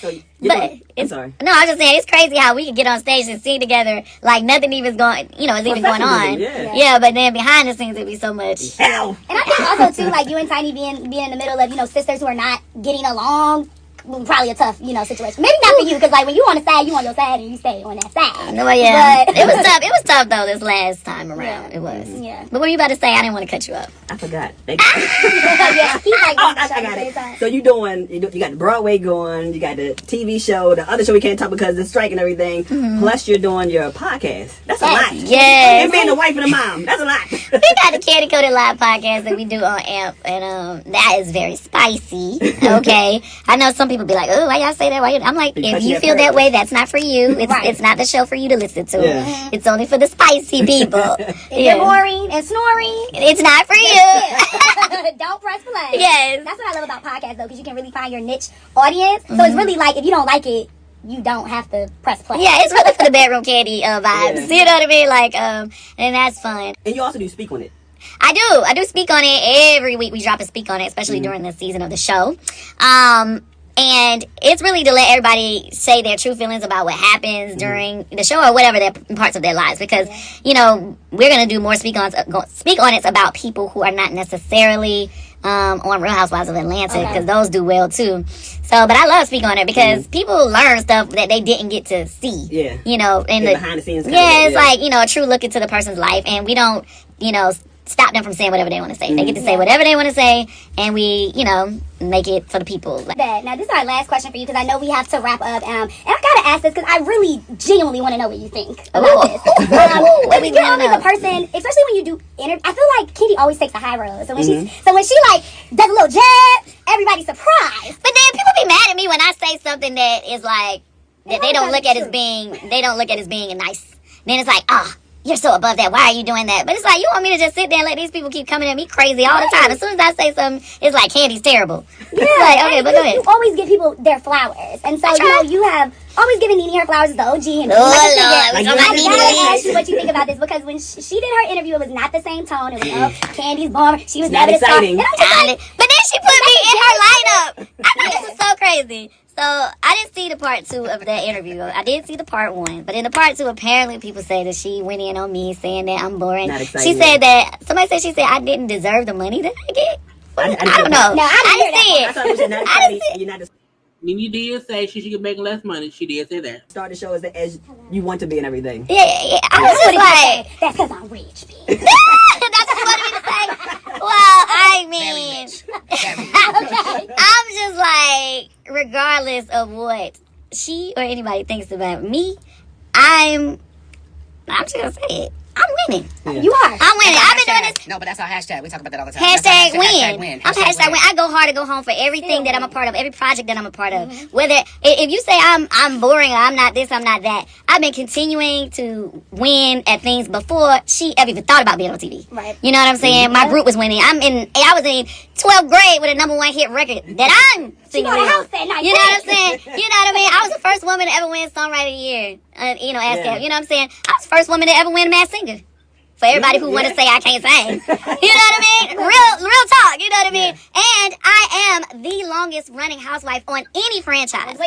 So, you
But
know, I'm
it's,
sorry.
no, I was just saying it's crazy how we can get on stage and sing together like nothing even going, is even going on.
Professionalism,
Yeah, but then behind the scenes it'd be so much.
Hell.
And I think also too, like you and Tiny being in the middle of sisters who are not getting along, probably a tough situation. Maybe not for you, because like when you on the side, you on your side and you stay on that side.
No, yeah,
But-
it was tough. It was tough though this last time around.
Yeah.
It was.
Yeah.
But what were you about to say? I didn't want to cut you up.
I forgot. Thank you.
Yeah, he's like,
Oh, I got it. So you got the Broadway going, you got the TV show, the other show we can't talk because of the strike and everything. Plus you're doing your podcast. That's a lot.
Yes.
And being the wife and the mom. That's a lot.
We got the Candy Coated Live podcast that we do on AMP, and that is very spicy. Okay, I know some people be like, "Oh, why y'all say that?" I'm like,
Because
if
you
you
have
feel that
purpose.
way, that's not for you. It's
Right.
it's not the show for you to listen to.
Yeah.
It's only for the spicy people.
If you're boring and snoring,
It's not for you.
don't press play.
Yes.
That's what I love about podcasts though, because you can really find your niche audience. So it's really like if you don't like it, you don't have to press play.
Yeah, it's really for the bedroom candy vibes.
Yeah.
You know what I mean? Like, and that's fun.
And you also do speak on it.
I do speak on it every week. We drop a speak on it, especially during the season of the show. And it's really to let everybody say their true feelings about what happens during the show or whatever their parts of their lives, because we're gonna do more speak on it about people who are not necessarily on Real Housewives of Atlanta, because those do well too. So, but I love speak on it because people learn stuff that they didn't get to see.
Yeah.
In the
behind the scenes.
yeah, it's like a true look into the person's life, and we don't stop them from saying whatever they want to say. They get to say whatever they want to say, and we make it for the people.
Bad. Now this is our last question for you, because I know we have to wrap up. And I gotta ask this because I really genuinely want to know what you think about this.
What we
You're
gonna
always
know?
a person, especially when you do interviews. I feel like Kandi always takes the high road. So when she like does a little jab, everybody's surprised.
But then people be mad at me when I say something that is like that they don't look at as
true.
being nice. Then it's like, you're so above that. Why are you doing that? But it's like, you want me to just sit there and let these people keep coming at me crazy all the time. As soon as I say something, it's like Candy's terrible.
Yeah,
Like, okay,
and
but go ahead.
you always give people their flowers, and so you have always given Nene her flowers as the OG. And
Oh, Lord, we
I
talking about
gotta
Nene.
ask you what you think about this, because when she did her interview, it was not the same tone. It was Candy's bomber. She was
Not
never the star.
exciting.
And I'm just like,
But then she put me in her lineup. I think this is so crazy. So I didn't see the part 2 of that interview. I did see the part 1, but in the part 2, apparently people say that she went in on me saying that I'm boring.
Not exciting.
She said that she said I didn't deserve the money that I get.
I
I don't know.
No, I didn't
I
hear
I
didn't
thought it was
see it.
not
I
exciting.
didn't see it.
You're not the
Nene did say she should get making less money. She did say that.
start the show as you want to be and everything.
Yeah. I was just like,
that's because I'm rich, bitch.
that's what you wanted me to say. Well, I mean, I'm just like, regardless of what she or anybody thinks about me, I'm just gonna say it. I'm winning.
You are.
I'm winning. I've been doing this.
No, but that's our hashtag. We talk about that all the time.
Hashtag
That's our
win. I'm hashtag win. I go hard to go home for everything that I'm a part of, every project that I'm a part of. Whether if you say I'm boring or I'm not this, I'm not that. I've been continuing to win at things before she ever even thought about being on TV.
Right.
You know what I'm saying? My group was winning. I was in 12th grade with a #1 hit record that I'm singing
bought a
with.
house that night.
You know what I'm saying? You know what I mean? I was the first woman to ever win Songwriter of the Year. ASCAP. You know what I'm saying? I was the first woman to ever win Masked Singer. For everybody who want to say I can't sing. You know what I mean? Real talk. You know what I mean? And I am the longest running housewife on any franchise.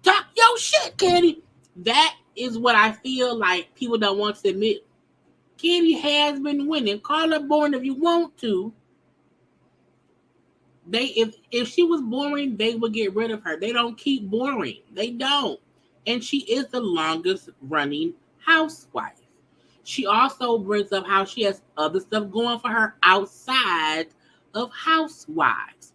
Talk your shit, Kandi. That is what I feel like people don't want to admit. Kandi has been winning. Call her boring if you want to. If she was boring, they would get rid of her. They don't keep boring. They don't. And she is the longest running housewife. She also brings up how she has other stuff going for her outside of Housewives.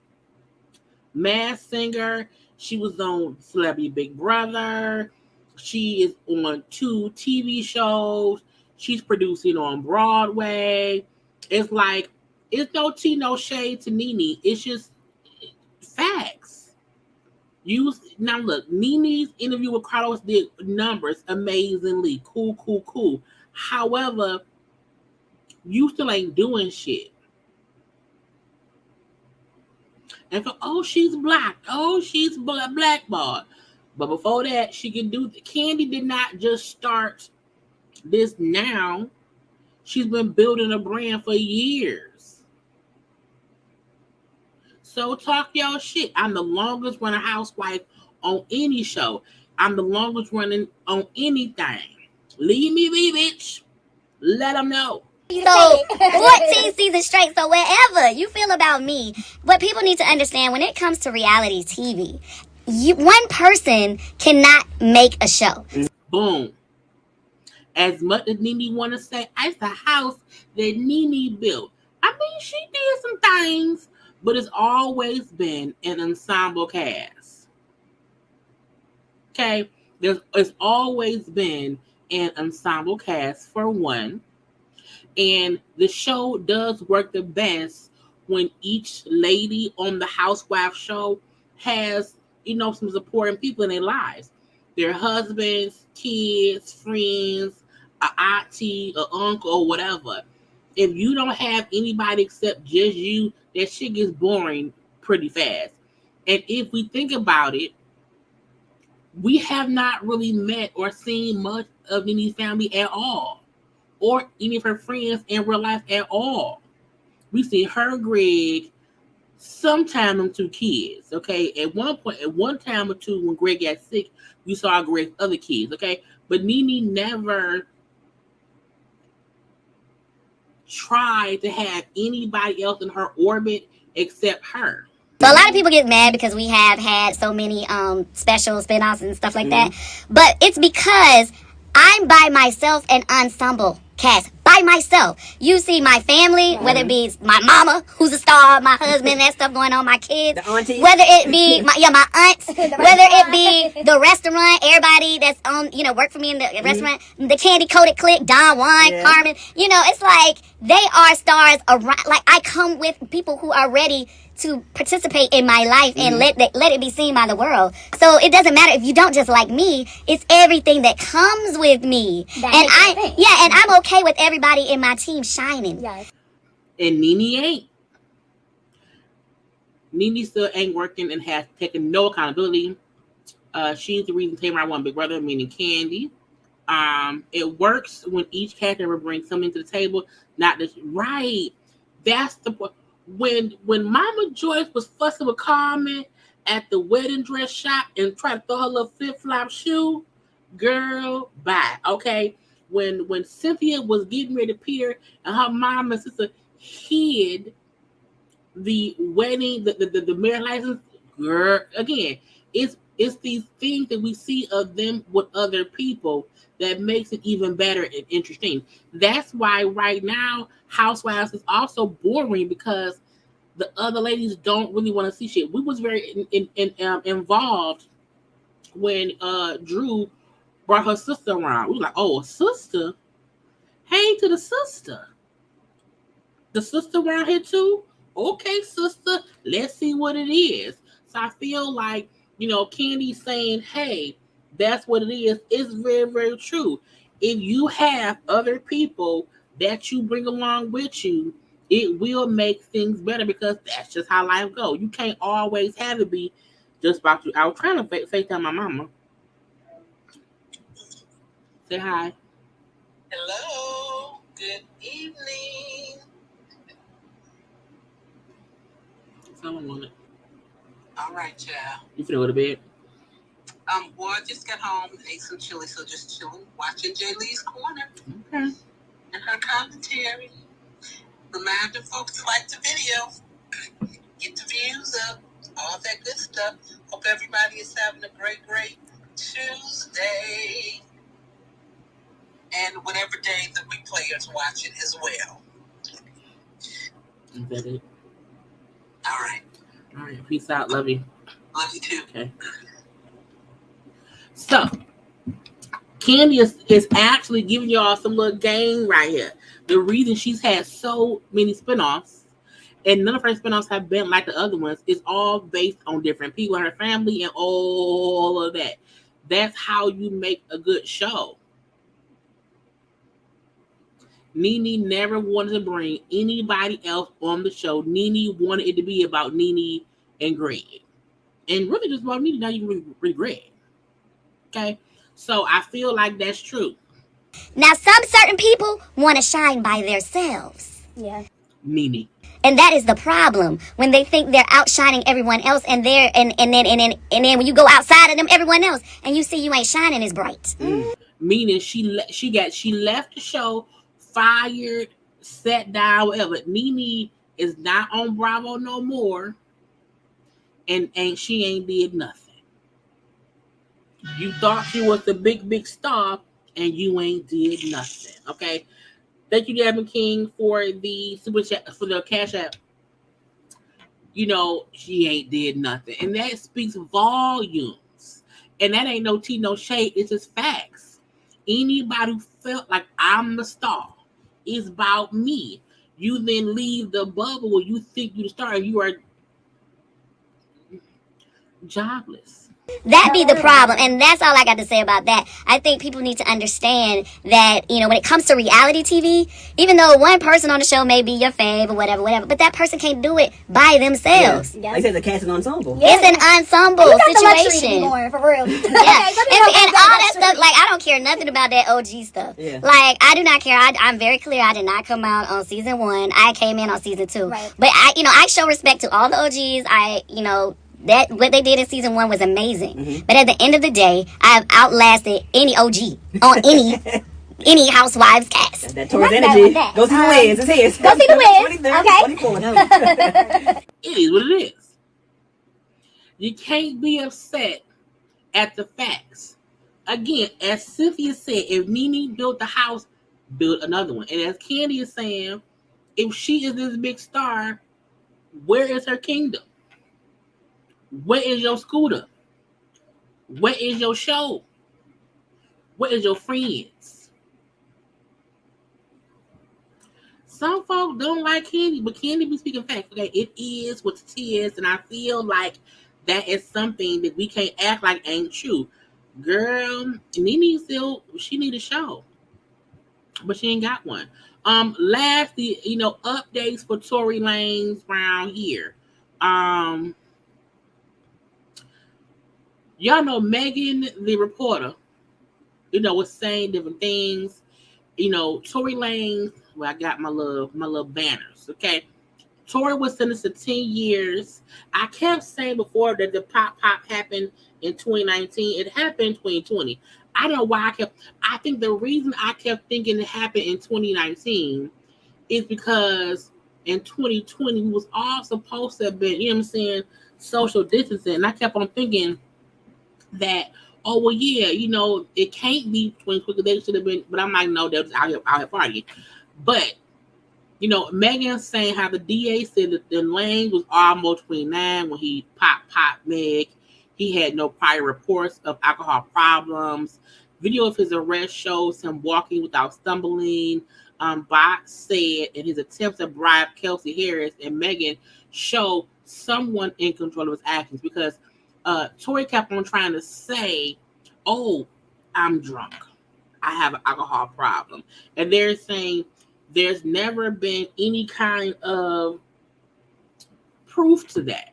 Masked Singer. She was on Celebrity Big Brother. She is on 2 TV shows. She's producing on Broadway. It's like, it's no tea, no shade to Nene. It's just facts. Now look, Nene's interview with Carlos did numbers amazingly. Cool. However, you still ain't doing shit. And for, she's black. She's blackballed. But before that, she can do. Kandi did not just start this now. She's been building a brand for years. So talk your shit. I'm the longest running housewife on any show. I'm the longest running on anything. Leave me be, bitch. Let them know.
So 14 seasons straight. So wherever you feel about me, what people need to understand when it comes to reality TV, one person cannot make a show.
Boom. As much as Nene want to say, it's a house that Nene built. I mean, she did some things, but it's always been an ensemble cast. Okay? It's always been an ensemble cast, for one. And the show does work the best when each lady on the Housewives show has, some supporting people in their lives. Their husbands, kids, friends, an auntie, an uncle, or whatever. If you don't have anybody except just you, that shit gets boring pretty fast. And if we think about it, we have not really met or seen much of Nene's family at all, or any of her friends in real life at all. We see her, Greg, sometime them 2 kids, okay? At one time or two, when Greg got sick, we saw Greg's other kids, okay? But Nene never tried to have anybody else in her orbit except her.
So a lot of people get mad because we have had so many special spinoffs and stuff like that. But it's because I'm by myself an ensemble cast. By myself. You see my family, whether it be my mama, who's a star, my husband, that stuff going on, my kids.
The aunties.
Whether it be my aunts, whether it be the restaurant, everybody that's on, work for me in the restaurant, the Candy Coated Clique, Don Juan, Carmen. It's like they are stars around. Like, I come with people who are ready to participate in my life and let it be seen by the world. So it doesn't matter if you don't just like me, it's everything that comes with me. And I'm okay with everybody in my team shining.
Yes.
And Nene ain't. Nene still ain't working and has taken no accountability. She's the reason Tamar won Big Brother, meaning Kandi. It works when each cast member brings something to the table, not just right. That's the point. When Mama Joyce was fussing with Carmen at the wedding dress shop and tried to throw her little flip-flop shoe, girl, bye. Okay. When Cynthia was getting ready to appear and her mom and sister hid the wedding, the marriage license, girl, again, it's these things that we see of them with other people that makes it even better and interesting. That's why right now Housewives is also boring, because the other ladies don't really want to see shit. We was very involved when Drew brought her sister around. We were like, oh, a sister? Hey to the sister. The sister around here too? Okay, sister, let's see what it is. So I feel like, Kandi saying, hey, that's what it is very, very true. If you have other people that you bring along with you, it will make things better, because that's just how life goes. You can't always have it be just about you. I was trying to FaceTime my mama. Say hi.
Hello. Good evening.
Someone want it.
All right, child.
You finna go to bed?
Well, I just got home and ate some chili, so just chilling, watching Jaylee's Corner
Okay.
and her commentary. Reminding folks to like the video, get the views up, all that good stuff. Hope everybody is having a great Tuesday. And whatever day the replay is watching as well.
Is that it?
All right.
All right. Peace out. Love you.
Love you too.
Okay. So, Kandi is actually giving y'all some little game right here. The reason she's had so many spinoffs, and none of her spinoffs have been like the other ones, is all based on different people, her family, and all of that. That's how you make a good show. Nene never wanted to bring anybody else on the show. Nene wanted it to be about Nene and Greg. And really just about Nene, now you can regret. Okay? So I feel like that's true.
Now, some certain people want to shine by themselves.
Yeah.
Nene.
And that is the problem, when they think they're outshining everyone else, and then when you go outside of them, everyone else, and you see you ain't shining as bright.
Meaning she left the show, fired, sat down, whatever. Nene is not on Bravo no more, and she ain't did nothing. You thought she was the big star, and you ain't did nothing. Okay. Thank you, Devin King, for the super chat, for the cash app. You know, she ain't did nothing. And that speaks volumes. And that ain't no tea, no shade. It's just facts. Anybody who felt like I'm the star, it's about me. You then leave the bubble where you think you're the star and you are jobless.
That be the problem, and that's all I got to say about that. I think people need to understand that, you know, when it comes to reality TV, even though one person on the show may be your fave or whatever, but that person can't do it by themselves.
Yeah. Like I said, the cast is an ensemble.
Yeah. It's an ensemble situation.
More, for real.
Yeah, and all that stuff. Like, I don't care nothing about that OG stuff.
Yeah.
Like, I do not care. I'm very clear. I did not come out on season 1. I came in on season 2.
Right.
But I show respect to all the OGs. That what they did in season 1 was amazing. Mm-hmm. But at the end of the day, I've outlasted any OG on any Housewives cast.
That Tory's energy. Go see the Wiz. It's his.
Go see the Wiz. Okay.
It is what it is. You can't be upset at the facts. Again, as Cynthia said, if Nene built the house, build another one. And as Kandi is saying, if she is this big star, where is her kingdom? Where is your scooter? Where is your show? Where is your friends? Some folks don't like Kandi, but Kandi be speaking facts. Okay, it is what it is, and I feel like that is something that we can't act like ain't true. Girl, Nene she need a show, but she ain't got one. Lastly, updates for Tory Lanez around here. Y'all know Megan, the reporter, was saying different things. Tory Lanez, well, I got my little banners, okay? Tory was sentenced to 10 years. I kept saying before that the pop happened in 2019. It happened in 2020. I don't know why I think the reason I kept thinking it happened in 2019 is because in 2020, we was all supposed to have been, social distancing. And I kept on thinking that, oh, well, yeah, it can't be 2020. They should have been, but I'm like, no, they was out here partying. But, Megan's saying how the DA said that the Lane was almost 29 when he popped Meg. He had no prior reports of alcohol problems. Video of his arrest shows him walking without stumbling. Bot said in his attempts to bribe Kelsey Harris and Megan show someone in control of his actions, because Tory kept on trying to say, oh, I'm drunk. I have an alcohol problem. And they're saying there's never been any kind of proof to that.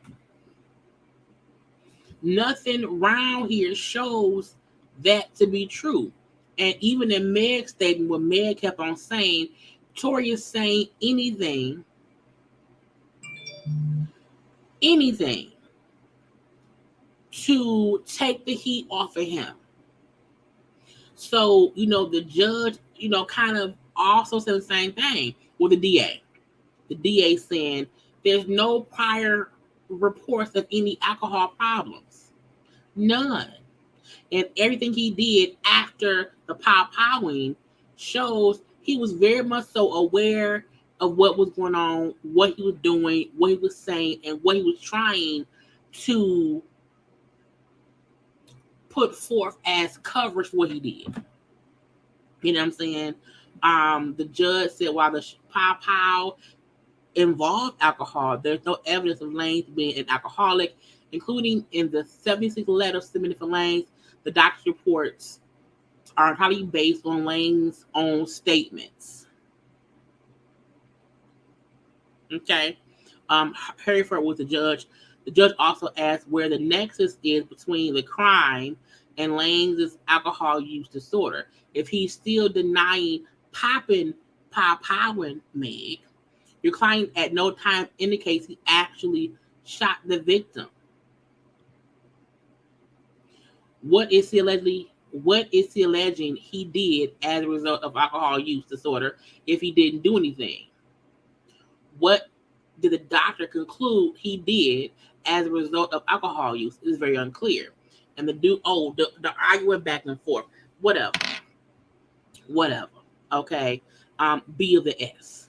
Nothing around here shows that to be true. And even in Meg's statement, what Meg kept on saying, Tory is saying anything to take the heat off of him. So, the judge, kind of also said the same thing with the DA. The DA saying there's no prior reports of any alcohol problems. None. And everything he did after the powwowing shows he was very much so aware of what was going on, what he was doing, what he was saying, and what he was trying to put forth as coverage for what he did. You know what I'm saying? The judge said while the pow involved alcohol, there's no evidence of Lanez being an alcoholic, including in the 76 letters submitted for Lanez. The doctor's reports are probably based on Lanez's own statements. Okay. Hereford was the judge. The judge also asked where the nexus is between the crime and Lanez's alcohol use disorder. If he's still denying powwowing Meg, your client at no time indicates he actually shot the victim. What is he alleging he did as a result of alcohol use disorder if he didn't do anything? What did the doctor conclude he did as a result of alcohol use? It is very unclear. And the arguing back and forth. Whatever. Okay. B of the S.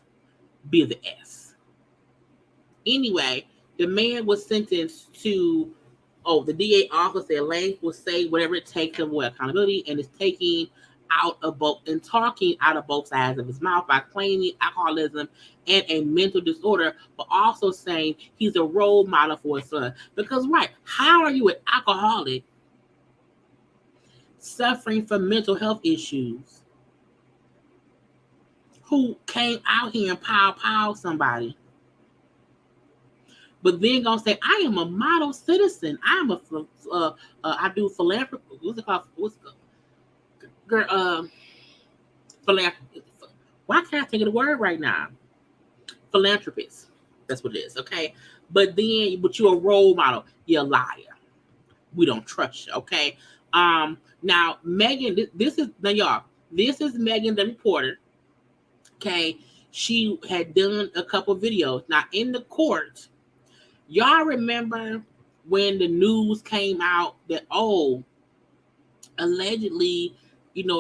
Anyway, the man was sentenced to, the DA also said Lanez will say whatever it takes to avoid accountability and is talking out of both sides of his mouth by claiming alcoholism and a mental disorder, but also saying he's a role model for his son. Because, right, how are you an alcoholic suffering from mental health issues who came out here and pow somebody, but then gonna say, I am a model citizen. I do philanthropy. What's it called? Philanthropy. Why can't I think of the word right now? Philanthropist. That's what it is. Okay. But you're a role model. You're a liar. We don't trust you. Okay. Now Megan, this is Megan, the reporter. Okay. She had done a couple videos. Now in the court, y'all remember when the news came out that, allegedly,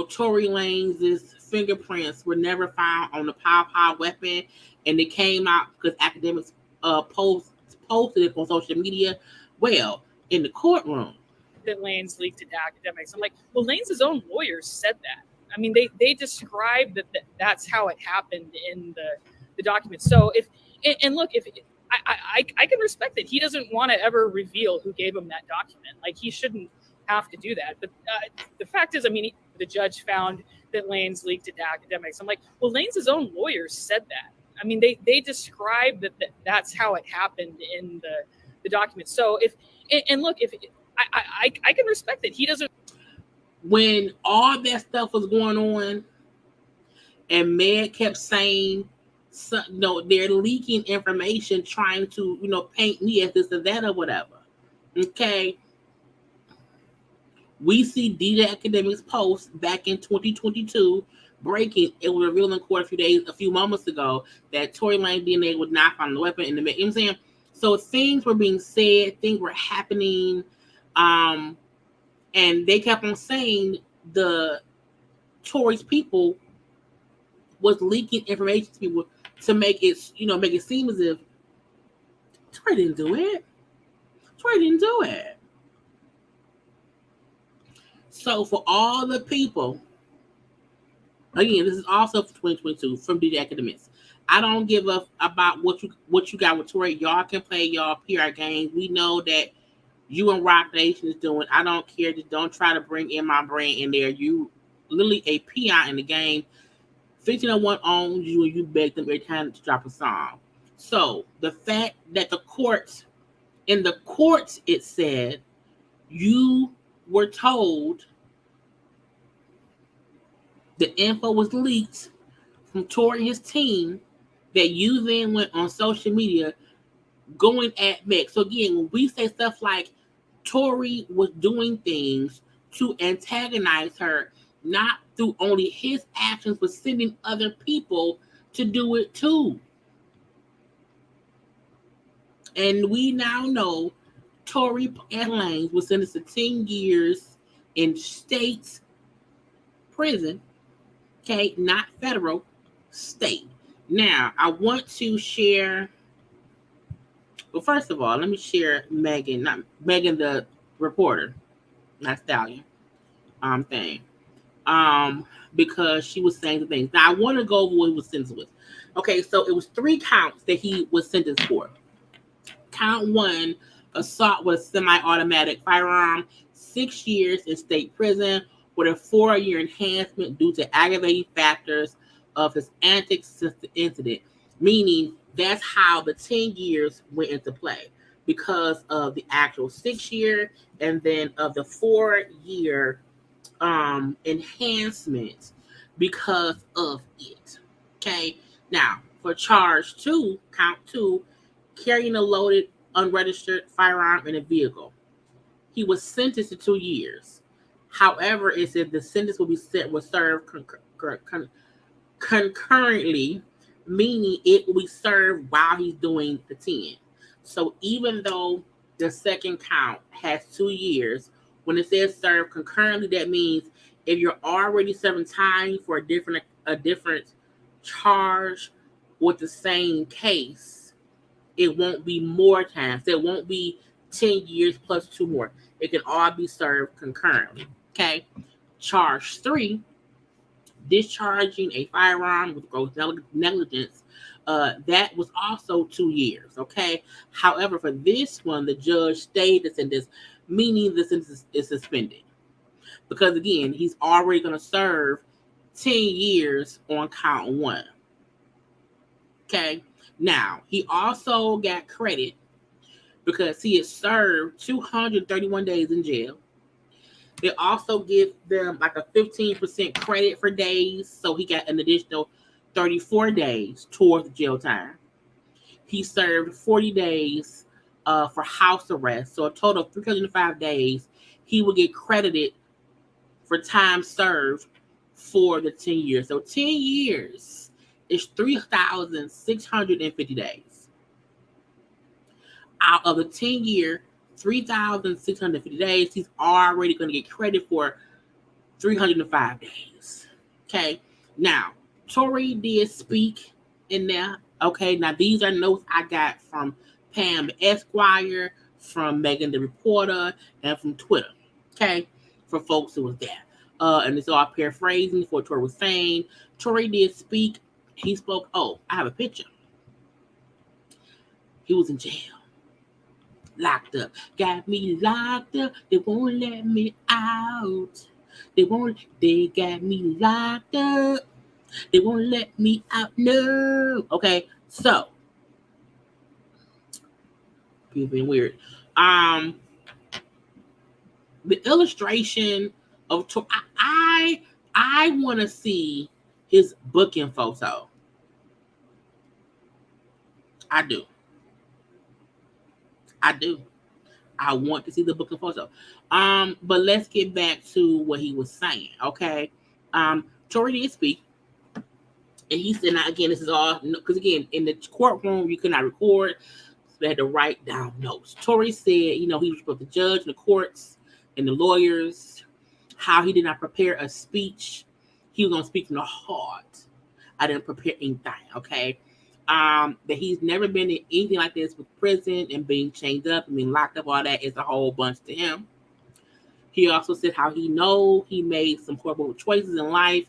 Tory Lanez's fingerprints were never found on the pow weapon, and it came out because academics posted it on social media. Well, in the courtroom,
that Lanez leaked it to academics. I'm like, well, Lanez's own lawyers said that. I mean, they described that's how it happened in the documents. So if I can respect that he doesn't want to ever reveal who gave him that document. Like, he shouldn't have to do that. But the fact is, I mean, the judge found that Lanez leaked it to academics. I'm like, well, Lanez's own lawyers said that. I mean, they described that's how it happened in the documents. So if I can respect that he doesn't.
When all that stuff was going on, and Meg kept saying, they're leaking information, trying to, paint me as this or that or whatever. Okay. We see DJ Academics post back in 2022 breaking. It was revealed in court a few moments ago that Tory Lanez DNA was not found on the weapon in the. You know what I'm saying? So things were being said, things were happening, and they kept on saying the Tory's people was leaking information to people to make it seem as if Tory didn't do it. So for all the people, again, this is also for 2022 from DJ Academics. I don't give up about what you got with Tory. Y'all can play y'all PR games. We know that you and Rock Nation is doing. I don't care. Just don't try to bring in my brain in there. You literally a PI in the game. 1501 owns you, and you beg them every time to drop a song. So the fact that in the courts, it said you were told the info was leaked from Tory and his team, that you then went on social media going at Meg. So again, when we say stuff like Tory was doing things to antagonize her, not through only his actions, but sending other people to do it too. And we now know Tory Lanez was sentenced to 10 years in state prison, okay, not federal, state. Now, I want to share, well, first of all, let me share Megan, not Megan the reporter, not Stallion, thing. Because she was saying the things. Now, I want to go over what he was sentenced with. Okay, so it was 3 counts that he was sentenced for. Count 1, assault with a semi-automatic firearm, 6 years in state prison with a 4-year enhancement due to aggravating factors of his antics since the incident. Meaning that's how the 10 years went into play, because of the actual 6-year and then of the 4-year enhancement because of it. Okay. Now, for charge 2, count 2, carrying a loaded, unregistered firearm in a vehicle, he was sentenced to 2 years. However, it said the sentence will served concurrently, meaning it will be served while he's doing the 10. So even though the second count has 2 years, when it says serve concurrently, that means if you're already serving time for a different charge with the same case, it won't be more time. So it won't be 10 years plus 2 more. It can all be served concurrently. Okay. Charge 3, discharging a firearm with gross negligence. That was also 2 years. Okay. However, for this one, the judge stayed the sentence, meaning the sentence is suspended. Because again, he's already going to serve 10 years on count 1. Okay. Now, he also got credit because he had served 231 days in jail. They also give them like a 15% credit for days. So he got an additional 34 days towards jail time. He served 40 days for house arrest. So a total of 305 days, he will get credited for time served for the 10 years. So 10 years is 3,650 days. Out of the 10-year, 3,650 days, he's already going to get credit for 305 days. Okay. Now, Tory did speak in there. Okay. Now, these are notes I got from Pam Esquire, from Megan the reporter, and from Twitter. Okay. For folks who was there. And it's all paraphrasing for what Tory was saying. Tory did speak. He spoke. Oh, I have a picture. He was in jail. Locked up. Got me locked up. They won't let me out. They got me locked up. They won't let me out. No. Okay. So. People being weird. The illustration of I want to see his booking photo. I do. I want to see the booking photo. But let's get back to what he was saying. Okay. Tory did speak. And he said, now again, this is all because again, in the courtroom, you could not record. So they had to write down notes. Tory said, he was supposed to judge in the courts and the lawyers, how he did not prepare a speech. He was going to speak from the heart. I didn't prepare anything. Okay. That he's never been in anything like this with prison and being chained up and being locked up. All that is a whole bunch to him. He also said how he made some horrible choices in life,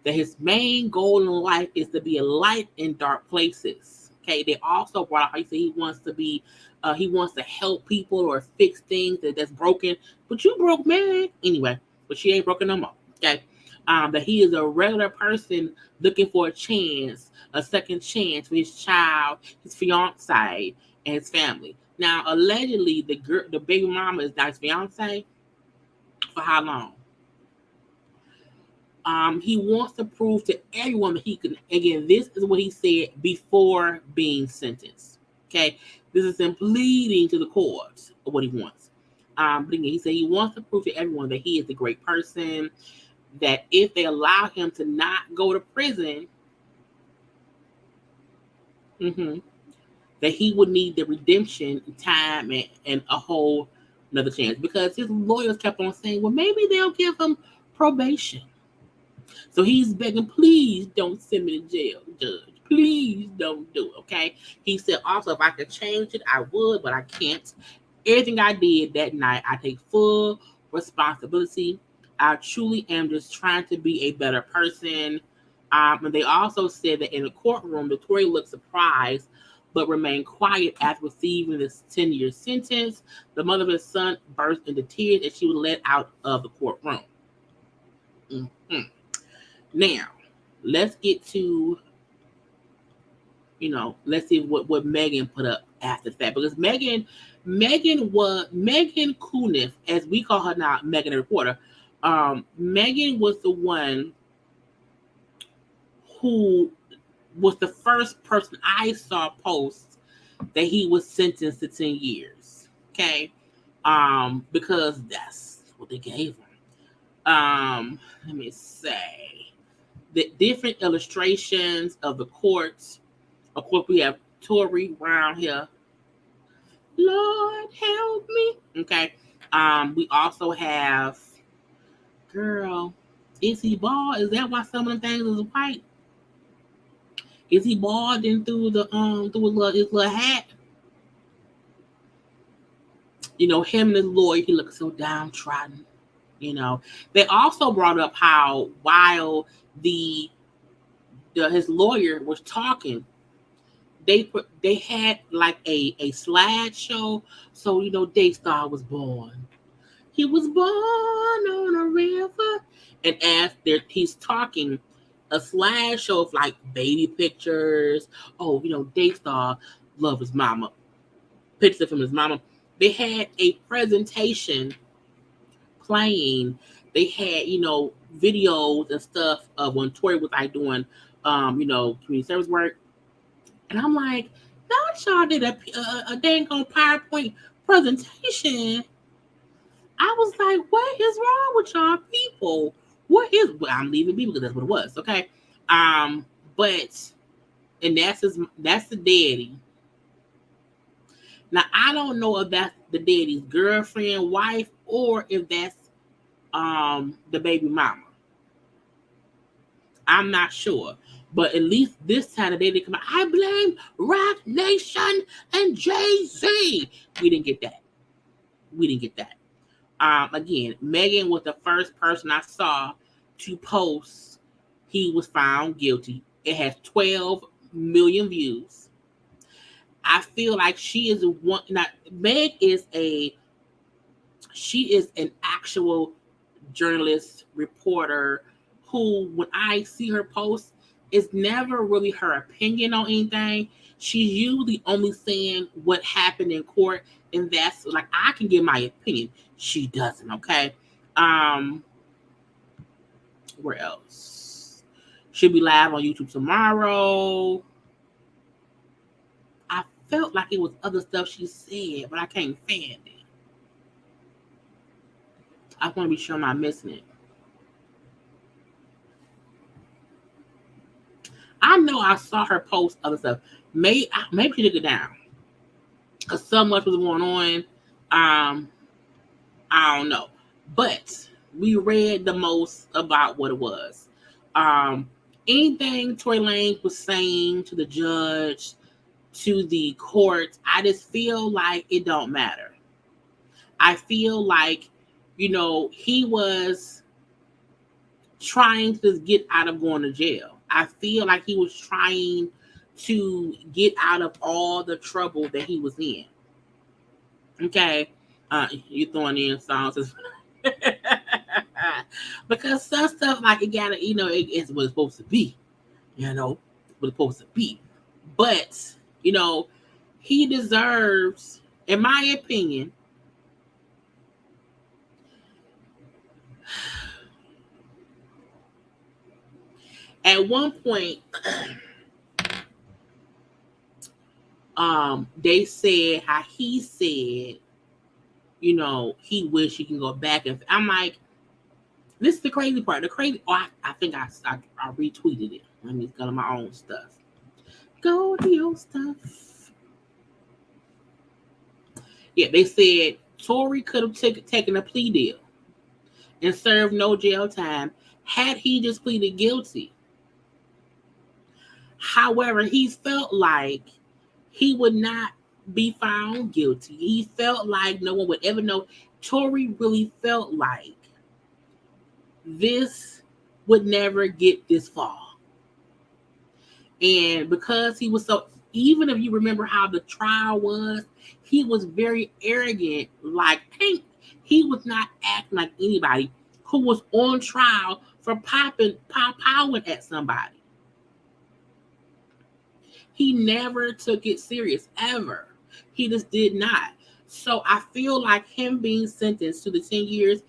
that his main goal in life is to be a light in dark places. Okay. They also brought up how he said he wants to help people or fix things that's broken, but you broke, man. Anyway, but she ain't broken no more. Okay. That he is a regular person looking for a second chance for his child, his fiance, and his family. Now, allegedly, the baby mama is not his fiance. For how long? He wants to prove to everyone that he can. Again, this is what he said before being sentenced. Okay, this is him pleading to the courts of what he wants. But again, he said he wants to prove to everyone that he is a great person, that if they allow him to not go to prison, that he would need the redemption time and a whole another chance, because his lawyers kept on saying, well, maybe they'll give him probation. So he's begging, please don't send me to jail, judge. Please don't do it, okay? He said, also, if I could change it, I would, but I can't. Everything I did that night, I take full responsibility. I truly am just trying to be a better person. And they also said that in the courtroom, the Tory looked surprised but remained quiet after receiving this 10-year sentence. The mother of his son burst into tears as she was led out of the courtroom. Now, let's get to, let's see what Megan put up after that. Because Megan Kuniff, as we call her now, Megan the reporter, Megan was the one who was the first person I saw post that he was sentenced to 10 years. Okay. Because that's what they gave him. Let me say the different illustrations of the courts. Of course, we have Tory around here. Lord help me. Okay. We also have, girl, is he bald? Is that why some of them things is white? Is he bald and through his little hat? Him and his lawyer, he looked so downtrodden. They also brought up how while his lawyer was talking, they had like a slideshow. So Daystar was born. He was born on a river, and as he's talking, a slideshow of like baby pictures. Oh, Daystar love his mama. Pictures from his mama. They had a presentation playing. They had, videos and stuff of when Tory was like doing, community service work. And I'm like, not y'all did a dang on PowerPoint presentation. I was like, what is wrong with y'all people? I'm leaving people because that's what it was, okay? But that's the daddy. Now I don't know if that's the daddy's girlfriend, wife, or if that's the baby mama. I'm not sure. But at least this time the daddy come out, I blame Rock Nation and Jay-Z. We didn't get that. Again, Megan was the first person I saw to post he was found guilty. It has 12 million views. I feel like she is one. Now, Meg is an actual journalist, reporter who, when I see her post, it's never really her opinion on anything. She's usually only saying what happened in court, and that's like, I can give my opinion. She doesn't, okay? Where else? She'll be live on YouTube tomorrow. I felt like it was other stuff she said, but I can't find it. I want to be sure I'm not missing it. I know I saw her post other stuff. Maybe she took it down because so much was going on. I don't know, but we read the most about what it was. Anything Tory Lanez was saying to the judge, to the court, I just feel like it don't matter. I feel like, he was trying to just get out of going to jail. I feel like he was trying to get out of all the trouble that he was in. Okay. You throwing in songs. Because some stuff, like, it gotta, it's what it's supposed to be. What it's supposed to be. But, he deserves, in my opinion, at one point, they said how he said he wished he can go back. And I'm like, this is the crazy part. I think I retweeted it. Let me go to my own stuff. Go to your stuff. Yeah, they said Tory could have taken a plea deal and served no jail time had he just pleaded guilty. However, he felt like he would not be found guilty. He felt like no one would ever know. Tory really felt like this would never get this far. And because he was so, even if you remember how the trial was, he was very arrogant. Like, he was not acting like anybody who was on trial for powing at somebody. He never took it serious, ever. He just did not. So I feel like him being sentenced to the 10 years,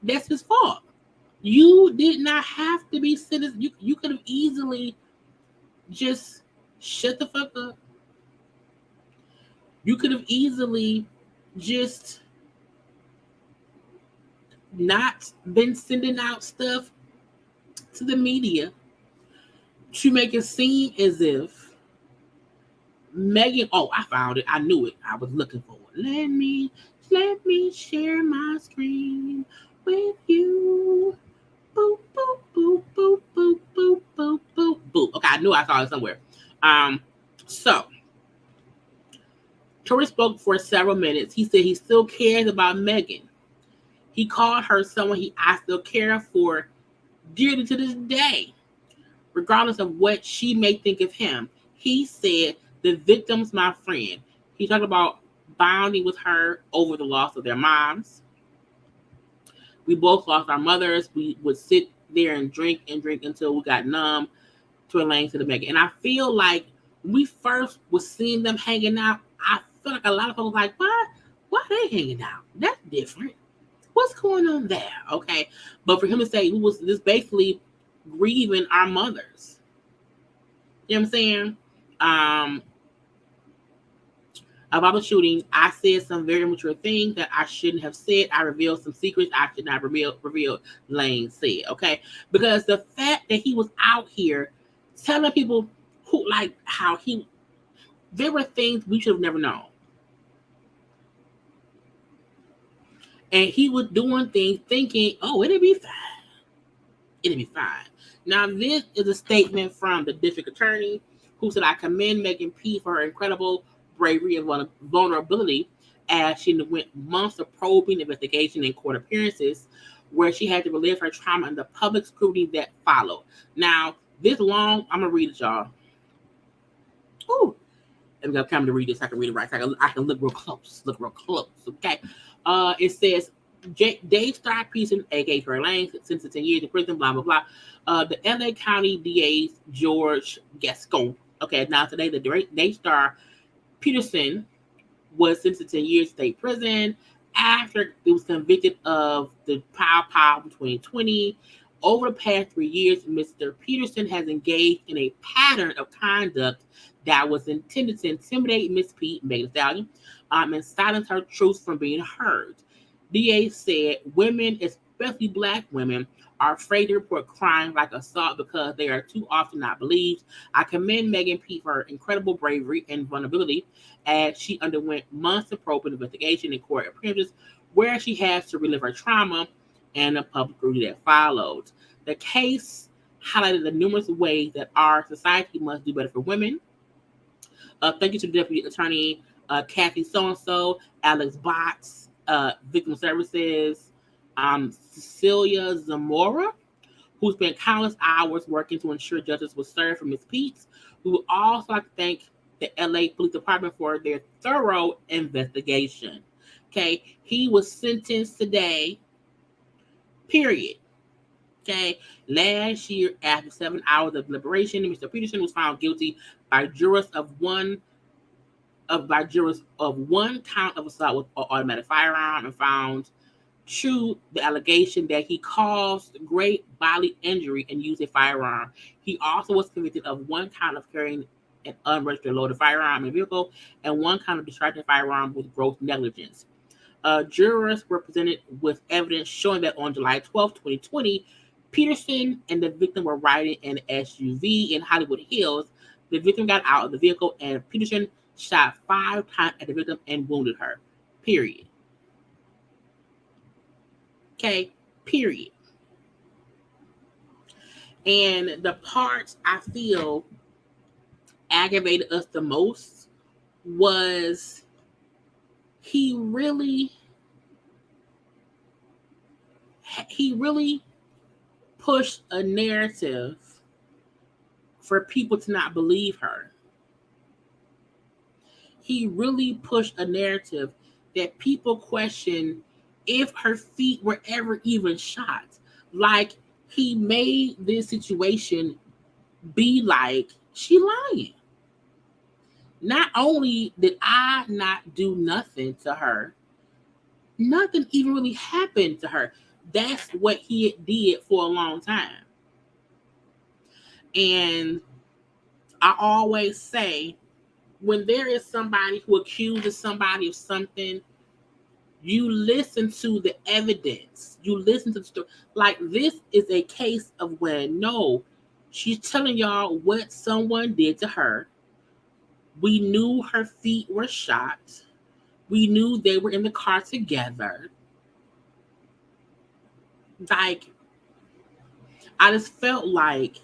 that's his fault. You did not have to be sentenced. You could have easily just shut the fuck up. You could have easily just not been sending out stuff to the media to make it seem as if Megan, I found it. I knew it. I was looking for it. Let me share my screen with you. Boop, boop, boop, boop, boop, boop, boop, boop, boop. Okay, I knew I saw it somewhere. So Tory spoke for several minutes. He said he still cares about Megan. He called her someone I still care for dearly to this day, regardless of what she may think of him. He said, the victim's my friend. He talked about bonding with her over the loss of their moms. We both lost our mothers. We would sit there and drink until we got numb. Tory Lanez to the Megan. And I feel like we first was seeing them hanging out. I feel like a lot of people was like, why are they hanging out? That's different. What's going on there? Okay. But for him to say, we was just basically grieving our mothers. You know what I'm saying? About the shooting, I said some very mature things that I shouldn't have said. I revealed some secrets I should not reveal, Lane said, okay? Because the fact that he was out here telling people there were things we should have never known. And he was doing things thinking, it'll be fine. It'll be fine. Now, this is a statement from the district attorney who said, I commend Megan P. for her incredible bravery and vulnerability as she went months of probing, investigation, and court appearances where she had to relive her trauma and the public scrutiny that followed. Now, this long, I'm going to read it, y'all. Ooh. I'm going to come to read this. I can read it right. So I can look real close. Okay. It says, Dave Star Pearson, a.k.a. Tory Lanez, sentenced to 10 years in prison, blah, blah, blah. The LA County DA, George Gascon. Okay, now today, the Dave Star Peterson was sentenced to 10 years state prison after he was convicted of the pow between 20. Over the past 3 years, Mr. Peterson has engaged in a pattern of conduct that was intended to intimidate Miss P, Megan Thee Stallion, and silence her truth from being heard. DA said women, especially Black women, are afraid to report crimes like assault because they are too often not believed. I commend Megan P. for her incredible bravery and vulnerability as she underwent months of probing, investigation, and court appearances where she has to relive her trauma and the public scrutiny that followed. The case highlighted the numerous ways that our society must do better for women. Thank you to the Deputy Attorney Kathy So-and-so, Alex Botts, Victim Services, Cecilia Zamora, who spent countless hours working to ensure justice was served for Ms. Peets. We would also like to thank the LA Police Department for their thorough investigation. Okay, he was sentenced today, period. Okay, last year, after 7 hours of deliberation, Mr. Peterson was found guilty by jurors of one count of assault with an automatic firearm and found true the allegation that he caused great bodily injury and used a firearm. He also was convicted of one count of carrying an unregistered loaded firearm in a vehicle and one count of discharging a firearm with gross negligence. Jurors were presented with evidence showing that on July 12, 2020, Peterson and the victim were riding in an SUV in Hollywood Hills. The victim got out of the vehicle and Peterson shot 5 times at the victim and wounded her. Period. Okay, period. And the part I feel aggravated us the most was he really pushed a narrative for people to not believe her. He really pushed a narrative that people question if her feet were ever even shot. Like, he made this situation be like she lying. Not only did I not do nothing to her, nothing even really happened to her. That's what he did for a long time. And I always say, when there is somebody who accuses somebody of something, you listen to the evidence. You listen to the story. Like, this is a case of when, no, she's telling y'all what someone did to her. We knew her feet were shot. We knew they were in the car together. Like, I just felt like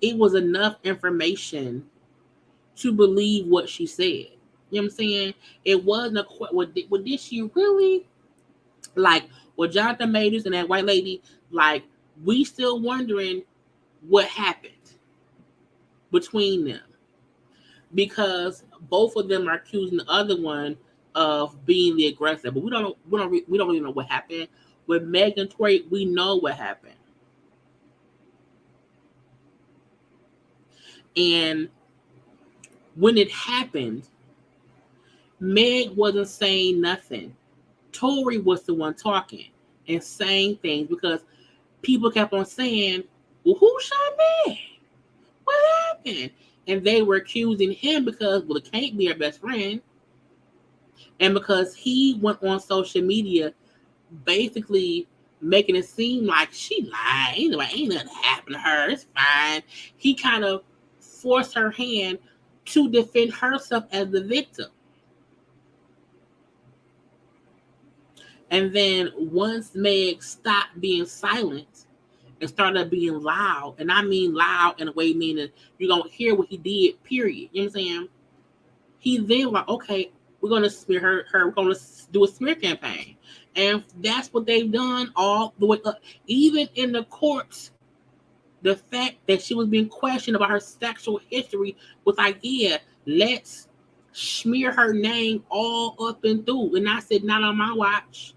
it was enough information to believe what she said. You know what I'm saying? It wasn't a what did she really? Like, with Jonathan Majors and that white lady, like, we still wondering what happened between them. Because both of them are accusing the other one of being the aggressor. But we don't really know what happened. With Meg and Tory, we know what happened. And when it happened, Meg wasn't saying nothing. Tory was the one talking and saying things because people kept on saying, well, who shot Meg? What happened? And they were accusing him because, well, it can't be her best friend. And because he went on social media basically making it seem like she lied. Ain't nothing happened to her. It's fine. He kind of forced her hand to defend herself as the victim. And then once Meg stopped being silent and started being loud, and I mean loud in a way meaning you're going to hear what he did, period. You know what I'm saying? He then was like, okay, we're going to smear her. We're going to do a smear campaign. And that's what they've done all the way up. Even in the courts, the fact that she was being questioned about her sexual history was like, yeah, let's smear her name all up and through. And I said, not on my watch.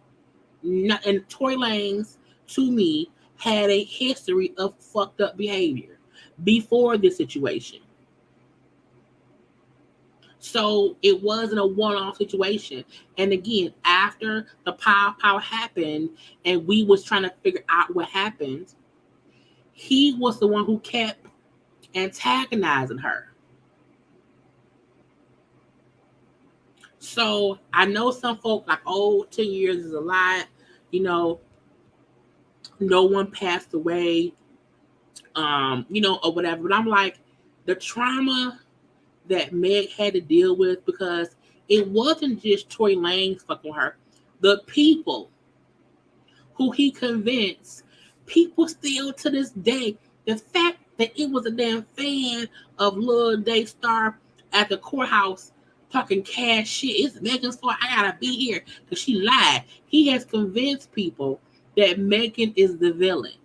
Not, and Tory Lanez, to me, had a history of fucked up behavior before this situation. So it wasn't a one-off situation. And again, after the pow happened and we was trying to figure out what happened, he was the one who kept antagonizing her. So I know some folk like, oh, 10 years is a lot. You know, no one passed away, you know, or whatever. But I'm like, the trauma that Meg had to deal with, because it wasn't just Tory Lanez fucking with her. The people who he convinced, people still to this day, the fact that it was a damn fan of Lil Daystar at the courthouse talking cash shit, it's Megan's fault, I gotta be here because she lied. He has convinced people that Megan is the villain.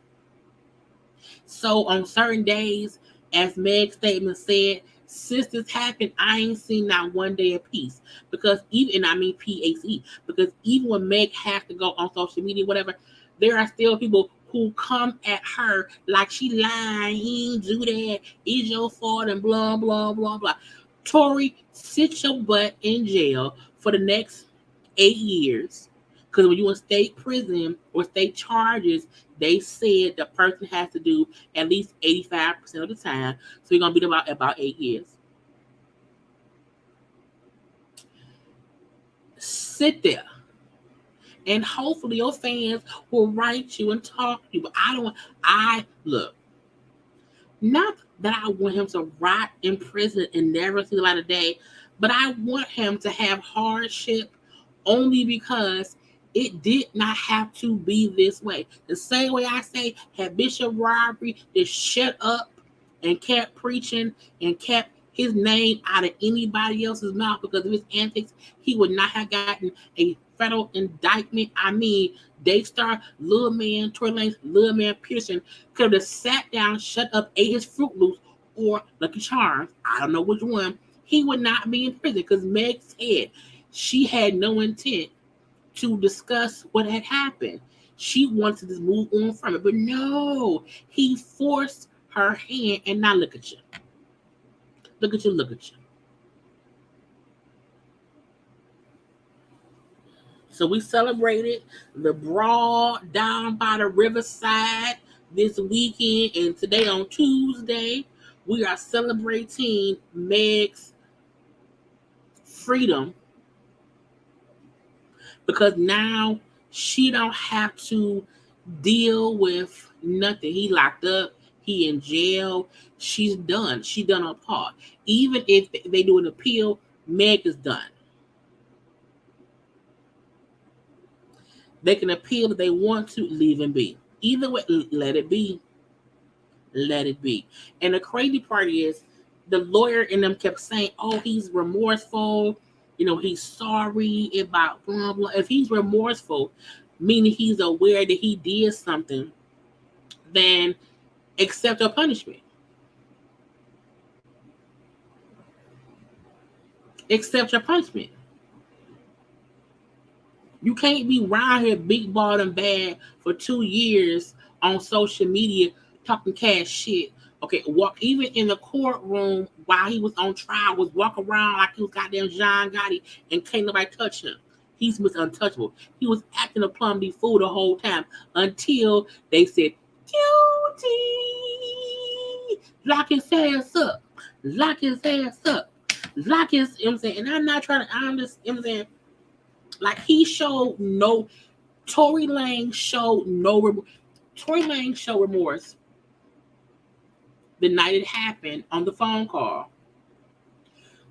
So on certain days, as Meg's statement said, since this happened, I ain't seen not one day of peace. Because even, and I mean PACE, because even when Meg has to go on social media, whatever, there are still people who come at her like she lying, he ain't do that, it's your fault, and blah, blah, blah, blah. Tory, sit your butt in jail for the next 8 years. Because when you in state prison or state charges, they said the person has to do at least 85% of the time. So you're going to be about 8 years. Sit there And hopefully your fans will write you and talk to you. But look, not that I want him to rot in prison and never see the light of day, but I want him to have hardship only because it did not have to be this way. The same way I say, had Bishop Robbery just shut up and kept preaching and kept his name out of anybody else's mouth because of his antics, he would not have gotten a federal indictment. I mean, Daystar, Lil Man, Tory Lanez, Lil Man Pearson could have sat down, shut up, ate his Fruit Loops or Lucky Charms. I don't know which one. He would not be in prison because Meg said she had no intent to discuss what had happened. She wanted to just move on from it. But no, he forced her hand, and now look at you. Look at you, look at you. So we celebrated the brawl down by the riverside this weekend, and today on Tuesday, we are celebrating Meg's freedom because now she don't have to deal with nothing. He locked up, he in jail, she's done. She done her part. Even if they do an appeal, Meg is done. They can appeal if they want to, leave him be. Either way, let it be. Let it be. And the crazy part is the lawyer in them kept saying, oh, he's remorseful. You know, he's sorry about blah, blah. If he's remorseful, meaning he's aware that he did something, then accept your punishment. Accept your punishment. You can't be around here big balled and bad for 2 years on social media talking cash shit. Okay, walk even in the courtroom while he was on trial, was walk around like he was goddamn John Gotti and can't nobody touch him. He's Mr. Untouchable. He was acting a plum B fool the whole time until they said, guilty. Lock his ass up. Lock his ass up. Lock his, you know what I'm saying? And I'm not trying to, I'm just, you know what I'm saying? Like he showed no, Tory Lanez showed no, Tory Lanez showed remorse the night it happened on the phone call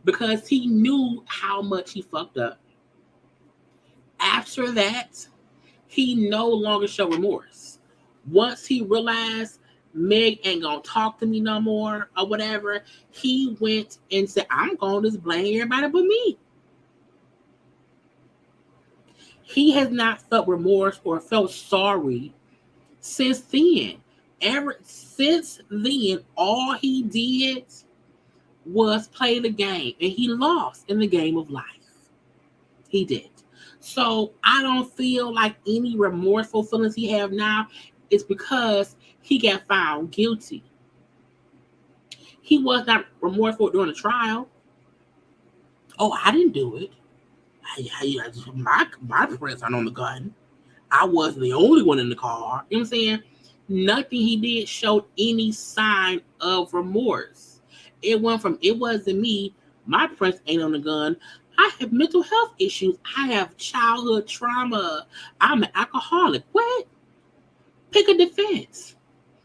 because he knew how much he fucked up. After that, he no longer showed remorse. Once he realized Meg ain't gonna talk to me no more or whatever, he went and said, I'm gonna just blame everybody but me. He has not felt remorse or felt sorry since then. Ever since then, all he did was play the game, and he lost in the game of life. He did. So I don't feel like any remorseful feelings he have now is because he got found guilty. He was not remorseful during the trial. Oh, I didn't do it. My prints aren't on the gun. I wasn't the only one in the car. You know what I'm saying? Nothing he did showed any sign of remorse. It wasn't me. My prints ain't on the gun. I have mental health issues. I have childhood trauma. I'm an alcoholic. What? Pick a defense.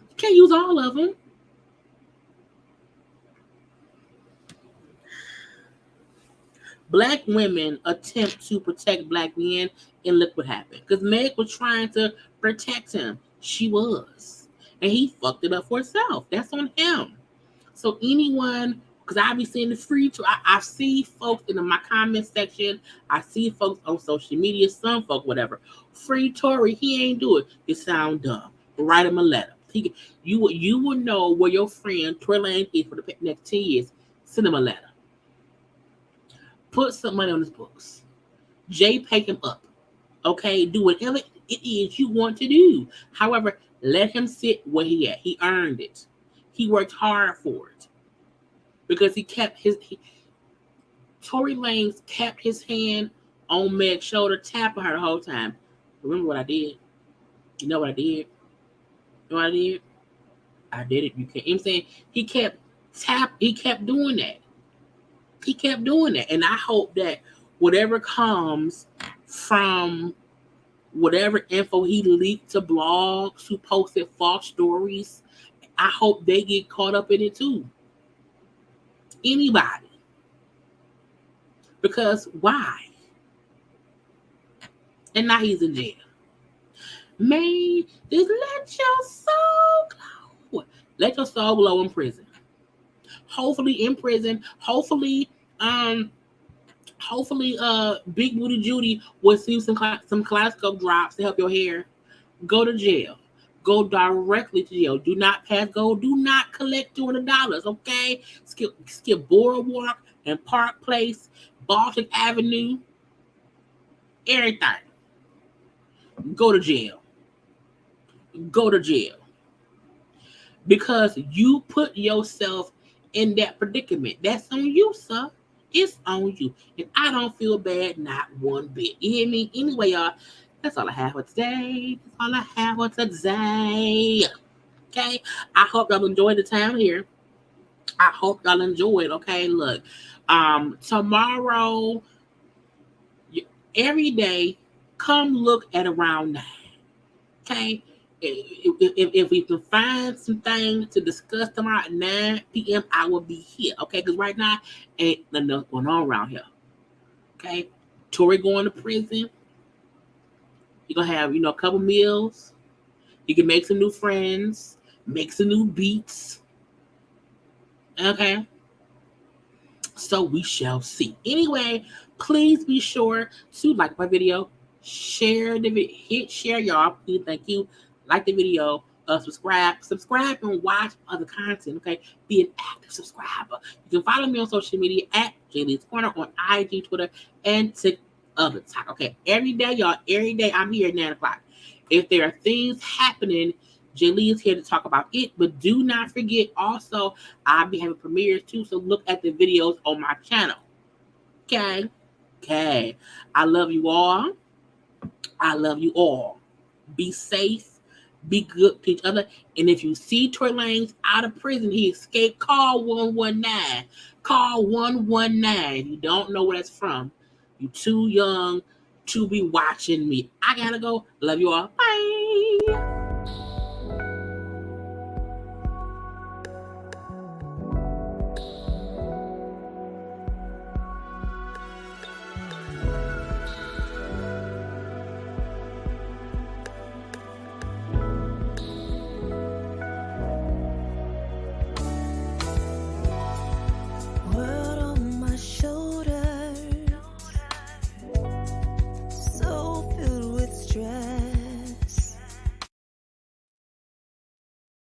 You can't use all of them. Black women attempt to protect black men, and look what happened. Because Meg was trying to protect him. She was. And he fucked it up for himself. That's on him. So anyone, because I be seeing the free, I see folks in my comment section. I see folks on social media, some folk, whatever. Free Tory, he ain't do it. It sound dumb. Write him a letter. You will know where your friend Tory Lanez is for the next 10 years. Send him a letter. Put some money on his books. Jay, pay him up. Okay? Do whatever it is you want to do. However, let him sit where he at. He earned it. He worked hard for it. Because he kept Tory Lanez kept his hand on Meg's shoulder, tapping her the whole time. Remember what I did? You know what I did? You know what I did? I did it. You can't. You know what I'm saying? He kept doing that. He kept doing that. And I hope that whatever comes from whatever info he leaked to blogs who posted false stories, I hope they get caught up in it too. Anybody. Because why? And now he's in jail. Man, just let your soul glow. Let your soul glow in prison. Hopefully in prison. Hopefully, Big Booty Judy will see some Kaleidoscope drops to help your hair. Go to jail. Go directly to jail. Do not pass go. Do not collect $200. Okay? Skip Boardwalk and Park Place, Baltic Avenue, everything. Go to jail. Go to jail. Because you put yourself in that predicament. That's on you, sir. It's on you. And I don't feel bad, not one bit. You hear me? Anyway, y'all, that's all I have for today. That's all I have for today. Okay? I hope y'all enjoyed the time here. I hope y'all enjoyed. Okay, look. Tomorrow, every day, come look at around 9. Okay? If we can find some things to discuss tomorrow at 9 p.m., I will be here. Okay? Because right now, ain't nothing else going on around here. Okay? Tory going to prison. You're going to have, a couple meals. You can make some new friends. Make some new beats. Okay? So we shall see. Anyway, please be sure to like my video. Share the video. Hit share, y'all. Please, thank you. Like the video. Subscribe and watch other content. Okay, be an active subscriber. You can follow me on social media at JayLeesCorner on IG, Twitter, and TikTok. Okay, every day, y'all. Every day I'm here at 9 o'clock. If there are things happening, Jaylee is here to talk about it. But do not forget, also, I'll be having premieres too. So look at the videos on my channel. Okay. I love you all. Be safe. Be good to each other. And if you see Tory Lanez out of prison, he escaped, call 119. Call 119. If you don't know where that's from, you too young to be watching me. I gotta go. Love you all. Bye.